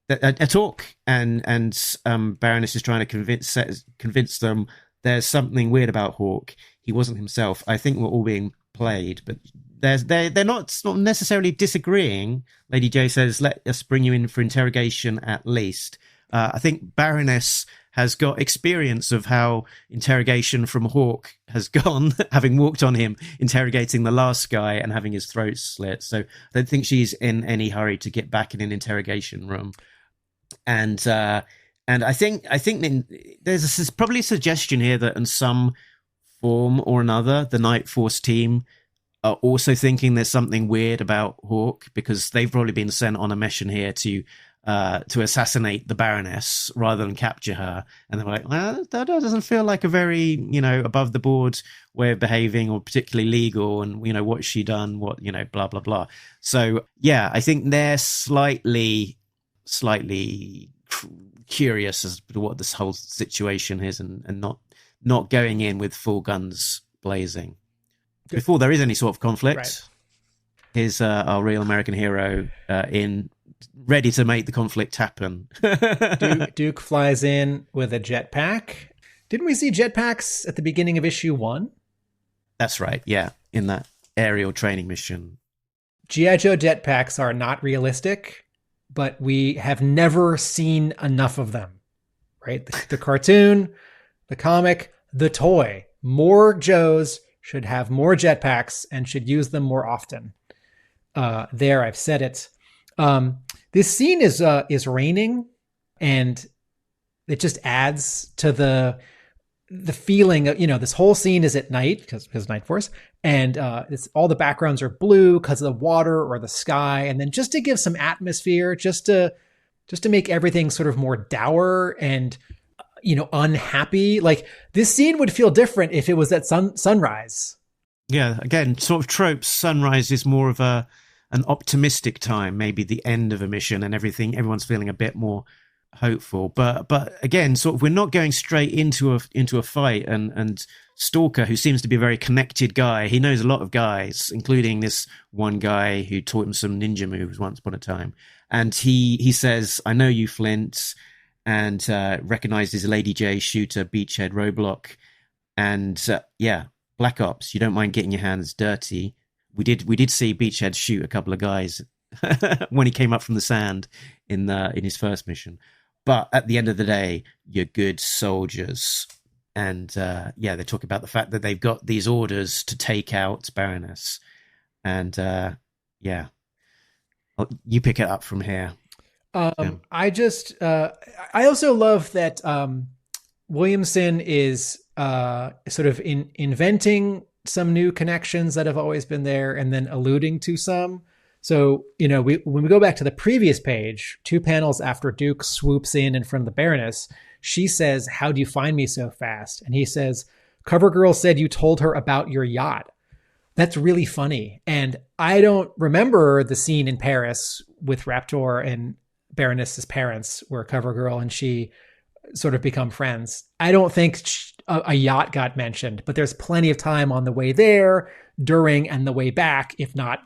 a talk, and Baroness is trying to convince them there's something weird about Hawk. He wasn't himself. I think we're all being played, but they're not necessarily disagreeing. Lady J says, "Let us bring you in for interrogation at least." I think Baroness has got experience of how interrogation from Hawk has gone, having walked on him, interrogating the last guy and having his throat slit. So I don't think she's in any hurry to get back in an interrogation room. And I think there's probably a suggestion here that in some form or another, the Night Force team are also thinking there's something weird about Hawk, because they've probably been sent on a mission here to assassinate the Baroness rather than capture her. And they're like, well, that doesn't feel like a very, above the board way of behaving, or particularly legal. And, what's she done? What, blah, blah, blah. So, yeah, I think they're slightly curious as to what this whole situation is, and not going in with full guns blazing. Before there is any sort of conflict, right. Here's our real American hero ready to make the conflict happen. Duke flies in with a jetpack. Didn't we see jetpacks at the beginning of issue 1? That's right, yeah, in that aerial training mission. G.I. Joe jetpacks are not realistic, but we have never seen enough of them, right? The cartoon, the comic, the toy. More Joes should have more jetpacks and should use them more often. There, I've said it. This scene is raining, and it just adds to the feeling of, this whole scene is at night because Night Force, and all the backgrounds are blue because of the water or the sky, and then just to give some atmosphere, just to make everything sort of more dour and unhappy. Like, this scene would feel different if it was at sunrise. Yeah, again, sort of tropes. Sunrise is more of an optimistic time, maybe the end of a mission, and everyone's feeling a bit more hopeful. But again, sort of, we're not going straight into a fight. And Stalker, who seems to be a very connected guy, he knows a lot of guys, including this one guy who taught him some ninja moves once upon a time. And he says, "I know you, Flint," and recognizes Lady J shooter Beachhead Roadblock. And Black Ops, you don't mind getting your hands dirty. We did see Beachhead shoot a couple of guys when he came up from the sand in his first mission. But at the end of the day, you're good soldiers. And they talk about the fact that they've got these orders to take out Baroness. And you pick it up from here. I also love that Williamson is sort of inventing some new connections that have always been there, and then alluding to some. So, when we go back to the previous page, 2 panels after Duke swoops in front of the Baroness, she says, "How do you find me so fast?" And he says, "CoverGirl said you told her about your yacht." That's really funny. And I don't remember the scene in Paris with Raptor and Baroness's parents where CoverGirl and she sort of become friends. I don't think a yacht got mentioned, but there's plenty of time on the way there, during, and the way back, if not,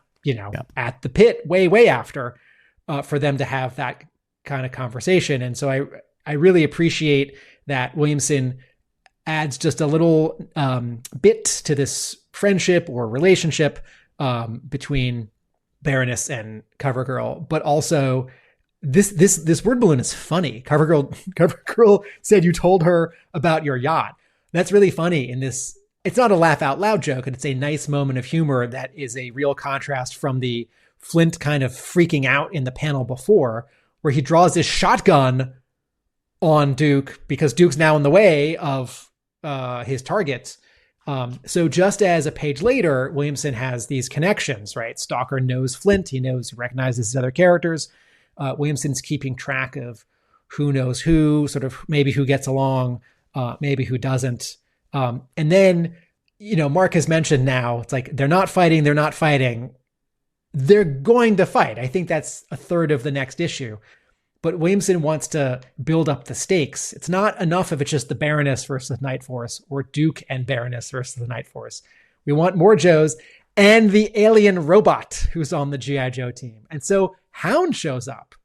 at the pit way after, for them to have that kind of conversation. And so I really appreciate that Williamson adds just a little bit to this friendship or relationship between Baroness and CoverGirl, but also this word balloon is funny. CoverGirl said you told her about your yacht. That's really funny in this. It's not a laugh out loud joke, and it's a nice moment of humor that is a real contrast from the Flint kind of freaking out in the panel before, where he draws his shotgun on Duke because Duke's now in the way of his targets. So just as a page later, Williamson has these connections, right? Stalker knows Flint. He recognizes his other characters. Williamson's keeping track of who knows who, sort of maybe who gets along, maybe who doesn't. And then, Mark has mentioned now, it's like, they're not fighting. they're going to fight. I think that's a third of the next issue. But Williamson wants to build up the stakes. It's not enough if it's just the Baroness versus Night Force or Duke and Baroness versus the Night Force. We want more Joes and the alien robot who's on the G.I. Joe team. And so Hound shows up.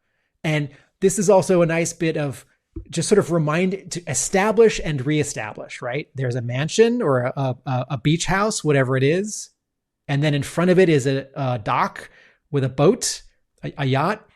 And this is also a nice bit of just sort of to establish and reestablish, right? There's a mansion or a beach house, whatever it is. And then in front of it is a dock with a boat, a yacht.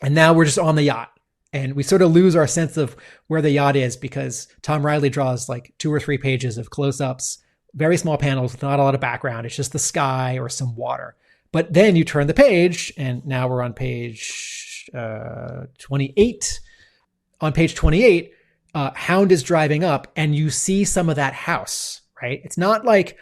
And now we're just on the yacht. And we sort of lose our sense of where the yacht is because Tom Reilly draws like 2 or 3 pages of close-ups, very small panels with not a lot of background. It's just the sky or some water. But then you turn the page, and now we're on page 28. On page 28, Hound is driving up, and you see some of that house, right? It's not like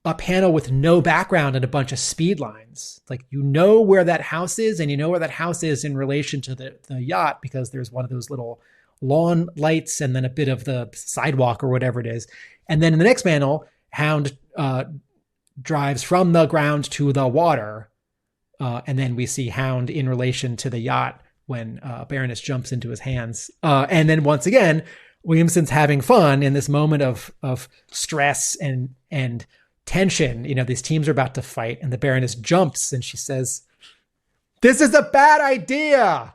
a panel with no background and a bunch of speed lines. Like, you know where that house is, and you know where that house is in relation to the yacht because there's one of those little lawn lights and then a bit of the sidewalk or whatever it is. And then in the next panel, Hound drives from the ground to the water. And then we see Hound in relation to the yacht when Baroness jumps into his hands. And then once again, Williamson's having fun in this moment of stress and tension. You know, these teams are about to fight and the Baroness jumps and she says, "This is a bad idea."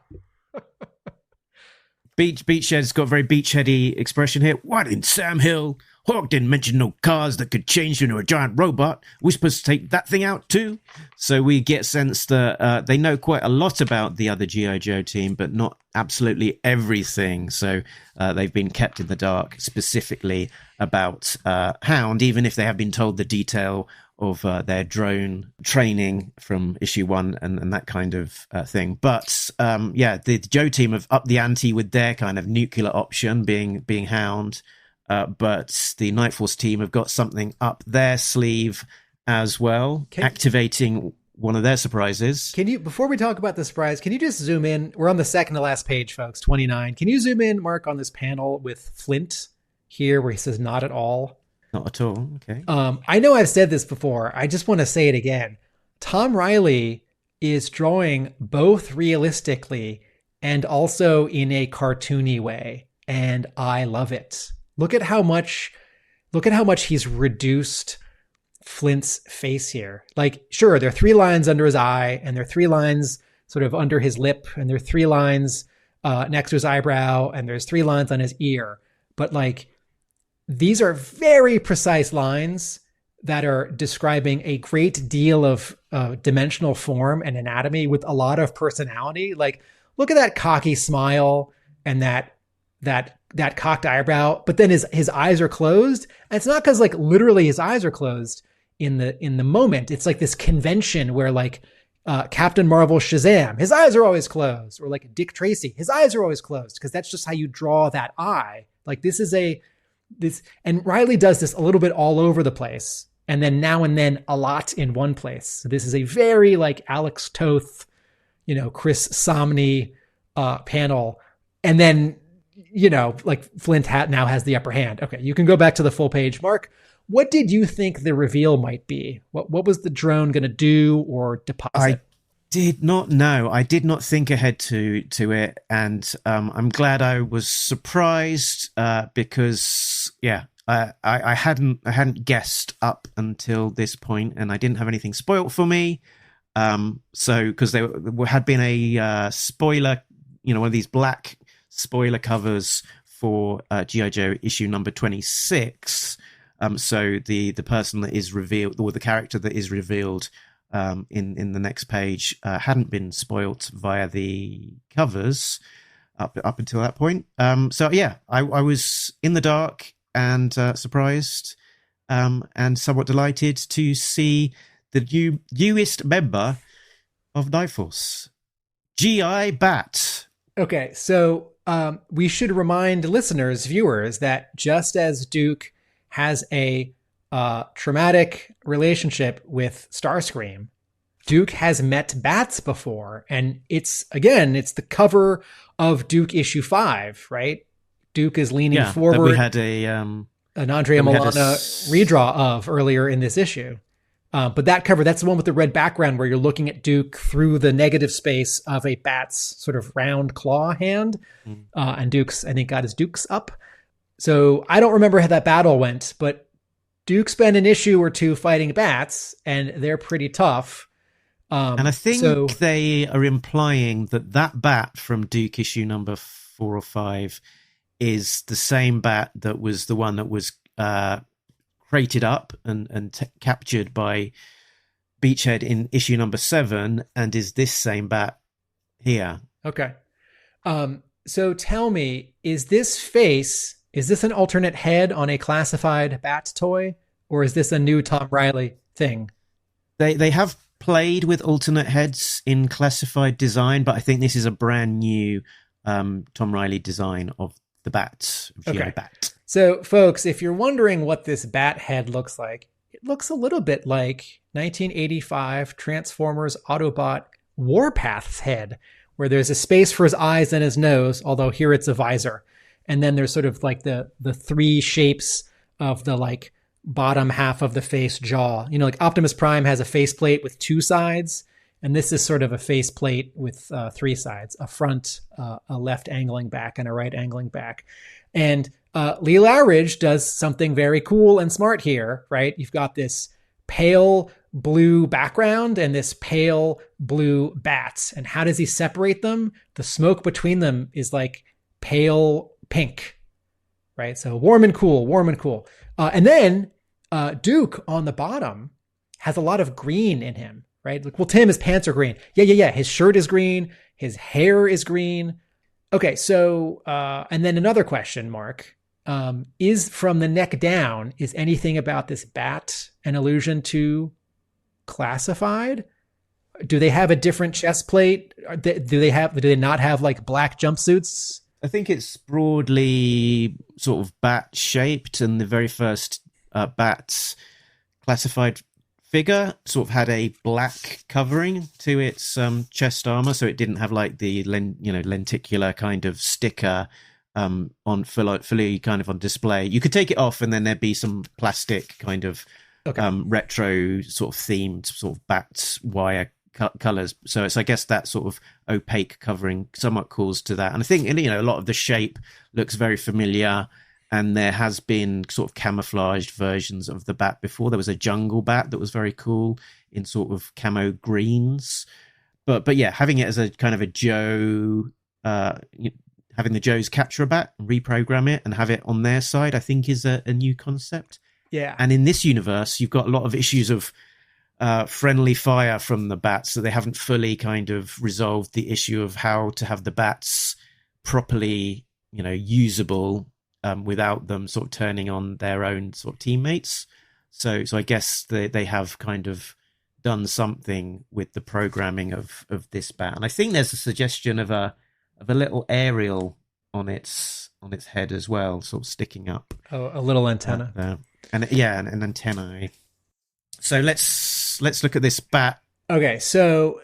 Beachhead's got a very beachheady expression here. What in Sam Hill? Hawk didn't mention no cars that could change into a giant robot. We're supposed to take that thing out too? So we get a sense that they know quite a lot about the other G.I. Joe team, but not absolutely everything. So they've been kept in the dark specifically about Hound, even if they have been told the detail of their drone training from issue 1 and that kind of thing. But the Joe team have upped the ante with their kind of nuclear option being Hound. But the Night Force team have got something up their sleeve as well, activating one of their surprises. Can you, before we talk about the surprise, can you just zoom in? We're on the second to last page, folks, 29. Can you zoom in, Mark, on this panel with Flint here where he says not at all? Not at all. Okay. I know I've said this before. I just want to say it again. Tom Reilly is drawing both realistically and also in a cartoony way, and I love it. Look at how much he's reduced Flint's face here. Like, sure, there are 3 lines under his eye, and there are 3 lines sort of under his lip, and there are 3 lines next to his eyebrow, and there's 3 lines on his ear. But like, these are very precise lines that are describing a great deal of dimensional form and anatomy with a lot of personality. Like, look at that cocky smile and that cocked eyebrow, but then his eyes are closed. And it's not because like literally his eyes are closed in the moment. It's like this convention where like Captain Marvel Shazam, his eyes are always closed, or like Dick Tracy, his eyes are always closed because that's just how you draw that eye. Like and Reilly does this a little bit all over the place, and then now and then a lot in one place. So this is a very like Alex Toth, Chris Samney panel, and then like Flint now has the upper hand. Okay, you can go back to the full page. Mark, what did you think the reveal might be? What was the drone going to do or deposit? I did not know. I did not think ahead to it, and I'm glad I was surprised because I hadn't guessed up until this point, and I didn't have anything spoilt for me. So because there had been a spoiler, one of these black spoiler covers for G.I. Joe issue number 26. So the person that is revealed, or the character that is revealed in the next page, hadn't been spoilt via the covers up until that point. I was in the dark and surprised and somewhat delighted to see the newest member of Night Force, G.I. Bat. Okay, so we should remind listeners, viewers, that just as Duke has a traumatic relationship with Starscream, Duke has met Bats before, and it's the cover of Duke issue 5, right? Duke is leaning forward. That we had an Andrea Milana redraw of earlier in this issue. But that cover, that's the one with the red background where you're looking at Duke through the negative space of a bat's sort of round claw hand. And Duke's, I think, got his Dukes up. So I don't remember how that battle went, but Duke spent an issue or two fighting bats, and they're pretty tough. And I think they are implying that bat from Duke issue number 4 or 5 is the same bat that was the one that was crated up and captured by Beachhead in issue number 7, and is this same bat here. Okay. So tell me, is this an alternate head on a classified bat toy, or is this a new Tom Reilly thing? They have played with alternate heads in classified design, but I think this is a brand new Tom Reilly design of the bats. Okay. Bat. So, folks, if you're wondering what this bat head looks like, it looks a little bit like 1985 Transformers Autobot Warpath's head, where there's a space for his eyes and his nose, although here it's a visor. And then there's sort of like the 3 shapes of the like bottom half of the face jaw. You know, like Optimus Prime has a faceplate with 2 sides, and this is sort of a faceplate with 3 sides, a front, a left angling back, and a right angling back. And Lee Loughridge does something very cool and smart here, right? You've got this pale blue background and this pale blue bats. And how does he separate them? The smoke between them is like pale pink, right? So warm and cool, warm and cool. And then Duke on the bottom has a lot of green in him, right? Like, well, Tim, his pants are green. Yeah. His shirt is green. His hair is green. Okay, so, and then another question, Mark, is from the neck down, is anything about this bat an allusion to classified? Do they have a different chest plate? Do they not have like black jumpsuits? I think it's broadly sort of bat shaped, and the very first bat's classified figure sort of had a black covering to its chest armor, so it didn't have like the lenticular kind of sticker on fully kind of on display. You could take it off, and then there'd be some plastic kind of retro sort of themed sort of bat wire colors. So it's, I guess, that sort of opaque covering somewhat calls to that. And I think, a lot of the shape looks very familiar. And there has been sort of camouflaged versions of the bat before. There was a jungle bat that was very cool in sort of camo greens. But yeah, having it as a kind of a Joe, having the Joes capture a bat and reprogram it and have it on their side, I think is a new concept. Yeah. And in this universe, you've got a lot of issues of friendly fire from the bats, so they haven't fully kind of resolved the issue of how to have the bats properly, usable, without them sort of turning on their own sort of teammates. So I guess they have kind of done something with the programming of this bat. And I think there's a suggestion of a little aerial on its head as well, sort of sticking up. Oh, a little antenna. And an antennae. So let's look at this bat. Okay, so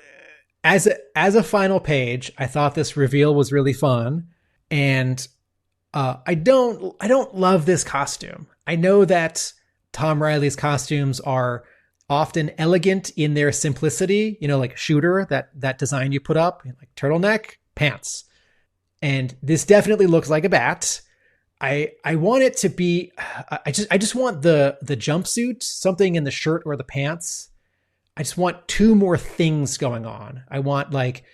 as a final page, I thought this reveal was really fun, and I don't love this costume. I know that Tom Reilly's costumes are often elegant in their simplicity, like Shooter, that design you put up, like turtleneck, pants. And this definitely looks like a bat. I want it to be, I just want the jumpsuit, something in the shirt or the pants. I just want 2 more things going on. I want like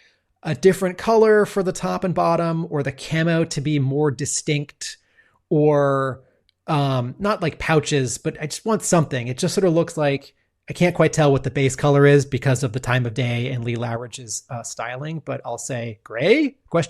a different color for the top and bottom, or the camo to be more distinct, or not like pouches, but I just want something. It just sort of looks like, I can't quite tell what the base color is because of the time of day and Lee Loughridge's styling, but I'll say gray, ? I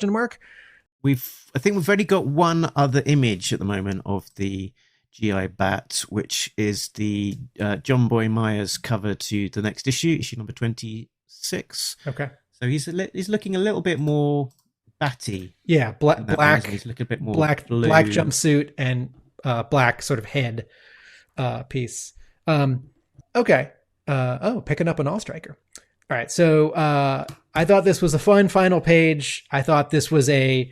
think we've already got one other image at the moment of the GI Bat, which is the John Boy Myers cover to the next issue number 26. Okay. So he's looking a little bit more batty. Yeah, black. He's looking a bit more black jumpsuit and black sort of head piece. Okay. Picking up an all striker. All right. So I thought this was a fun final page. I thought this was okay.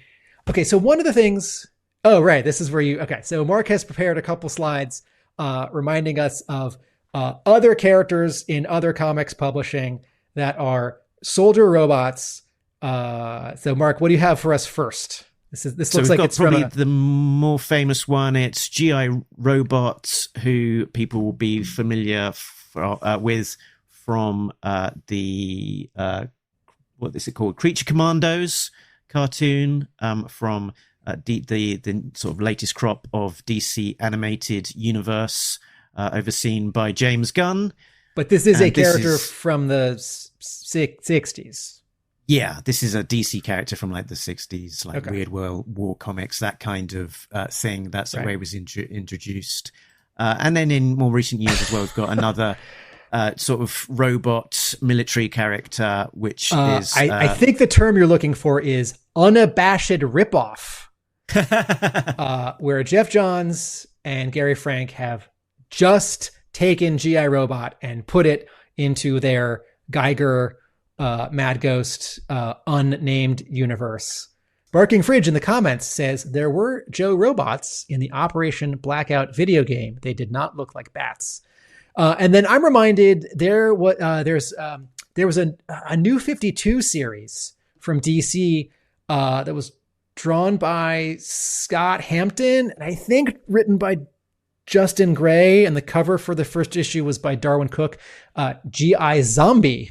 So one of the things. Oh, right. This is where so Mark has prepared a couple slides reminding us of other characters in other comics publishing that are soldier robots. So Mark, what do you have for us first? This looks like it's probably the more famous one. It's GI robots, who people will be familiar with from the what is it called? Creature Commandos cartoon from the sort of latest crop of DC animated universe, overseen by James Gunn. But this is a character from the 60s. Yeah, this is a DC character from like the 60s, like Weird World War comics, that kind of thing. That's the way it was introduced. And then in more recent years as well, we've got another sort of robot military character, which is... I think the term you're looking for is unabashed ripoff, where Jeff Johns and Gary Frank have just taken G.I. Robot and put it into their Geiger Mad Ghost unnamed universe. Barking Fridge in the comments says there were Joe robots in the Operation Blackout video game. They did not look like bats. And then I'm reminded there was a New 52 series from DC that was drawn by Scott Hampton and I think written by Justin Gray, and the cover for the first issue was by Darwin Cook. G.I. Zombie.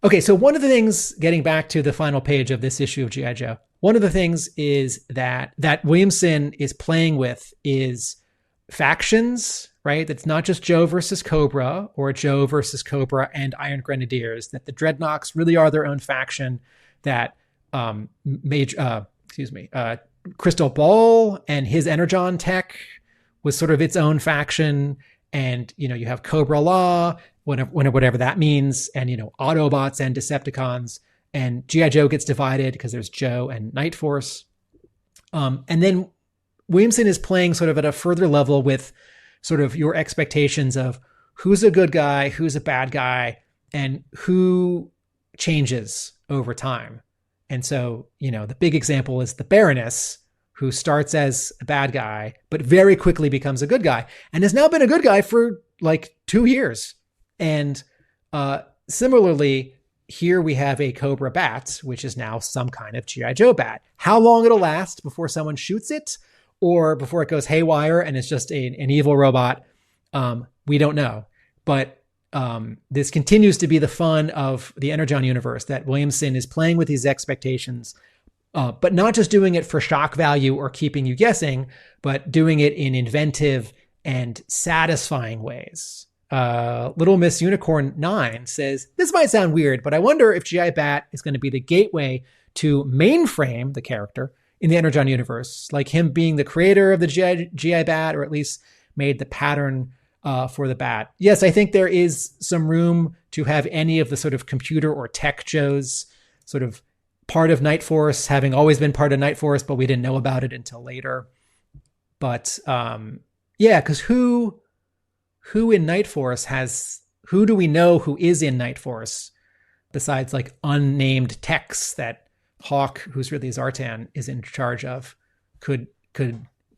Okay, so one of the things, getting back to the final page of this issue of G.I. Joe, one of the things is that Williamson is playing with is factions, right? That's not just Joe versus Cobra or Joe versus Cobra and Iron Grenadiers, that the Dreadnoks really are their own faction, that Crystal Ball and his Energon tech was sort of its own faction. And, you have Cobra Law, whatever that means, and, Autobots and Decepticons, and G.I. Joe gets divided because there's Joe and Night Force. And then Williamson is playing sort of at a further level with sort of your expectations of who's a good guy, who's a bad guy, and who changes over time. And so, the big example is the Baroness, who starts as a bad guy, but very quickly becomes a good guy and has now been a good guy for like 2 years. And similarly, here we have a Cobra bat, which is now some kind of G.I. Joe bat. How long it'll last before someone shoots it or before it goes haywire and it's just an evil robot, we don't know. But this continues to be the fun of the Energon universe, that Williamson is playing with these expectations, but not just doing it for shock value or keeping you guessing, but doing it in inventive and satisfying ways. Little Miss Unicorn 9 says, this might sound weird, but I wonder if G.I. Bat is going to be the gateway to Mainframe, the character, in the Energon universe, like him being the creator of the G.I. Bat, or at least made the pattern for the bat. Yes, I think there is some room to have any of the sort of computer or tech Joes sort of part of Night Force, having always been part of Night Force, but we didn't know about it until later. But because who in Night Force who do we know who is in Night Force besides like unnamed techs that Hawk, who's really Zartan, is in charge of, could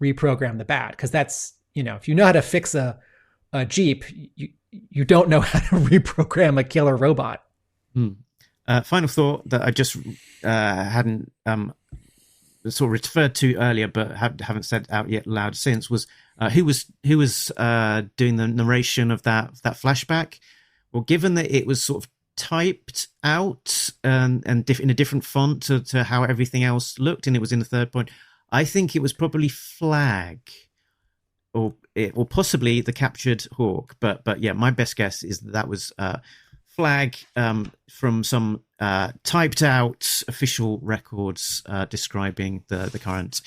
reprogram the bat? Because that's, if you know how to fix a Jeep, you don't know how to reprogram a killer robot. Final thought that I just hadn't sort of referred to earlier, but haven't said out yet loud since, was who was doing the narration of that flashback. Well, given that it was sort of typed out and in a different font to how everything else looked, and it was in the third point, I think it was probably Flag. Or possibly the captured Hawk, but yeah, my best guess is that was Flag from some typed out official records describing the current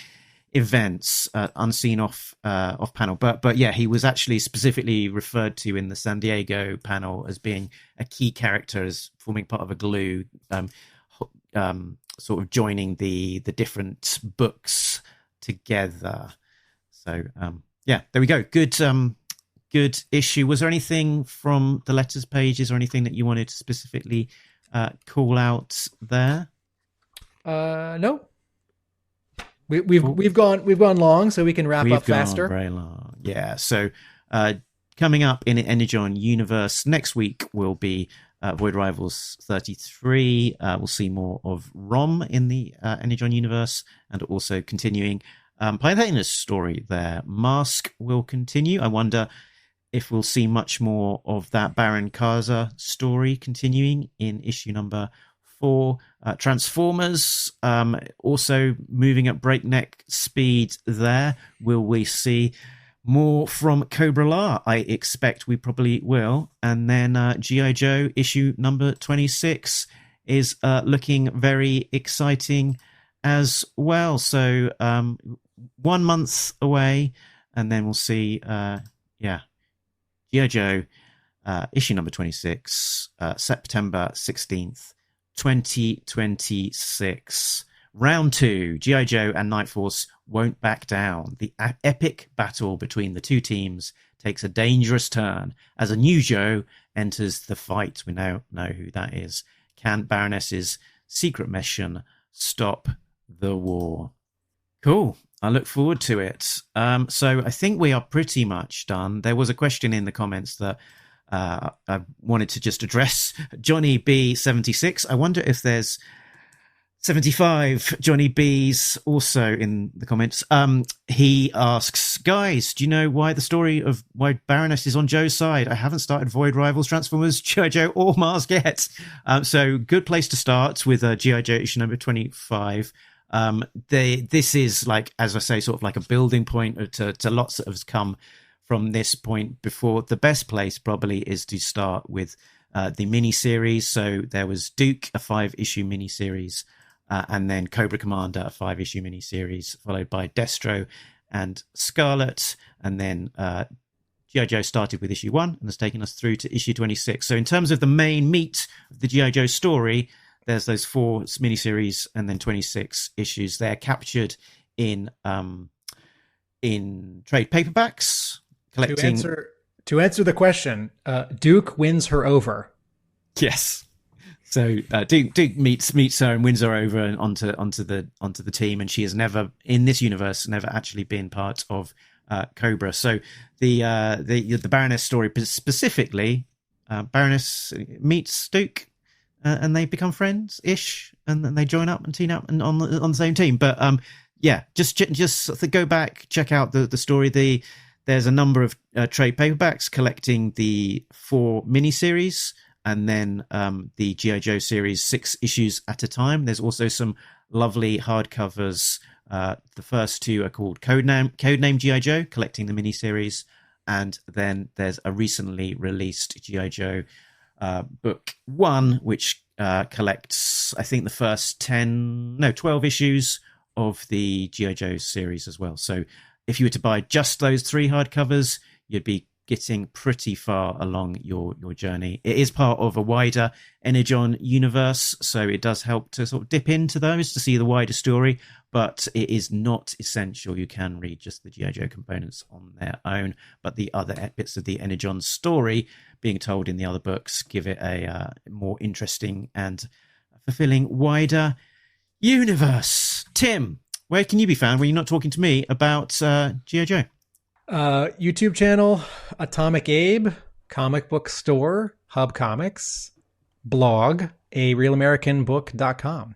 events, unseen off panel. But yeah, he was actually specifically referred to in the San Diego panel as being a key character, as forming part of a glue, sort of joining the different books together. So. Yeah, there we go. Good issue. Was there anything from the letters pages or anything that you wanted to specifically call out there? No. We've gone long, so we can wrap up faster. We've gone very long. Yeah. So coming up in Energon Universe next week will be Void Rivals 33. We'll see more of Rom in the Energon Universe, and also continuing Pythaina's story there. Mask will continue. I wonder if we'll see much more of that Baron Kaza story continuing in issue number 4. Transformers also moving at breakneck speed there. Will we see more from Cobra La? I expect we probably will. And then G.I. Joe issue number 26 is looking very exciting as well. So 1 month away, and then we'll see G.I. Joe issue number 26, September 16th, 2026. Round 2, G.I. Joe and Night Force won't back down. The epic battle between the two teams takes a dangerous turn as a new Joe enters the fight. We now know who that is. Can Baroness's secret mission stop the war? Cool. I look forward to it. So I think we are pretty much done. There was a question in the comments that I wanted to just address. Johnny B76. I wonder if there's 75 Johnny B's also in the comments. He asks, guys, do you know why Baroness is on Joe's side? I haven't started Void Rivals, Transformers, G.I. Joe, or Mars yet. So good place to start with G.I. Joe issue number 25. This is, like, as I say, sort of like a building point to lots that have come from this point before. The best place probably is to start with the miniseries. So there was Duke, a 5-issue miniseries, and then Cobra Commander, a 5-issue miniseries, followed by Destro and Scarlet, and then G.I. Joe started with issue 1 and has taken us through to issue 26. So in terms of the main meat of the G.I. Joe story, there's those 4 miniseries and then 26 issues. They're captured in trade paperbacks. Collecting. To answer the question, Duke wins her over. Yes. So Duke meets her and wins her over and onto the team, and she has never in this universe actually been part of Cobra. So the Baroness story specifically, Baroness meets Duke. And they become friends-ish, and then they join up and team up and on the same team. But just go back, check out the story. There's a number of trade paperbacks collecting the 4 miniseries, and then the G.I. Joe series 6 issues at a time. There's also some lovely hardcovers. The first 2 are called Codename G.I. Joe, collecting the miniseries, and then there's a recently released G.I. Joe book 1, which collects, I think, the first 12 issues of the G.I. Joe series as well. So if you were to buy just those 3 hardcovers, you'd be getting pretty far along your journey. It is part of a wider Energon universe, so it does help to sort of dip into those to see the wider story, but it is not essential. You can read just the G.I. Joe components on their own, but the other bits of the Energon story being told in the other books give it a more interesting and fulfilling wider universe. Tim, where can you be found when you're not talking to me about G.I. Joe? YouTube channel, Atomic Abe, comic book store, Hub Comics, blog, arealamericanbook.com.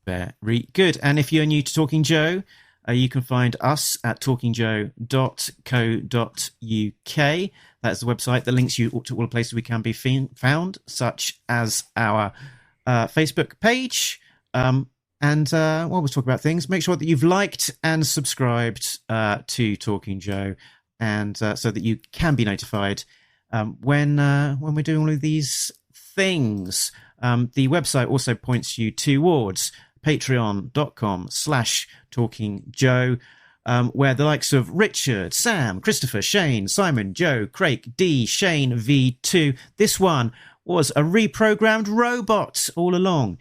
Very good. And if you're new to Talking Joe, you can find us at talkingjoe.co.uk. That's the website that links you to all the places we can be found, such as our Facebook page. While we're talking about things, make sure that you've liked and subscribed to Talking Joe, and so that you can be notified when we're doing all of these things. The website also points you towards patreon.com/talkingjoe, where the likes of Richard, Sam, Christopher, Shane, Simon, Joe, Craig, D, Shane, V2. This one was a reprogrammed robot all along.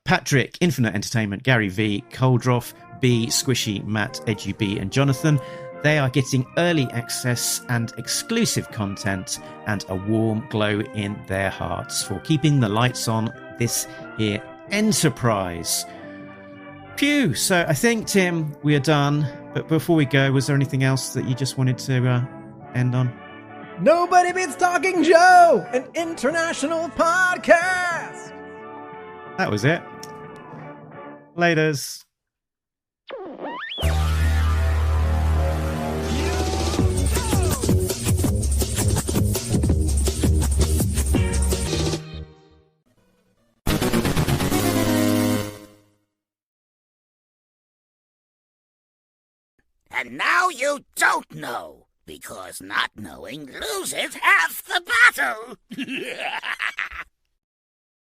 Patrick, Infinite Entertainment, Gary V, Coldroff, B, Squishy, Matt, Edgy B, and Jonathan. They are getting early access and exclusive content and a warm glow in their hearts for keeping the lights on this here enterprise. Phew. So I think, Tim, we are done. But before we go, was there anything else that you just wanted to end on? Nobody Beats Talking Joe, an international podcast. That was it. Laters. And now you don't know, because not knowing loses half the battle.